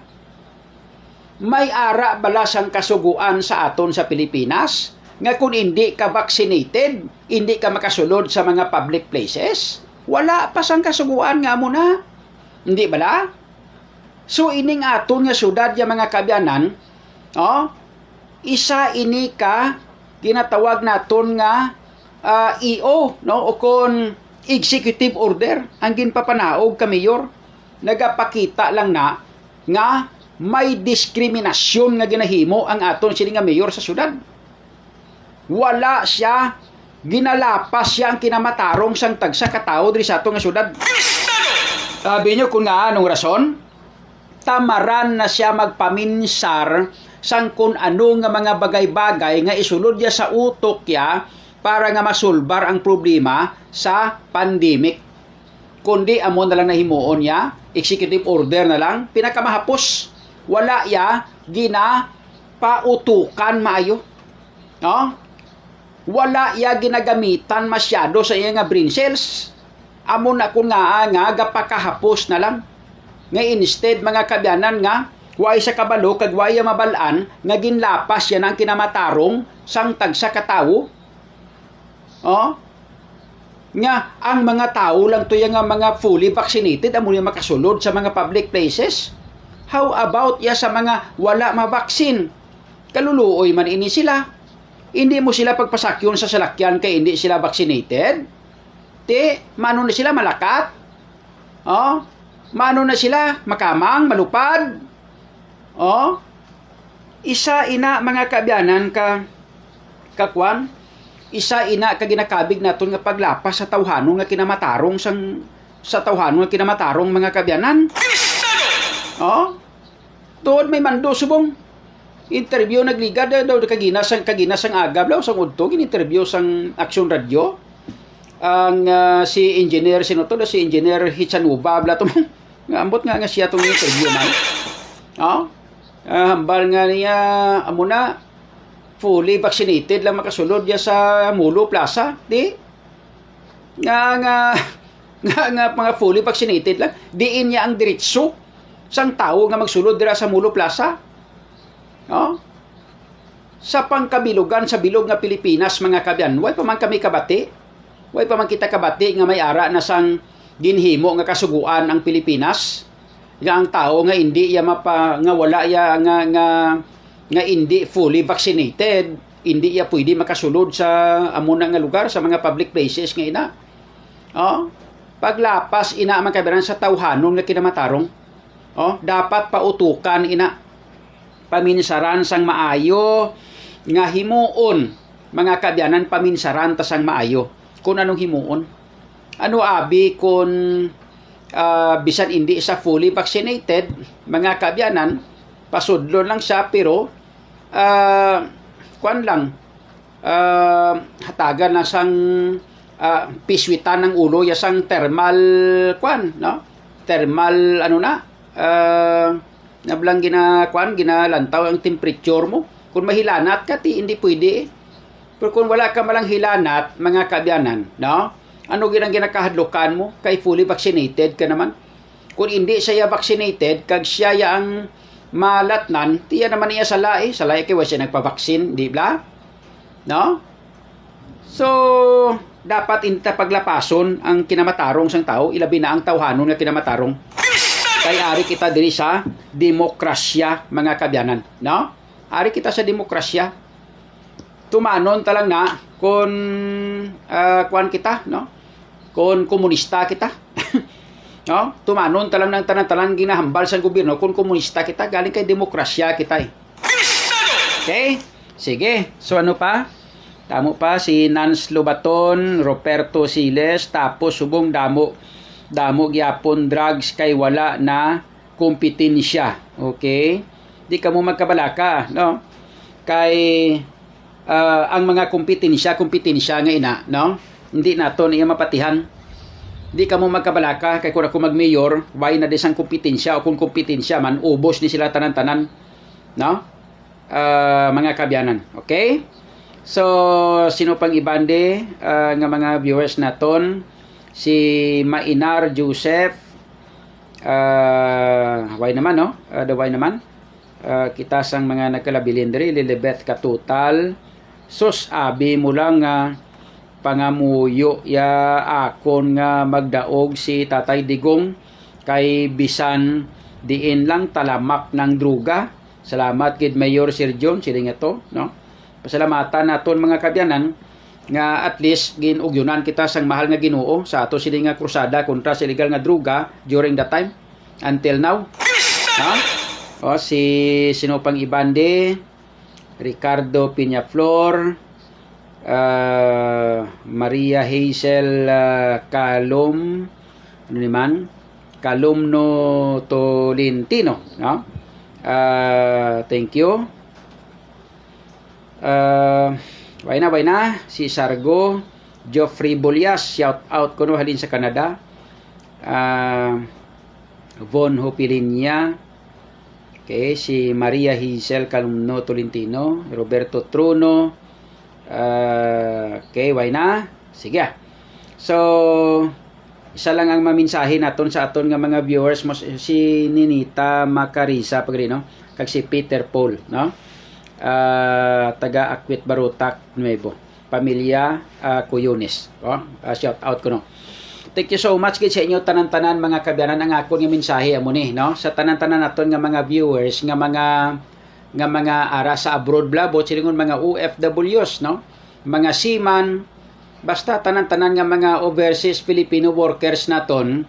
May ara bala sang kasuguan sa aton sa Pilipinas nga kung hindi ka vaccinated, hindi ka makasulod sa mga public places. Wala pa sang kasuguan nga mo na. Hindi bala? So ining aton nga syudad ya mga kabyanan, isa ini ka ginatawag naton nga EO, no? O kon executive order ang ginpapanaog ka mayor, nagapakita lang na nga may diskriminasyon nga ginahimo ang aton sini nga mayor sa syudad. Wala siya ginalapas siya ang kinamatarong sang tagsa ka tawo diri sa aton nga syudad. Sabi niyo kung nga anong rason? Tamaran na siya magpaminsar sang kun ano nga mga bagay-bagay nga isulod niya sa utok ya para nga masulbar ang problema sa pandemic. Kundi amo na lang nahimuon ya, executive order na lang, pinakamahapos. Wala ya ginapautukan maayo. Wala ya ginagamitan masyado sa iya nga brain cells. Amo na kun nga gapakahapos na lang. Nga instead mga kabyanan nga way sa kabalo kag way mabalaan nga ginlapas yan ang kinamatarong sang tagsa ka tawo. Nga ang mga tao lang to yung mga fully vaccinated amo niya makasulod sa mga public places. How about ya sa mga wala mabaksin? Kaluluoy man ini sila. Hindi mo sila pagpasakyon sa salakyan kay hindi sila vaccinated. Mano na sila malakat? Mano na sila makamang, malupad? Isa ina mga kabyanan kakwan, isa ina ka ginakabig naton nga paglapas sa tawhanon nga kinamatarong sa tawhanon nga kinamatarong mga kabyanan. Tuod may mando subong interview nagligad daw kaginas ang agab daw sang udto gin-interview sang Aksyon Radio ang si engineer si engineer Hitsanuba bla to nga ambot nga siya tong interview man. Hambal nga niya amo na fully vaccinated lang makasulod ya sa Mulo Plaza, di? Nga mga fully vaccinated lang, diin niya ang diretso sang tao nga magsulod dira sa Mulo Plaza. No? Sa pangkabilugan sa bilog nga Pilipinas, mga kabyan, way pa man kami kabati. Way pa man kita kabati nga may ara na sang ginhimo nga kasuguan ang Pilipinas. Nga ang tao nga hindi ya nga wala ya nga hindi fully vaccinated, hindi ya pwede makasulod sa amuna nga lugar sa mga public places nga ina. Oh, paglapas ina man kabiran sa tawhanon nga kinamatarong. Oh, dapat pautukan ina. Paminsaran sang maayo nga himuon, mga kabyanan, paminsaran ta sang maayo. Kung anong himuon? Ano abi kung bisan hindi sa fully vaccinated, mga kabyanan, pasudlo lang siya pero hatagan na sang piswitan ng ulo ya sang thermal no? Thermal nablang ginalantaw ang temperature mo. Kung mahilanat ka, hindi pwede. Pero kung wala ka malang hilanat, mga kabyanan, no? Ano ginakahadlokan mo? Kay fully vaccinated ka naman. Kung hindi siya vaccinated, kag siya ang malatnan, tiya naman niya sa lahi kay siya nagpa-vaccine, di ba? No? So, dapat inta paglapason ang kinamatarong sang tao, ilabi na ang tawhanon nga kinamatarong. Kay ari kita diri sa demokrasya, mga kabyanan, no? Ari kita sa demokrasya. Tumanon talang na kung kuan kita, no? Kung komunista kita. No? Tumanon talang ng tanan-tanan ginahambal sa gobyerno kung komunista kita, galing kay demokrasya kita eh. Okay? Sige. So ano pa? Damo pa si Nance Lobaton, Roberto Siles, tapos subong damo gyapon drugs kay wala na kompetensya. Okay? Di ka mo magkabalaka, no? Kay ang mga kompetensya nga ina, no? Hindi nato niya mapatihan. Di ka mo magkabalaka kay kung ako mag-mayor, why na desang kompetensya o kung kompetensya man ubos ni sila tanan-tanan, no? Mga kabyanan. Okay? So sino pang ibande nga mga viewers naton? Si Mainar Joseph, why naman, no? Why naman? Kita sang mga nagkalabilin diri, Lilibeth Katutal, sus abi mo lang pangamuyo ya akon nga magdaog si Tatay Digong kay bisan diin lang talamak ng druga. Salamat kid Mayor Sir John, sila nga to, no? Pasalamatan naton mga kabyanan nga at least ginugyunan kita sang mahal nga Ginoo sa ato sila nga krusada kontra sa illegal nga druga during that time until now. No? O si sino pang ibande, Ricardo Piñaflor, Maria Hazel Calum, ano naman, Calumno Tolentino, no? Thank you. Why na si Sargo Geoffrey Bolias, shout out ko no halin sa Canada. Von Hopilinia. Okay, si Maria Hazel Calumno Tolentino, Roberto Truno. Okay, why na? Sige. So, isa lang ang maminsahe naton sa aton nga mga viewers mo, si Ninita Macarisa pagrino, kag si Peter Paul, no? Taga Akwit Barutak Nuevo, pamilya Cuyunes. Shout out ko no. Thank you so much sa inyo tanan-tanan mga kabyanan ang akon nga mensahe amo ni, no? Sa tanan-tanan naton nga mga viewers nga mga ara sa abroad blabo, silingon mga OFWs, no? Mga seaman, basta tanan-tanan nga mga overseas Filipino workers naton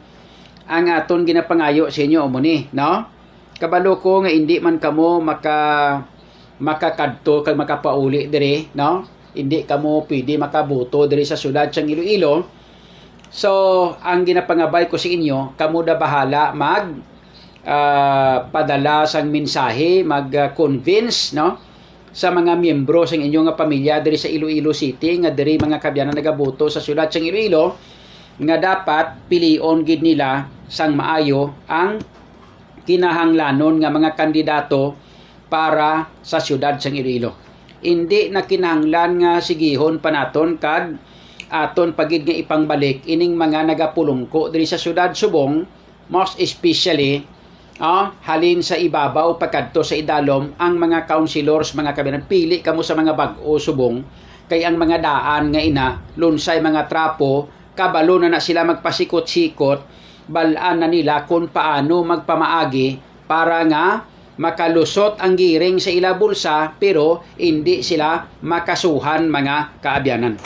ang aton ginapangayo sa inyo amo ni, no? Kabalo ko nga hindi man kamo makakadto kag makapauli diri, no? Hindi kamo pwede makabuto diri sa syudad sang Iloilo. So, ang ginapangabay ko sa inyo, kamo da bahala padala sang mensahe, mag-convince, no? Sa mga miyembro sang inyong nga pamilya diri sa Iloilo City, nga diri mga kabyanan nagabuto sa syudad sang Iloilo, nga dapat pilion gid nila sang maayo ang kinahanglanon nga mga kandidato para sa syudad sang Iloilo. hindi na kinahanglan nga sigihon pa naton kag aton pagid nga ipangbalik ining mga nagapulungko diri sa syudad Subong, most especially halin sa ibabaw pagkadto sa idalom ang mga councilors, mga kabinet, pili kamo sa mga bag-o Subong kay ang mga daan nga ina lunsay mga trapo, kabalo na sila magpasikot-sikot, balaan na nila kung paano magpamaagi para nga makalusot ang giring sa ila bulsa pero hindi sila makasuhan mga kaabyanan.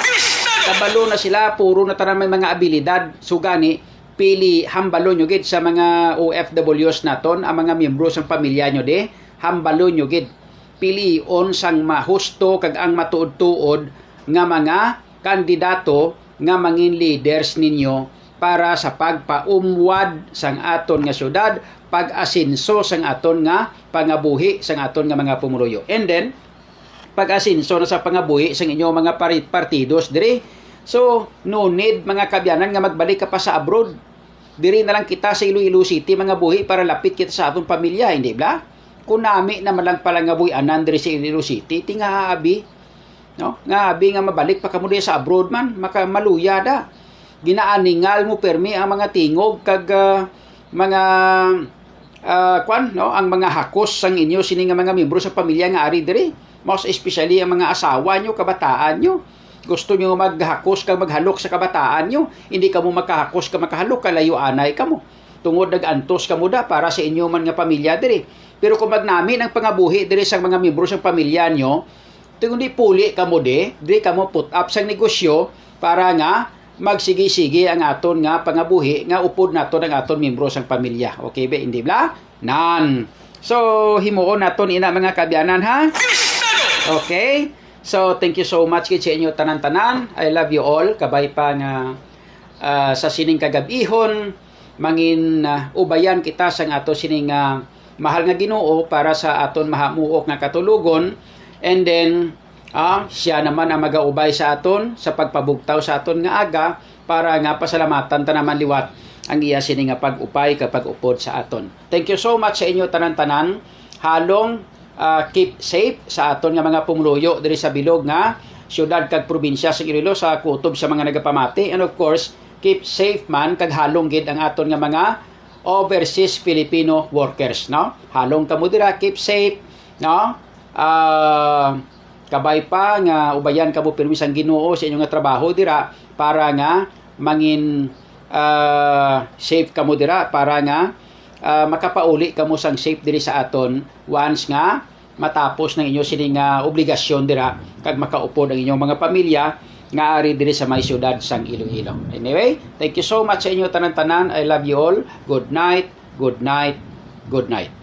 Kabalo na sila, puro na tanan may mga abilidad, sugani pili hambalo nyo gid sa mga OFWs naton, ang mga miyembro sa pamilya nyo de, hambalo nyo gid pilion sang mahusto kag ang matuod-tuod nga mga kandidato nga mangin leaders ninyo para sa pagpaumwad sang aton nga syudad, pag-asinso sang aton nga pangabuhi sang aton nga mga pumuloyo. And then pag-asinso na sa pangabuhi sang inyo mga partidos diri. So no need mga kabyanan nga magbalik ka pa sa abroad. Diri na lang kita sa Iloilo City mga buhi para lapit kita sa atong pamilya, hindi ba? Kung nami naman lang pala nga buhi anan diri sa Iloilo City, tinga abi. No? Nga abi nga mabalik pa kamo diya sa abroad man, makamaluya da. Ginaaningal mo permi ang mga tingog kag mga ang mga hakos sang inyo sini nga mga miyembro sa pamilya nga ari diri. Most especially ang mga asawa nyo, kabataan nyo. Gusto nyo maghakos kag maghalok sa kabataan nyo, hindi ka mo makahakos ka makahalok, kalayo anay ka mo. Tungod nag-antos ka mo da para sa inyo man nga pamilya diri. Pero kung magnami ang pangabuhi diri sa mga miyembro sa pamilya nyo, kundi puli ka mo diri ka mo put up sa negosyo para nga magsigi-sige ang aton nga pangabuhi nga upod naton ang aton miyembro sa pamilya. Okay ba? Hindi ba? Nan. So himuon naton ina mga kabyanan ha. Okay? So, thank you so much kay sa inyo tanan-tanan. I love you all. Kabay pa nga sa sining kagabihon, mangin ubayan kita sa ato sining mahal nga Ginoo para sa aton mahamuok nga katulugon. And then, siya naman ang magaubay sa aton sa pagpabugtaw sa aton nga aga para nga pasalamatan ta naman liwat ang iya sining nga pag-upay kapag upod sa aton. Thank you so much sa inyo tanan-tanan. Halong keep safe sa aton nga mga pumuluyo diri sa bilog nga syudad kag probinsya sa Iloilo sa kutob sa mga nagapamati, and of course keep safe man kag halong gid ang aton nga mga overseas Filipino workers, no? Halong kamo dira, keep safe, no? Kabay pa nga ubayan kamo pirmi sang Ginoo sa inyong nga trabaho dira para nga mangin safe kamo dira para nga makapauli kamo sang safe diri sa aton once nga matapos ng inyo sining obligasyon dira kag makaupod ang inyong mga pamilya nga ari diri sa may syudad sang Iloilo. Anyway, thank you so much sa inyo tanan-tanan. I love you all. Good night, good night, good night.